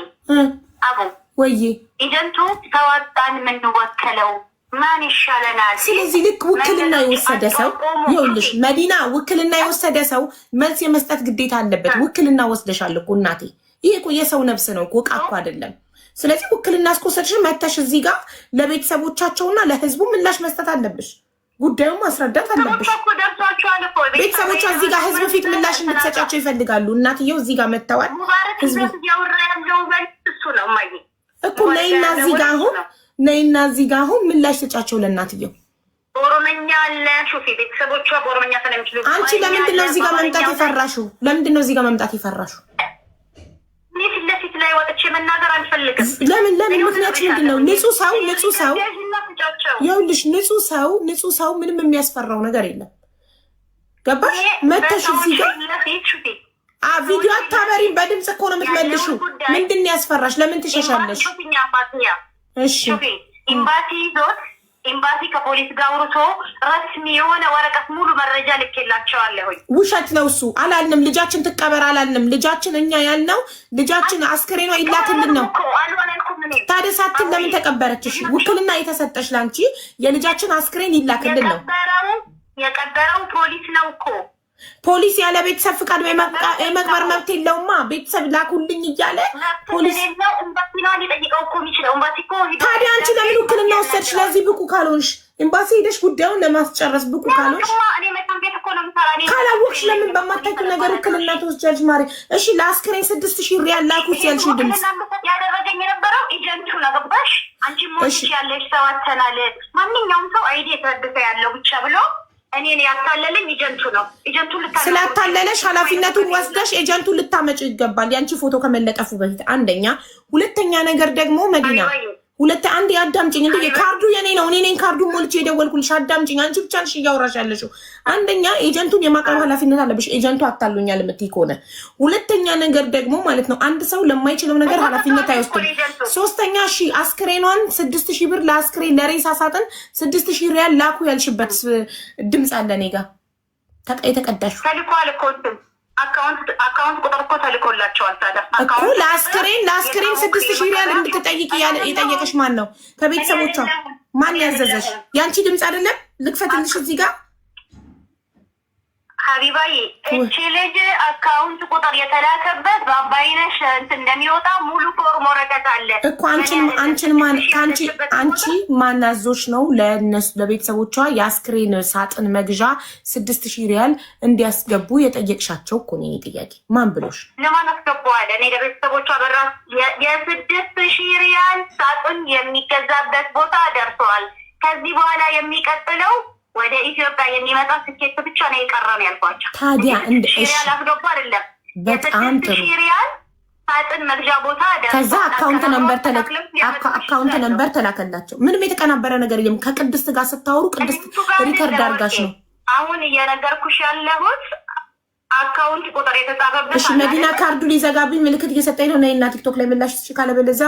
Speaker 3: አቡ
Speaker 2: ወይ
Speaker 3: ኤጀንቱ ተዋጣን የምንወከለው ማን ይሻለናል?
Speaker 2: ስለዚህ ልክ ውክልና የወሰደ ሰው ይኸውልሽ መዲና ውክልና የወሰደ ሰው መልስ የመስጠት ግዴታ አለበት። ውክልና ወስደሻል እኮ እናቴ። ይሄ እኮ የሰው ነፍስ ነው እኮ ዕቃ እኮ አይደለም። ስለዚህ ውክልና እስከወሰድሽ መተሽ እዚህ ጋር ለቤተሰቦቻቸውና ለህዝቡ ምላሽ መስጠት አለብሽ። ጉዳዩን ማስረዳት አለብሽ። ቤተሰቦቿ እዚህ ጋር ህዝብ ፊት ምላሽ እንድትሰጫቸው ይፈልጋሉ። እናትየው እዚህ ጋር መተዋል። ህዝቡ እኮ ነይና እዚህ ጋር አሁን ነይና እዚህ ጋር አሁን ምላሽ ሰጫቸው ለእናትየው።
Speaker 3: ኦሮመኛ አለ ሹፊ ቤተሰቦቿ በኦሮመኛ ስለሚችሉ
Speaker 2: አንቺ ለምንድን ነው እዚህ ጋር መምጣት የፈራሽው? ለምንድን ነው እዚህ ጋር መምጣት የፈራሽው?
Speaker 3: እኔ ፊት ለፊት ላይ ወጥቼ መናገር አልፈልግም።
Speaker 2: ለምን ምክንያት ምንድን ነው? ንጹህ ሰው ይኸውልሽ ንጹህ ሰው ምንም የሚያስፈራው ነገር የለም። ገባሽ? መተሽ እዚህ ጋር ቪዲዮ አታበሪም። በድምፅ እኮ ነው የምትመልሺው። ምንድን ነው ያስፈራሽ? ለምን ትሸሻለሽ? እሺ
Speaker 3: ኤምባሲ ይዞት ኤምባሲ ከፖሊስ ጋር አውርቶ ረስሚ የሆነ ወረቀት ሙሉ መረጃ ልኬላቸዋለሁኝ።
Speaker 2: ውሸት ነው እሱ። አላልንም ልጃችን ትቀበር አላልንም። ልጃችን እኛ ያልነው ልጃችን አስክሬኗ ይላክልን ነው። ታዲያ ሳትን ለምን ተቀበረች? እሺ ውክልና የተሰጠሽ ላንቺ የልጃችን አስክሬን ይላክልን ነው።
Speaker 3: የቀበረው ፖሊስ ነው እኮ።
Speaker 2: ፖሊስ ያለ ቤተሰብ ፍቃድ የመቅበር መብት የለውማ። ቤተሰብ ላኩልኝ እያለ ፖሊስ ታዲያ አንቺ ለምን ውክልና ወሰድሽ? ለዚህ ብቁ ካልሆንሽ ኤምባሲ ሄደሽ ጉዳዩን ለማስጨረስ ብቁ ካልሆንሽ ካላወቅሽ ለምን በማታውቂው ነገር ውክልና ትወስጃለሽ? ማሪ እሺ ለአስክሬን 6000 ሪያል ላኩት ያልሽው ድምፅ
Speaker 3: ያደረገኝ የነበረው ኤጀንቱ ነው። ገባሽ? አንቺ ሞሽ ያለሽ ተዋተናል። ማንኛውም ሰው አይዲ የተረደፈ ያለው ብቻ ብሎ እኔን ያታለለኝ ኤጀንቱ ነው። ኤጀንቱ
Speaker 2: ስላታለለሽ ኃላፊነቱን ወስደሽ ኤጀንቱን ልታመጪው ይገባል። ያንቺ ፎቶ ከመለጠፉ በፊት አንደኛ። ሁለተኛ ነገር ደግሞ መዲና አንድ አዳምጪኝ። እንዴ ካርዱ የኔ ነው። እኔ ነኝ ካርዱን ሞልቼ የደወልኩልሽ። አዳምጪኝ። አንቺ ብቻ ነሽ እያወራሽ ያለሽው። አንደኛ ኤጀንቱን የማቅረብ ኃላፊነት አለብሽ። ኤጀንቱ አታሉኛል የምትይ ከሆነ። ሁለተኛ ነገር ደግሞ ማለት ነው አንድ ሰው ለማይችለው ነገር ኃላፊነት አይወስድም። ሶስተኛ አስክሬኗን 6000 ብር ለአስክሬን ለሬሳ ሳጥን 6000 ሪያል ላኩ ያልሽበት ድምፅ አለ እኔ ጋር የተቀዳሹ
Speaker 3: ተልኳል እኮ አካውንት ቁጥር እኮ ተልኮላቸዋል። ታዲያ
Speaker 2: እኮ ለአስክሬን 6000 ሪያል እንድትጠይቅ የጠየቀሽ ማን ነው? ከቤተሰቦቿ ማን ያዘዘሽ? ያንቺ ድምፅ አይደለም? ልክፈትልሽ እዚህ ጋር
Speaker 3: ሀቢባዬ እቺ ልጅ አካውንት ቁጥር የተላከበት በአባይነሽ እንትን እንደሚወጣ ሙሉ ፎርም ወረቀት አለ
Speaker 2: እኮ አንቺ ማናዞች ነው ለነሱ ለቤተሰቦቿ የአስክሬን ሳጥን መግዣ 6000 ሪያል እንዲያስገቡ የጠየቅሻቸው እኮ ነው ጥያቄ ማን ብሎሽ
Speaker 3: ለማን አስገባዋለ እኔ ለቤተሰቦቿ በራ የ6000 ሪያል ሳጥን የሚገዛበት ቦታ ደርሷል ከዚህ በኋላ የሚቀጥለው ወደ ኢትዮጵያ የሚመጣ ትኬት ብቻ ነው የቀረው ያልኳቸው
Speaker 2: ታዲያ እንደ
Speaker 3: ሪያል አስገቡ አይደለም
Speaker 2: በጣም ጥሩ
Speaker 3: ሪያል ሳጥን መግዣ ቦታ ደርሷል
Speaker 2: ከዛ አካውንት ነምበር ተላከላቸው ምንም የተቀናበረ ነገር የለም ከቅድስት ጋር ስታወሩ ቅድስት ሪከርድ አድርጋሽ ነው
Speaker 3: አሁን እየነገርኩሽ ያለሁት አካውንት ቁጥር የተጻፈበት
Speaker 2: እሺ መዲና ካርዱ ሊዘጋብኝ ምልክት እየሰጠኝ ነው ነይና ቲክቶክ ላይ ምላሽ ትችካለ በለዛ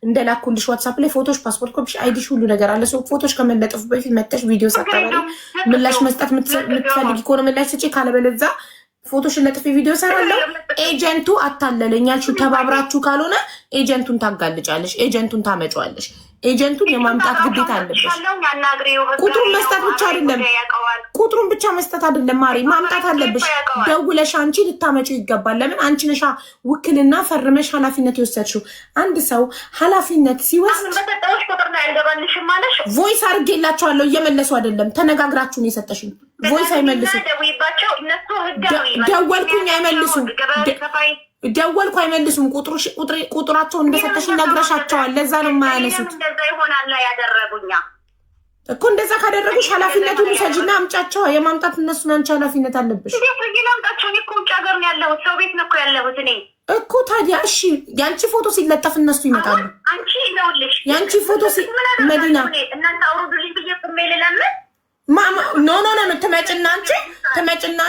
Speaker 2: እንደላኩልሽ ዋትስአፕ ላይ ፎቶሽ ፓስፖርት ኮፒሽ አይዲሽ ሁሉ ነገር አለ ሰው ፎቶሽ ከመለጠፉ በፊት መተሽ ቪዲዮ ሰጣለኝ ምላሽ መስጠት የምትፈልጊ ከሆነ ምላሽ ትጪ ካለ በለዛ ፎቶሽን ለጥፊ ቪዲዮ ሰራለሁ ኤጀንቱ አታለለኛልሽ ተባብራችሁ ካልሆነ ኤጀንቱን ታጋልጫለሽ ኤጀንቱን ታመጫዋለሽ ኤጀንቱን የማምጣት ግዴታ አለብሽ ቁጥሩን መስጠት ብቻ አይደለም ቁጥሩን ብቻ መስጠት አይደለም ማሪ ማምጣት አለብሽ ደውለሽ አንቺ ልታመጪው ይገባል ለምን አንቺ ነሻ ውክልና ፈርመሽ ኃላፊነት ይወሰድሽው አንድ ሰው ኃላፊነት ሲወስድ ቮይስ አድርጌላቸዋለሁ እየመለሱ አይደለም ተነጋግራችሁ ነው የሰጠሽኝ ቮይስ አይመልሱም ደወልኩኝ አይመልሱም ደወልኩ አይመልሱም ቁጥራቸውን እንደሰጠሽ ነግረሻቸዋል ለዛ ነው የማያነሱት
Speaker 3: እንደዛ ይሆናል ያደረጉኛ
Speaker 2: እኮ እንደዛ ካደረጉሽ ኃላፊነቱን ሰጅና አምጫቸው የማምጣት እነሱን አንቺ ኃላፊነት አለብሽ
Speaker 3: አምጣቸው እኮ ውጭ ሀገር ነው ያለሁት ሰው ቤት ነው እኮ ያለሁት እኔ እኮ
Speaker 2: ታዲያ እሺ ያንቺ ፎቶ ሲለጠፍ እነሱ ይመጣሉ
Speaker 3: አንቺ ነውልሽ
Speaker 2: ያንቺ ፎቶ መዲና
Speaker 3: እናንተ አውሩዱልኝ ብዬ ቁሜ ልለምን
Speaker 2: ኖ ትመጭና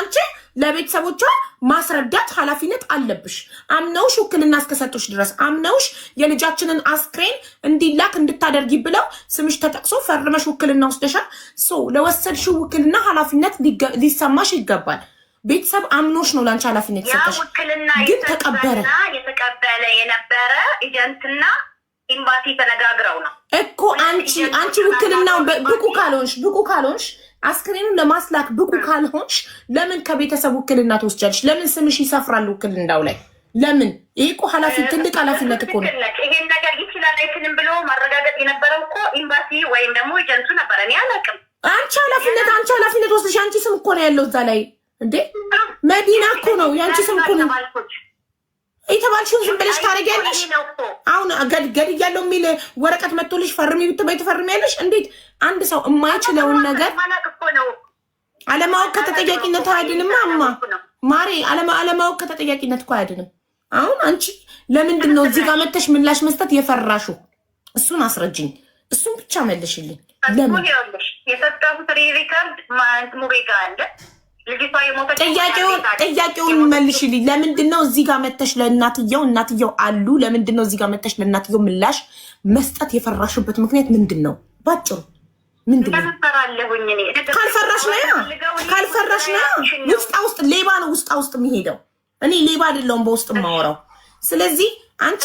Speaker 2: አንቺ ለቤተሰቦቿ ማስረዳት ኃላፊነት አለብሽ አምነውሽ ውክልና እስከሰጡሽ ድረስ አምነውሽ የልጃችንን አስክሬን እንዲላክ እንድታደርጊ ብለው ስምሽ ተጠቅሶ ፈርመሽ ውክልና ወስደሻል ለወሰድሽው ውክልና ኃላፊነት ሊሰማሽ ይገባል ቤተሰብ አምኖሽ ነው ላንቺ ኃላፊነት ይሰጥሽ ግን ተቀበረ
Speaker 3: የተቀበለ የነበረ ኤጀንትና ኢምባሲ ተነጋግረው ነው
Speaker 2: እኮ አንቺ ውክልናው ብቁ ካልሆንሽ አስክሬኑን ለማስላክ ብቁ ካልሆንሽ ለምን ከቤተሰብ ውክልና ትወስጃለሽ ለምን ስምሽ ይሰፍራል ውክልናው ላይ ለምን ይሄ እኮ ትልቅ ኃላፊነት እኮ ነው
Speaker 3: ይሄን ነገር ይችላል አይችልም ብሎ ማረጋገጥ የነበረው እኮ ኢምባሲ ወይም ደግሞ ኤጀንቱ ነበር እኔ አላውቅም
Speaker 2: አንቺ ኃላፊነት ወስደሽ አንቺ ስም እኮ ነው ያለው እዛ ላይ እንዴ መዲና እኮ ነው ያንቺ ስም እኮ ነው የተባልሽውን ዝም ብለሽ ታረጊያለሽ አሁን ገድ ያለው የሚል ወረቀት መጥቶልሽ ፈርሚ ብትበይ ትፈርሚያለሽ እንዴት አንድ ሰው የማይችለውን ነገር አለማወቅ ከተጠያቂነት አያድንም አማ ማሬ አለማወቅ ከተጠያቂነት እኮ አያድንም አሁን አንቺ ለምንድን ነው እዚህ ጋር መተሽ ምላሽ መስጠት የፈራሹ እሱን አስረጅኝ እሱን ብቻ መልሽልኝ ለምን
Speaker 3: የሰጠሁት ሪከርድ ሙቤ ጋር አለ
Speaker 2: ጥያቄውን መልሽልኝ ለምንድን ነው እዚህ ጋር መተሽ እናትየው አሉ ለምንድን ነው እዚህ ጋር መተሽ ለእናትየው ምላሽ መስጠት የፈራሽበት ምክንያት ምንድን ነው ባጭሩ ምንድን ነው ካልፈራሽ ነው ውስጥ ሌባ ነው ውስጥ የሚሄደው እኔ ሌባ አይደለሁም በውስጥ የማወራው ስለዚህ አንቺ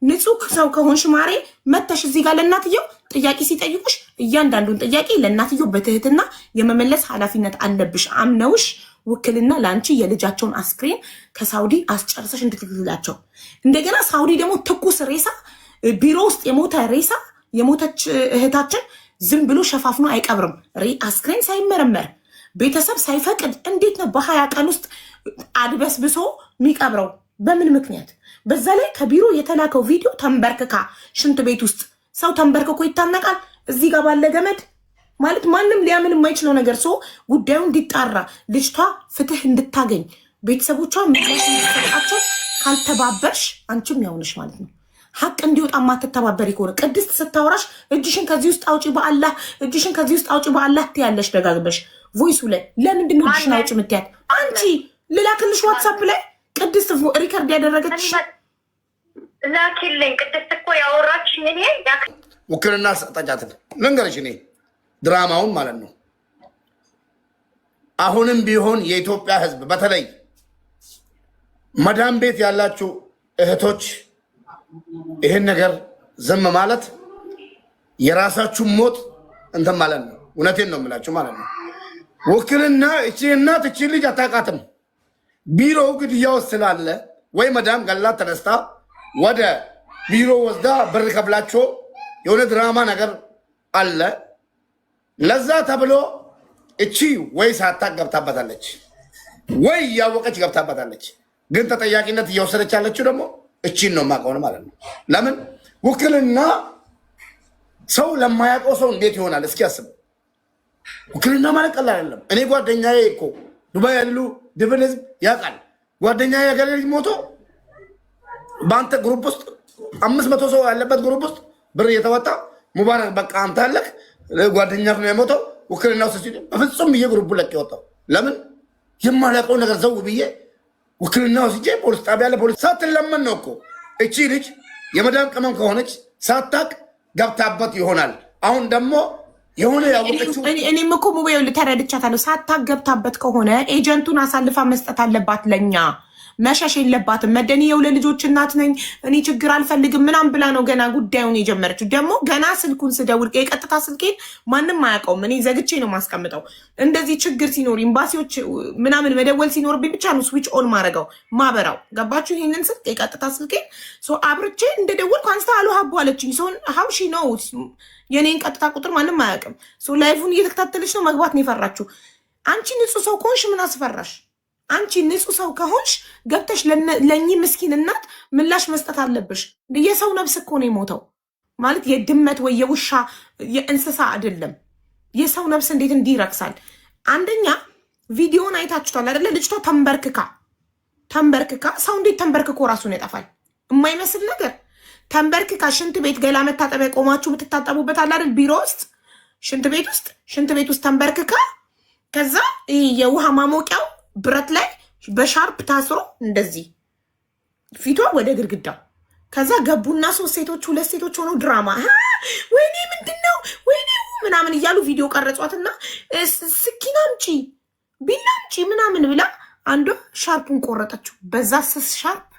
Speaker 2: ንጹህ ሰው ከሆንሽ ማሬ መተሽ እዚህ ጋር ለእናትየው ጥያቄ ሲጠይቁሽ እያንዳንዱን ጥያቄ ለእናትየው በትህትና የመመለስ ኃላፊነት አለብሽ አምነውሽ ውክልና ለአንቺ የልጃቸውን አስክሬን ከሳውዲ አስጨርሰሽ እንድትልላቸው እንደገና ሳውዲ ደግሞ ትኩስ ሬሳ ቢሮ ውስጥ የሞተ ሬሳ የሞተች እህታችን ዝም ብሎ ሸፋፍኖ አይቀብርም አስክሬን ሳይመረመር ቤተሰብ ሳይፈቅድ እንዴት ነው በ20 ቀን ውስጥ አድበስብሶ የሚቀብረው በምን ምክንያት በዛ ላይ ከቢሮ የተላከው ቪዲዮ ተንበርክካ ሽንት ቤት ውስጥ ሰው ተንበርክኮ ይታነቃል እዚህ ጋር ባለ ገመድ ማለት ማንም ሊያምን የማይችለው ነገር ሰው ጉዳዩ እንዲጣራ ልጅቷ ፍትህ እንድታገኝ ቤተሰቦቿ ምላሽ እንዲሰጣቸው ካልተባበርሽ አንቺም ያውነሽ ማለት ነው ሀቅ እንዲወጣ ማትተባበሪ ከሆነ ቅድስት ስታወራሽ እጅሽን ከዚህ ውስጥ አውጪ በአላህ ትያለሽ ደጋግመሽ ቮይሱ ላይ ለምንድን ነው እጅሽን አውጪ የምትያት አንቺ ልላክልሽ ዋትሳፕ ላይ ቅድስት ሪከርድ ያደረገች
Speaker 3: ላኪልኝ ቅድስት እኮ ያወራችኝ እኔ
Speaker 1: ውክልና ሰጠቻትን ልንገርሽ እኔ ድራማውን ማለት ነው አሁንም ቢሆን የኢትዮጵያ ህዝብ በተለይ መዳም ቤት ያላችሁ እህቶች ይህን ነገር ዝም ማለት የራሳችሁ ሞት እንትን ማለት ነው እውነቴን ነው የምላችሁ ማለት ነው ውክልና እቺ እናት እቺ ልጅ አታውቃትም። ቢሮው ግድያው ስላለ ወይ መዳም ገላት ተነስታ ወደ ቢሮ ወስዳ ብር ከፍላቸው የሆነ ድራማ ነገር አለ። ለዛ ተብሎ እቺ ወይ ሳታቅ ገብታበታለች ወይ ያወቀች ገብታበታለች። ግን ተጠያቂነት እየወሰደች ያለችው ደግሞ እቺን ነው የማውቀው ማለት ነው። ለምን ውክልና ሰው ለማያውቀው ሰው እንዴት ይሆናል? እስኪ አስብ። ውክልና ማለት ቀላል አይደለም። እኔ ጓደኛዬ እኮ ዱባይ ያሉ ድብን ህዝብ ያውቃል። ጓደኛዬ ያገለ ልጅ ሞቶ በአንተ ግሩፕ ውስጥ 500 ሰው ያለበት ግሩፕ ውስጥ ብር እየተወጣ ሙባረክ በቃ አንተ አለክ ጓደኛህ ነው የሞተው ውክልና ውስጥ ሲል በፍጹም ብዬ ግሩፕ ለቅ የወጣው ለምን የማላውቀው ነገር ዘው ብዬ ውክልና ወስጄ ፖሊስ ጣቢያ ለፖሊስ ሳትለመን ነው እኮ እቺ ልጅ የመዳም ቅመም ከሆነች ሳታቅ ገብታበት ይሆናል። አሁን ደግሞ የሆነ ያወቀችው
Speaker 2: እኔም እኮ ሙቤው ልተረድቻታለሁ። ሳታቅ ገብታበት ከሆነ ኤጀንቱን አሳልፋ መስጠት አለባት። ለኛ መሸሽ የለባትም። መደኒ የሁለት ልጆች እናት ነኝ እኔ ችግር አልፈልግም ምናምን ብላ ነው ገና ጉዳዩን የጀመረችው። ደግሞ ገና ስልኩን ስደውል የቀጥታ ስልኬን ማንም አያውቀውም። እኔ ዘግቼ ነው ማስቀምጠው። እንደዚህ ችግር ሲኖር ኤምባሲዎች ምናምን መደወል ሲኖርብኝ ብቻ ነው ስዊች ኦን ማድረገው ማበራው። ገባችሁ? ይህንን ስልክ የቀጥታ ስልኬን አብርቼ እንደደወልኩ አንስታ አሉ ሀቡ አለችኝ። ሀው ሺ ነው የኔን ቀጥታ ቁጥር ማንም አያውቅም። ላይፉን እየተከታተለች ነው መግባት ነው የፈራችሁ። አንቺ ንጹህ ሰው ከሆንሽ ምን አስፈራሽ? አንቺ ንጹህ ሰው ከሆንሽ ገብተሽ ለእኚህ ምስኪን እናት ምላሽ መስጠት አለብሽ። የሰው ነብስ እኮ ነው የሞተው ማለት የድመት ወይ የውሻ የእንስሳ አይደለም። የሰው ነብስ እንዴት እንዲረክሳል? አንደኛ ቪዲዮን አይታችኋል አይደለ? ልጅቷ ተንበርክካ ሰው እንዴት ተንበርክኮ ራሱን ያጠፋል? የማይመስል ነገር ተንበርክካ ሽንት ቤት ገላ መታጠቢያ ቆማችሁ ብትታጠቡበት አለ አይደል? ቢሮ ውስጥ ሽንት ቤት ውስጥ ተንበርክካ ከዛ የውሃ ማሞቂያው ብረት ላይ በሻርፕ ታስሮ እንደዚህ ፊቷ ወደ ግድግዳው። ከዛ ገቡና ሁለት ሴቶች ሆነው ድራማ ወይኔ ምንድነው ወይኔ ምናምን እያሉ ቪዲዮ ቀረጿትና ስኪና አምጪ ቢላ አምጪ ምናምን ብላ አንዷ ሻርፑን ቆረጠችው። በዛ ስስ ሻርፕ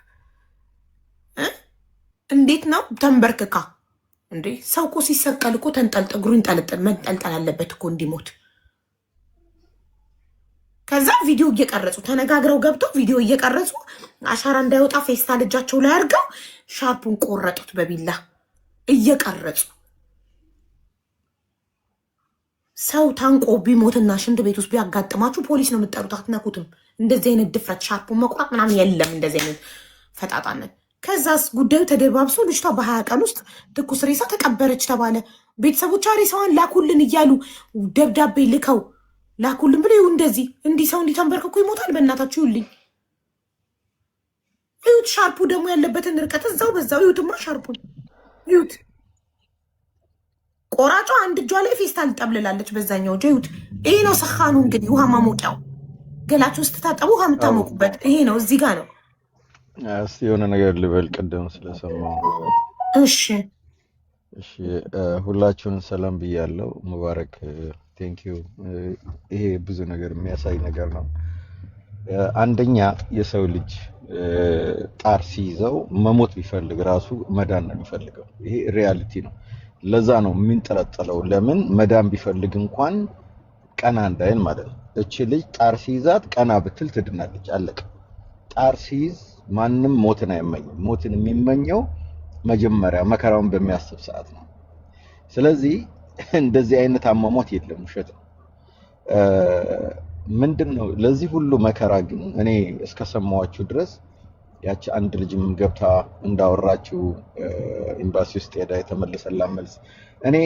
Speaker 2: እንዴት ነው ተንበርክካ እንዴ? ሰው እኮ ሲሰቀል እኮ እግሩን መንጠልጠል አለበት እኮ እንዲሞት። ከዛ ቪዲዮ እየቀረጹ ተነጋግረው ገብተው ቪዲዮ እየቀረጹ አሻራ እንዳይወጣ ፌስታል እጃቸው ላይ አድርገው ሻርፑን ቆረጡት በቢላ እየቀረጹ። ሰው ታንቆ ቢሞትና ሽንት ቤት ውስጥ ቢያጋጥማችሁ ፖሊስ ነው የምትጠሩት፣ አትነኩትም። እንደዚህ አይነት ድፍረት ሻርፑን መቁረጥ ምናምን የለም፣ እንደዚህ አይነት ፈጣጣነት። ከዛስ ጉዳዩ ተደባብሶ ልጅቷ በ20 ቀን ውስጥ ትኩስ ሬሳ ተቀበረች ተባለ። ቤተሰቦቿ ሬሳዋን ላኩልን እያሉ ደብዳቤ ልከው ላኩልን ብሎ እንደዚህ እንዲህ ሰው እንዲተንበርክኮ ይሞታል። በእናታችሁ ይውልኝ ይሁት። ሻርፑ ደግሞ ያለበትን ርቀት እዛው በዛው ይሁትማ። ሻርፑን ይሁት። ቆራጯ አንድ እጇ ላይ ፌስታል ጠብልላለች፣ በዛኛው እጇ ይሁት። ይሄ ነው ሰኻኑ እንግዲህ ውሃ ማሞቂያው። ገላችሁ ውስጥ ታጠቡ ውሃ የምታሞቁበት ይሄ ነው። እዚህ ጋር ነው።
Speaker 11: እስቲ የሆነ ነገር ልበል ቅድም ስለሰማሁ።
Speaker 2: እሺ
Speaker 11: ሁላችሁንም ሰላም ብያለሁ። ሙባረክ ቴንኪዩ። ይሄ ብዙ ነገር የሚያሳይ ነገር ነው። አንደኛ የሰው ልጅ ጣር ሲይዘው መሞት ቢፈልግ ራሱ መዳን ነው የሚፈልገው። ይሄ ሪያሊቲ ነው። ለዛ ነው የሚንጠለጠለው። ለምን መዳን ቢፈልግ እንኳን ቀና እንዳይል ማለት ነው። እቺ ልጅ ጣር ሲይዛት ቀና ብትል ትድናለች። አለቀ። ጣር ሲይዝ ማንም ሞትን አይመኝም። ሞትን የሚመኘው መጀመሪያ መከራውን በሚያስብ ሰዓት ነው። ስለዚህ እንደዚህ አይነት አሟሟት የለም፣ ውሸት ነው። ምንድነው ለዚህ ሁሉ መከራ ግን እኔ እስከሰማዋችሁ ድረስ ያቺ አንድ ልጅም ገብታ እንዳወራችሁ ኤምባሲ ውስጥ ሄዳ የተመለሰላት መልስ እኔ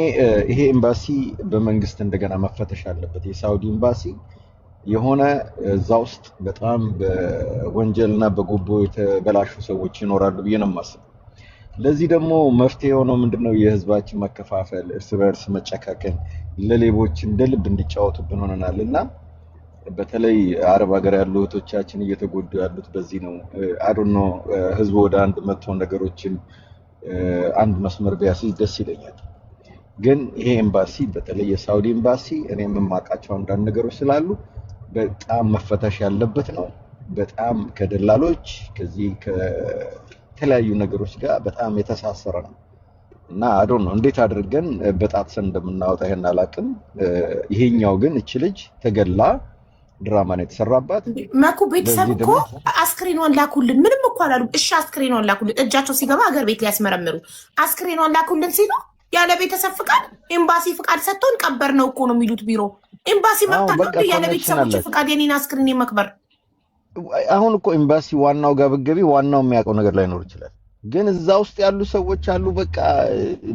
Speaker 11: ይሄ ኤምባሲ በመንግስት እንደገና መፈተሽ አለበት። የሳውዲ ኤምባሲ የሆነ እዛ ውስጥ በጣም በወንጀልና በጉቦ የተበላሹ ሰዎች ይኖራሉ ብዬ ነው የማስበው። ለዚህ ደግሞ መፍትሄ የሆነው ምንድነው? የህዝባችን መከፋፈል፣ እርስ በርስ መጨካከን፣ ለሌቦች እንደ ልብ እንዲጫወቱብን ሆነናል እና በተለይ አረብ ሀገር ያሉ እህቶቻችን እየተጎዱ ያሉት በዚህ ነው። አዶኖ ህዝቡ ወደ አንድ መጥቶ ነገሮችን አንድ መስመር ቢያስይዝ ደስ ይለኛል። ግን ይሄ ኤምባሲ በተለይ የሳውዲ ኤምባሲ እኔ የማውቃቸው አንዳንድ ነገሮች ስላሉ በጣም መፈተሽ ያለበት ነው። በጣም ከደላሎች ከዚህ ከተለያዩ ነገሮች ጋር በጣም የተሳሰረ ነው። እና አዶን ነው እንዴት አድርገን በጣጥሰን እንደምናወጣ ይሄን አላውቅም። ይሄኛው ግን እቺ ልጅ ተገላ ድራማ ነው የተሰራባት።
Speaker 2: መኩ ቤተሰብ እኮ አስክሬኗን ላኩልን ምንም እኮ አላሉ። እሺ አስክሬኗን ላኩልን፣ እጃቸው ሲገባ ሀገር ቤት ሊያስመረምሩ አስክሬኗን ላኩልን ሲሉ ያለ ቤተሰብ ፍቃድ ኤምባሲ ፍቃድ ሰጥቶን ቀበር ነው እኮ ነው የሚሉት ቢሮ። ኤምባሲ መጣ ያለ ቤተሰቦች ፍቃድ የኔን አስክሬን መቅበር።
Speaker 11: አሁን እኮ ኤምባሲ ዋናው ጋር ብትገቢ ዋናው የሚያውቀው ነገር ላይኖር ይችላል፣ ግን እዛ ውስጥ ያሉ ሰዎች አሉ። በቃ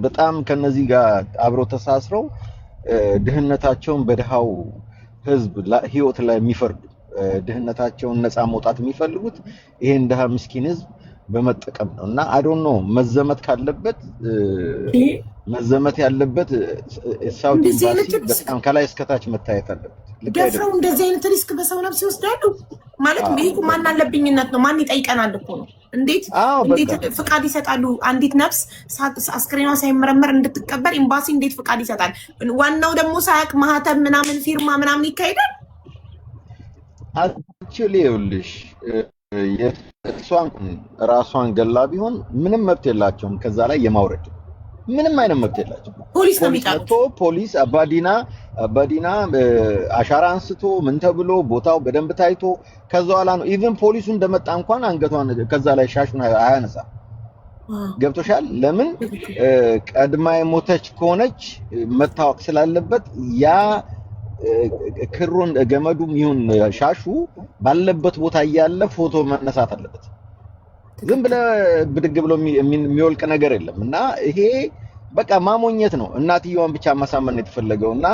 Speaker 11: በጣም ከነዚህ ጋር አብረው ተሳስረው ድህነታቸውን በድሃው ህዝብ ህይወት ላይ የሚፈርዱ ድህነታቸውን ነፃ መውጣት የሚፈልጉት ይሄን ድሃ ምስኪን ህዝብ በመጠቀም ነው። እና አዶን ነው መዘመት ካለበት መዘመት ያለበት ሳውዲ ኤምባሲ በጣም ከላይ እስከታች መታየት አለበት።
Speaker 2: ገፍረው እንደዚህ አይነት ሪስክ በሰው ነፍስ ይወስዳሉ ማለት ይሄ ማን አለብኝነት ነው? ማን ይጠይቀናል እኮ ነው። እንዴት ፍቃድ ይሰጣሉ? አንዲት ነፍስ አስክሬኗ ሳይመረመር እንድትቀበር ኤምባሲ እንዴት ፍቃድ ይሰጣል? ዋናው ደግሞ ሳያቅ ማህተም ምናምን ፊርማ ምናምን ይካሄዳል።
Speaker 11: አክቹሊ ይኸውልሽ የእሷን ራሷን ገላ ቢሆን ምንም መብት የላቸውም ከዛ ላይ የማውረድ ምንም አይነት መብት የላቸውም።
Speaker 2: ፖሊስ ነው የሚጣሩት።
Speaker 11: ፖሊስ አባዲና አሻራ አንስቶ ምን ተብሎ ቦታው በደንብ ታይቶ ከዛ በኋላ ነው ኢቭን ፖሊሱ እንደመጣ እንኳን አንገቷን ከዛ ላይ ሻሹን አያነሳ። ገብቶሻል? ለምን ቀድማ የሞተች ከሆነች መታወቅ ስላለበት ያ ክሩን ገመዱም ይሁን ሻሹ ባለበት ቦታ እያለ ፎቶ መነሳት አለበት። ዝም ብለህ ብድግ ብሎ የሚወልቅ ነገር የለም። እና ይሄ በቃ ማሞኘት ነው። እናትየዋን ብቻ ማሳመን የተፈለገውና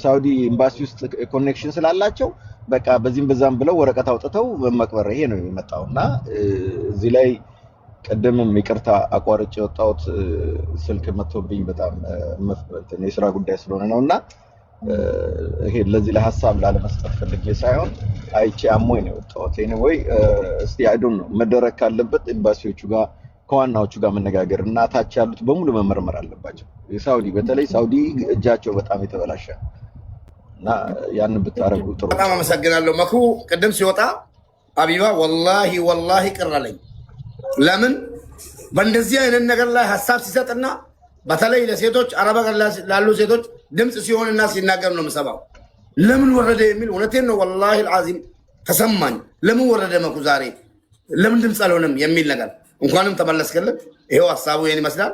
Speaker 11: ሳውዲ ኤምባሲ ውስጥ ኮኔክሽን ስላላቸው በቃ በዚህም በዛም ብለው ወረቀት አውጥተው መቅበር ይሄ ነው የሚመጣውና እዚህ ላይ ቀደምም ይቅርታ አቋርጬ የወጣሁት ስልክ መጥቶብኝ በጣም የስራ ጉዳይ ስለሆነ ነውና ይሄ ለዚህ ለሐሳብ ላለመስጠት ፈልጌ ሳይሆን አይቼ አሞኝ ነው የወጣሁት። ኤኒዌይ እስቲ አይ ዶንት ኖ መደረግ ካለበት ኤምባሲዎቹ ጋር ከዋናዎቹ ጋር መነጋገር እና ታች ያሉት በሙሉ መመርመር አለባቸው። የሳውዲ በተለይ ሳውዲ እጃቸው በጣም የተበላሸ እና ያን ብታረጉ ጥሩ።
Speaker 1: በጣም አመሰግናለሁ። መኩ ቅድም ሲወጣ አቢባ ወላሂ ቅር አለኝ። ለምን በእንደዚህ አይነት ነገር ላይ ሐሳብ ሲሰጥና በተለይ ለሴቶች አረብ ሀገር ላሉ ሴቶች ድምጽ ሲሆንና ሲናገር ነው የምሰማው። ለምን ወረደ የሚል እውነቴን ነው ወላሂ አልዓዚም ተሰማኝ። ለምን ወረደ መኩ ዛሬ ለምን ድምጽ አልሆነም የሚል ነገር እንኳንም ተመለስከልን። ይሄው ሐሳቡ ይሄን ይመስላል።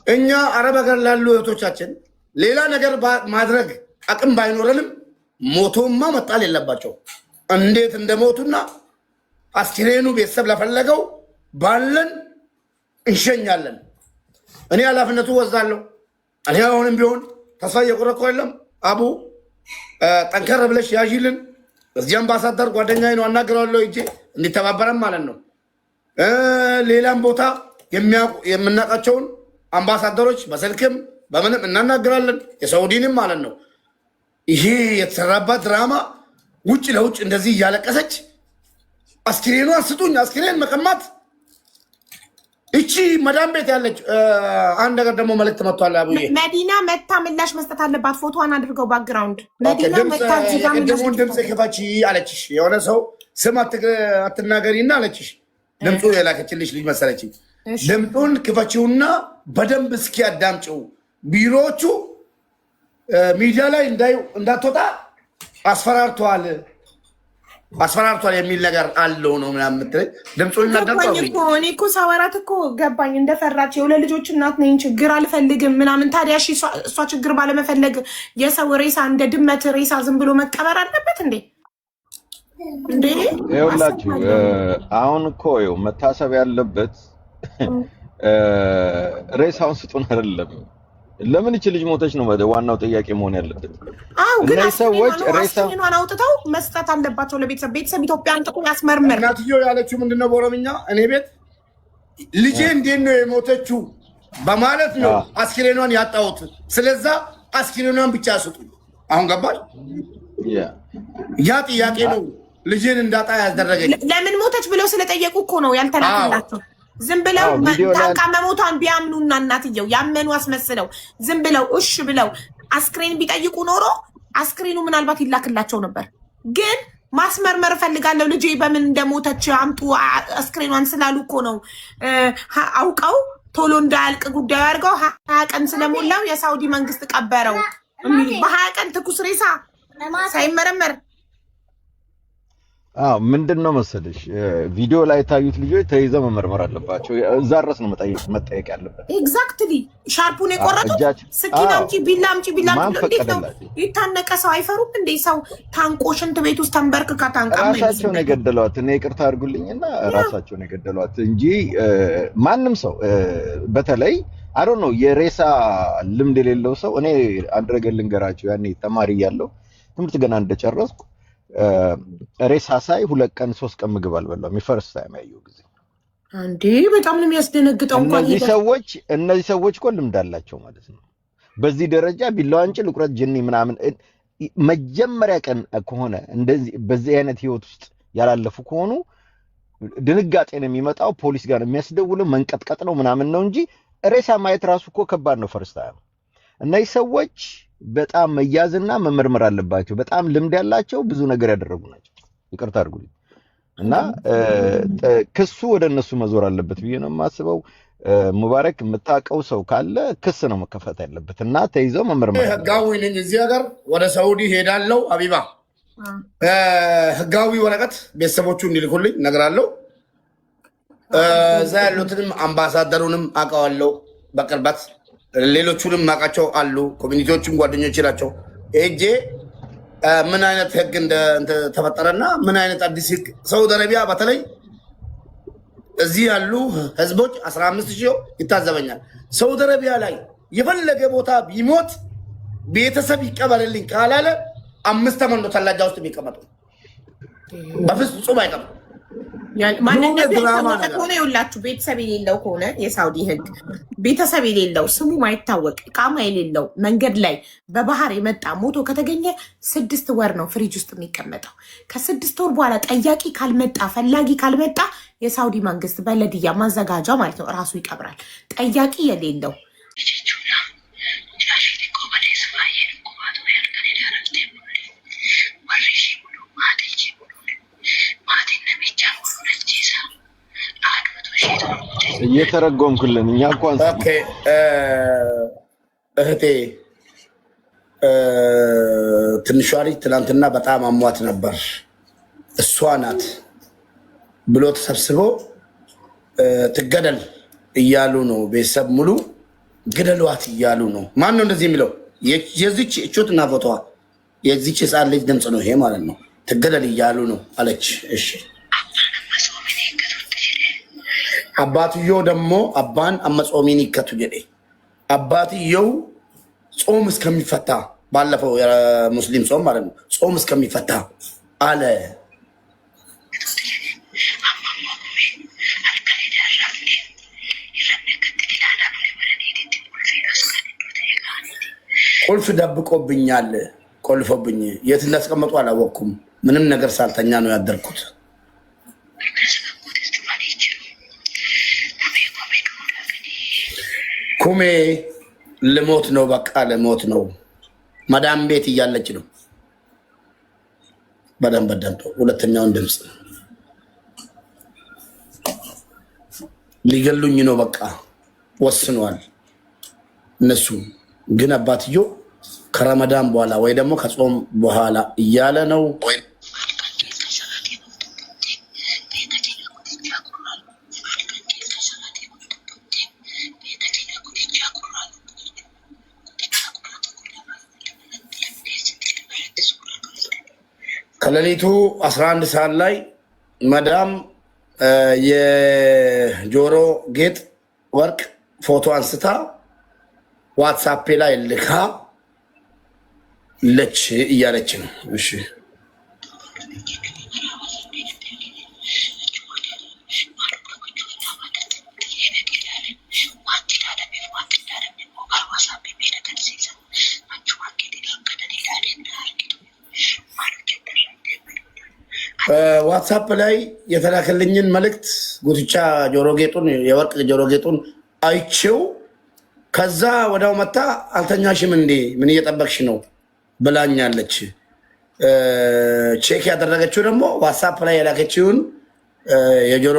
Speaker 1: እኛ አረብ ሀገር ላሉ እህቶቻችን ሌላ ነገር ማድረግ አቅም ባይኖረንም ሞቶማ መጣል የለባቸው። እንዴት እንደሞቱና አስክሬኑ ቤተሰብ ለፈለገው ባለን እንሸኛለን። እኔ ኃላፊነቱ ወዛለሁ። እኔ አሁንም ቢሆን ተስፋ እየቆረጥኩ የለም። አቡ ጠንከር ብለሽ ያዥልን። እዚህ አምባሳደር ጓደኛዬ ነው አናግረዋለሁ እጄ እንዲተባበረን ማለት ነው። ሌላም ቦታ የምናውቃቸውን አምባሳደሮች በስልክም በምንም እናናግራለን፣ የሳውዲንም ማለት ነው። ይሄ የተሰራባት ድራማ ውጭ ለውጭ እንደዚህ እያለቀሰች አስክሬኗን ስጡኝ፣ አስክሬን መቀማት። እቺ መዳም ቤት ያለች አንድ ነገር ደግሞ መልዕክት መጥቷል። አቡዬ
Speaker 2: መዲና መታ ምላሽ መስጠት አለባት። ፎቶዋን አድርገው ባክግራውንድ መዲና መታ
Speaker 1: ቅድሙን ድምፅ ክፈቺ አለችሽ። የሆነ ሰው ስም አትናገሪና አለችሽ። ድምፁ የላከችልሽ ልጅ መሰለችኝ። ድምፁን ክፈቺውና በደንብ እስኪ አዳምጪው። ቢሮዎቹ ሚዲያ ላይ እንዳትወጣ አስፈራርተዋል የሚል ነገር አለው ነው ምናምን የምትለኝ። ድምፁን
Speaker 2: እኔ እኮ ሳወራት እኮ ገባኝ እንደፈራች። የሁለት ልጆች እናት ነኝ፣ ችግር አልፈልግም ምናምን። ታዲያ እሷ ችግር ባለመፈለግ የሰው ሬሳ እንደ ድመት ሬሳ ዝም ብሎ መቀበር አለበት እንዴ?
Speaker 11: ይኸውላችሁ አሁን እኮ መታሰብ ያለበት ሬሳውን ስጡን አይደለም። ለምን እቺ ልጅ ሞተች ነው ዋናው ጥያቄ መሆን ያለበት።
Speaker 2: ግን ሰዎች ሬሳውን አውጥተው መስጠት አለባቸው ለቤተሰብ። ቤተሰብ ኢትዮጵያን ጥቁ ያስመርምር።
Speaker 1: እናትየው ያለችው ምንድነው በኦሮምኛ እኔ ቤት ልጄ እንዴት ነው የሞተችው በማለት ነው አስክሬኗን ያጣሁት። ስለዛ አስክሬኗን ብቻ ስጡ። አሁን ገባሽ? ያ ጥያቄ ነው ልጄን እንዳጣ ያስደረገኝ። ለምን ሞተች ብለው ስለጠየቁ እኮ ነው ያልተላከላቸው። ዝም ብለው ታንቃ መሞቷን ቢያምኑና እናትየው ያመኑ አስመስለው ዝም ብለው እሺ ብለው አስክሬን ቢጠይቁ ኖሮ አስክሬኑ ምናልባት ይላክላቸው ነበር። ግን ማስመርመር እፈልጋለሁ ልጄ በምን እንደሞተች አምጡ አስክሬኗን ስላሉ እኮ ነው አውቀው
Speaker 2: ቶሎ እንዳያልቅ ጉዳዩ አድርገው 20 ቀን ስለሞላው የሳውዲ መንግስት ቀበረው የሚል በ20 ቀን ትኩስ ሬሳ ሳይመረመር
Speaker 11: ምንድን ነው መሰለሽ ቪዲዮ ላይ የታዩት ልጆች ተይዘው መመርመር አለባቸው። እዛ ድረስ ነው መጠየቅ ያለበት።
Speaker 2: ኤግዛክትሊ ሻርፑን የቆረጡት ስኪን አምጪ ቢላ እንዴት ነው ይታነቀ ሰው አይፈሩም እንዴ? ሰው ታንቆ ሽንት ቤት ውስጥ ተንበርክካ ታንቃ
Speaker 11: ራሳቸው ነው የገደሏት። እኔ ይቅርታ አድርጉልኝና ራሳቸው ነው የገደሏት እንጂ ማንም ሰው በተለይ አይ ዶንት ኖ የሬሳ ልምድ የሌለው ሰው እኔ አንድ ነገር ልንገራቸው። ያኔ ተማሪ እያለሁ ትምህርት ገና እንደጨረስኩ ሬሳ ሳይ 2 ቀን 3 ቀን ምግብ አልበላም። የሚፈርስ ታይም ያየው ጊዜ
Speaker 2: አንዴ በጣም ነው የሚያስደነግጠው። እንኳን
Speaker 11: እነዚህ ሰዎች እኮ ልምድ አላቸው ማለት ነው። በዚህ ደረጃ ቢላዋ አንጭ ልቁረት ጅኒ ምናምን መጀመሪያ ቀን ከሆነ እንደዚህ በዚህ አይነት ህይወት ውስጥ ያላለፉ ከሆኑ ድንጋጤ ነው የሚመጣው። ፖሊስ ጋር የሚያስደውለው መንቀጥቀጥ ነው ምናምን ነው እንጂ ሬሳ ማየት ራሱ እኮ ከባድ ነው። ፈርስት ታይም እነዚህ ሰዎች በጣም መያዝና መመርመር አለባቸው። በጣም ልምድ ያላቸው ብዙ ነገር ያደረጉ ናቸው። ይቅርታ አድርጉልኝ እና ክሱ ወደ እነሱ መዞር አለበት ብዬ ነው የማስበው። ሙባረክ የምታውቀው ሰው ካለ ክስ ነው መከፈት ያለበት እና ተይዘው መመርመር።
Speaker 1: ህጋዊ ነኝ እዚህ ሀገር ወደ ሳውዲ ሄዳለሁ። አቢባ ህጋዊ ወረቀት ቤተሰቦቹ እንዲልኩልኝ እነግራለሁ። እዛ ያሉትንም አምባሳደሩንም አውቀዋለሁ በቅርበት ሌሎቹንም ማቃቸው አሉ። ኮሚኒቲዎችም ጓደኞች ናቸው። ሄጄ ምን አይነት ህግ እንደተፈጠረና ምን አይነት አዲስ ህግ ሳውዲ አረቢያ በተለይ እዚህ ያሉ ህዝቦች 15,000 ይታዘበኛል። ሳውዲ አረቢያ ላይ የፈለገ ቦታ ቢሞት ቤተሰብ ይቀበልልኝ ካላለ 5 ዓመት ነው ተላጃ ውስጥ የሚቀመጡ። በፍጹም አይቀበል
Speaker 2: ማንነት ከሆነ ይኸውላችሁ ቤተሰብ የሌለው ከሆነ የሳውዲ ህግ ቤተሰብ የሌለው ስሙ ማይታወቅ እቃማ የሌለው መንገድ ላይ በባህር የመጣ ሞቶ ከተገኘ 6 ወር ነው ፍሪጅ ውስጥ የሚቀመጠው። ከ6 ወር በኋላ ጠያቂ ካልመጣ ፈላጊ ካልመጣ የሳውዲ መንግስት በለድያ ማዘጋጃ ማለት ነው ራሱ ይቀብራል። ጠያቂ የሌለው
Speaker 11: እየተረጎምኩልን እኛ እንኳን
Speaker 1: እህቴ ትንሿ ልጅ ትናንትና በጣም አሟት ነበር። እሷ ናት ብሎ ተሰብስቦ ትገደል እያሉ ነው። ቤተሰብ ሙሉ ግደሏት እያሉ ነው። ማን ነው እንደዚህ የሚለው? የዚች እቾትና ፎቶዋ የዚች ህፃን ልጅ ድምፅ ነው ይሄ ማለት ነው። ትገደል እያሉ ነው አለች። እሺ አባትየው ደግሞ አባን አመጾሚን ይከቱ ጀዴ አባትየው ጾም እስከሚፈታ ባለፈው የሙስሊም ጾም ማለት ነው ጾም እስከሚፈታ አለ። ቁልፍ ደብቆብኛል፣ ቆልፎብኝ የት እንዳስቀመጡ አላወቅኩም። ምንም ነገር ሳልተኛ ነው ያደርኩት። ኩሜ ልሞት ነው፣ በቃ ልሞት ነው። መዳም ቤት እያለች ነው። በደንብ ሁለተኛውን ድምፅ ሊገሉኝ ነው፣ በቃ ወስኗል። እነሱ ግን አባትዮ ከረመዳን በኋላ ወይ ደግሞ ከጾም በኋላ እያለ ነው። ከሌሊቱ 11 ሰዓት ላይ መዳም የጆሮ ጌጥ ወርቅ ፎቶ አንስታ ዋትሳፕ ላይ ልካ ለች እያለች ነው። እሺ ዋትሳፕ ላይ የተላከልኝን መልእክት ጉትቻ ጆሮ ጌጡን የወርቅ ጆሮ ጌጡን አይቼው ከዛ ወዳው መታ አልተኛሽም እንዴ ምን እየጠበቅሽ ነው ብላኛለች። ቼክ ያደረገችው ደግሞ ዋትሳፕ ላይ የላከችውን የጆሮ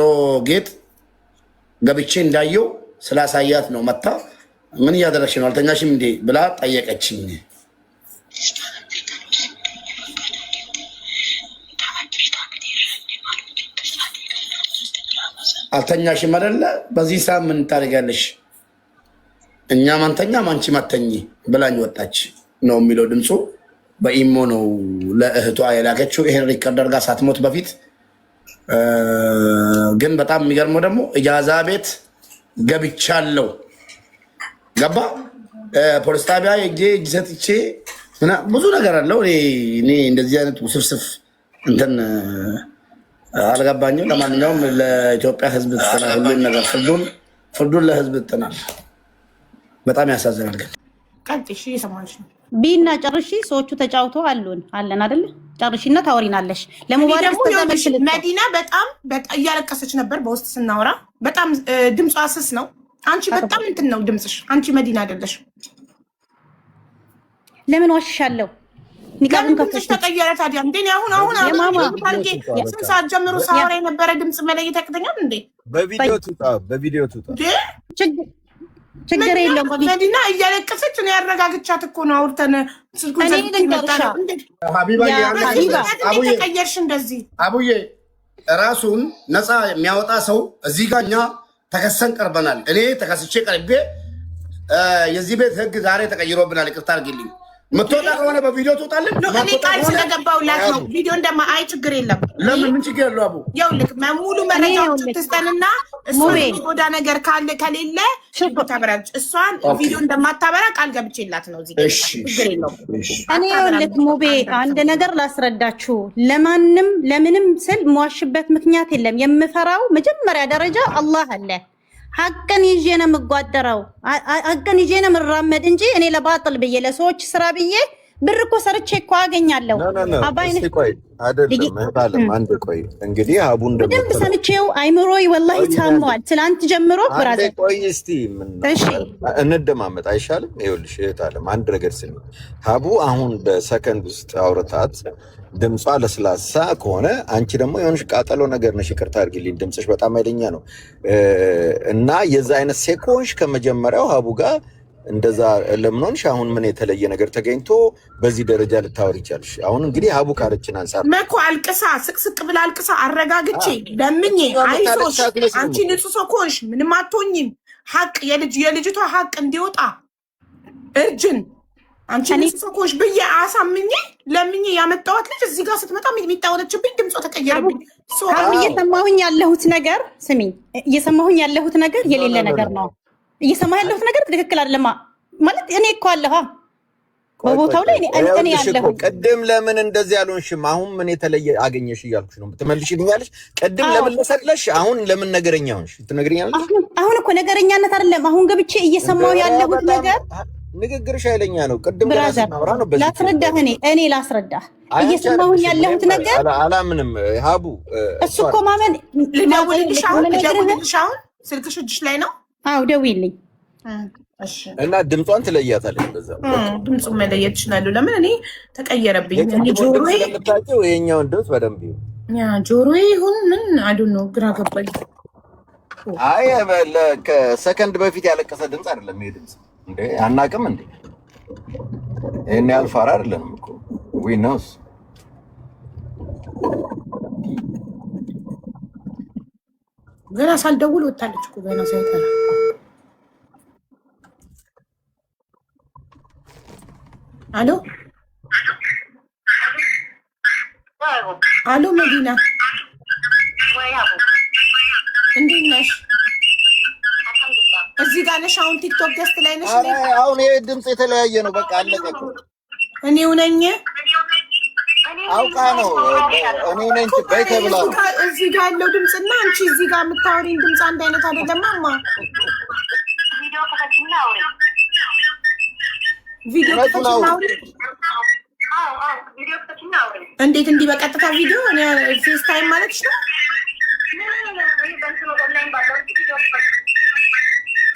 Speaker 1: ጌጥ ገብቼ እንዳየው ስላሳያት ነው መታ ምን እያደረግሽ ነው አልተኛሽም እንዴ ብላ ጠየቀችኝ። አልተኛሽም አይደለ? በዚህ ሰዓት ምን ታደርጊያለሽ? እኛ ማንተኛ ማንቺ ማተኝ ብላኝ ወጣች ነው የሚለው ድምፁ። በኢሞ ነው ለእህቷ የላከችው ይሄን ሪከርድ አድርጋ ሳትሞት በፊት። ግን በጣም የሚገርመው ደግሞ እጃዛ ቤት ገብቻለሁ ገባ ፖሊስ ጣቢያ ሄጄ እጅ ሰጥቼ ብዙ ነገር አለው። እኔ እንደዚህ አይነት ውስብስብ እንትን አልገባኝም። ለማንኛውም ለኢትዮጵያ ሕዝብ ትተናል ሁሉም ነገር ፍርዱን ለሕዝብ ትተናል። በጣም ያሳዝናል። ግን
Speaker 2: ቀጥሽ እየሰማሽ ነው
Speaker 12: ቢና ጨርሺ። ሰዎቹ ተጫውተው አለን አይደል? ጨርሺና ታወሪናለሽ። ለሙባረክ
Speaker 2: መዲና በጣም እያለቀሰች ነበር በውስጥ ስናወራ። በጣም ድምጿ ስስ ነው። አንቺ በጣም እንትን ነው ድምጽሽ። አንቺ መዲና አይደለሽ።
Speaker 12: ለምን ዋሽሻለሁ?
Speaker 2: ኒቃብን ከፍተሽ ተቀየረ ታዲያ እንዴ? አሁን ስንት ሰዓት ጀምሮ ሳወራ የነበረ ድምጽ መለየት ያቅተኛል እንዴ?
Speaker 11: በቪዲዮ ትውጣ
Speaker 12: ችግር የለውም።
Speaker 2: መዲና እያለቀሰች ነው። ያረጋግቻት እኮ ነው አውርተን ስልኩን ተቀየርሽ እንደዚህ።
Speaker 1: አቡዬ ራሱን ነፃ የሚያወጣ ሰው እዚህ ጋር እኛ ተከሰን ቀርበናል። እኔ ተከስቼ ቀርቤ የዚህ ቤት ህግ ዛሬ ተቀይሮብናል። ይቅርታ አድርጊልኝ። ምትወጣ ከሆነ በቪዲዮ ትወጣለን።
Speaker 2: እኔ ቃል ስለገባሁላት ነው። ቪዲዮ እንደማ አይ ችግር የለም።
Speaker 1: ለምን ምን ችግር ያለው? አቡ
Speaker 2: ይኸውልህ ሙሉ መረጃዎችን ትስጠንና እሷን ጎዳ ነገር ካለ ከሌለ ታበራለች። እሷን ቪዲዮ እንደማታበራ ቃል ገብቼላት ነው። እዚህ ችግር የለውም።
Speaker 12: እኔ ይኸውልህ ሙቤ አንድ ነገር ላስረዳችሁ። ለምንም ስል የምዋሽበት ምክንያት የለም። የምፈራው መጀመሪያ ደረጃ አላህ አለ። ሀቅን ይዤ ነው የምጓደረው። ሀቅን ይዤ ነው የምራመድ እንጂ እኔ ለባጥል ብዬ ለሰዎች ስራ ብዬ ብር እኮ ሰርቼ እኮ አገኛለሁ።
Speaker 11: አንድ ቆይ እንግዲህ አቡ
Speaker 12: በደንብ ሰምቼው አይምሮይ ወላሂ ታሟል። ትላንት ጀምሮ ብራዘር
Speaker 11: ቆይ እስቲ እንደማመጥ አይሻልም? ይኸውልሽ እህት አለም አንድ ነገር ስሚ። አቡ አሁን በሰከንድ ውስጥ አውርታት ድምጿ ለስላሳ ከሆነ አንቺ ደግሞ የሆንሽ ቃጠሎ ነገር ነሽ። ይቅርታ አድርጊልኝ፣ ድምፅሽ በጣም ኃይለኛ ነው እና የዛ አይነት ሴኮንሽ ከመጀመሪያው አቡ ጋር እንደዛ ለምኖንሽ አሁን ምን የተለየ ነገር ተገኝቶ በዚህ ደረጃ ልታወሪ ይቻልሽ? አሁን እንግዲህ አቡ ካለችን አንፃር
Speaker 2: መኮ አልቅሳ ስቅስቅ ብላ አልቅሳ አረጋግቼ ለምኜ አይዞሽ አንቺ ንጹህ ሰው ከሆንሽ ምንም አትሆኝም፣ ሀቅ የልጅቷ ሀቅ እንዲወጣ እርጅን አንቺ ንጹህ ሰው ከሆንሽ ብዬ አሳምኜ ለምኜ ያመጣኋት ልጅ እዚህ ጋር ስትመጣ የሚታወለችብኝ ድምጿ ተቀየረብኝ።
Speaker 12: እየሰማሁኝ ያለሁት ነገር ስሚኝ፣ እየሰማሁኝ ያለሁት ነገር የሌለ ነገር ነው። እየሰማሁ ያለሁት ነገር ትክክል አይደለም ማለት እኔ እኮ አለሁ በቦታው ላይ እኔ ያለሁ።
Speaker 11: ቅድም ለምን እንደዚህ ያልሆንሽም? አሁን ምን የተለየ አገኘሽ እያልኩሽ ነው። ትመልሽልኛለሽ። ቅድም ለምን ለሰለሽ? አሁን ለምን ነገረኛ ሆንሽ? ትነግሪኛለሽ።
Speaker 12: አሁን እኮ ነገረኛነት አይደለም። አሁን ገብቼ እየሰማሁ ያለሁት ነገር
Speaker 11: ንግግርሽ ኃይለኛ ነው። ቅድም ገና ነው። በዚህ
Speaker 12: ላስረዳህ እኔ ላስረዳህ እየሰማሁኝ ያለሁት ነገር
Speaker 11: አላምንም። ሀቡ
Speaker 12: እሱ እኮ ማመን
Speaker 2: ልደውልልሽ አሁን ስልክሽ እጅሽ ላይ ነው።
Speaker 12: አዎ ደውይልኝ
Speaker 11: እና ድምጿን ትለያታለች። በዛ
Speaker 2: ድምፁን መለየት ይችላሉ። ለምን እኔ ተቀየረብኝ። እኔ ጆሮዬ
Speaker 11: ለምታውቂው ይሄኛውን ድምፅ በደንብ
Speaker 2: ጆሮዬ ይሁን ምን አይደል ነው፣ ግራ ገባኝ።
Speaker 11: አይ ከሰከንድ በፊት ያለቀሰ ድምፅ አይደለም ይሄ ድምፅ። እንዴ አናውቅም እንዴ? ይሄን ያህል ፋራ አይደለንም እኮ ዊ ኖስ።
Speaker 2: ገና ሳልደውል ወጣለች እኮ ገና ሳይጠራ። አሎ አሎ፣ መዲና እንዴት ነሽ? እዚህ ጋር ነሽ? አሁን ቲክቶክ ገስት ላይ ነሽ?
Speaker 11: አሁን ይሄ ድምፅ የተለያየ ነው። በቃ አለቀ እኮ።
Speaker 2: እኔው ነኝ
Speaker 11: አውቃ ነው እኔ ነኝ በይ ተብላ
Speaker 2: እዚህ ጋር ያለው ድምፅና አንቺ እዚህ ጋር የምታወሪኝ ድምፅ አንድ አይነት አይደለም። ማማ ቪዲዮ ከፈችና አውሪ። እንዴት እንዲህ በቀጥታ ቪዲዮ እኔ ፌስ ታይም ማለትሽ ነው?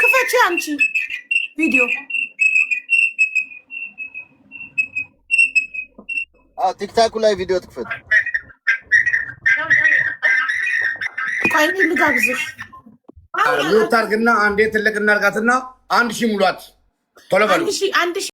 Speaker 2: ክፈቺ አንቺ ቪዲዮ።
Speaker 11: ቲክታኩ ላይ ቪዲዮ ትክፈት።
Speaker 2: ቆይ ልጋብዝሽ።
Speaker 1: ሉታርግና አንዴ ትልቅ እናርጋትና 1000 ሙሏት ቶሎ በሉ።
Speaker 2: 1000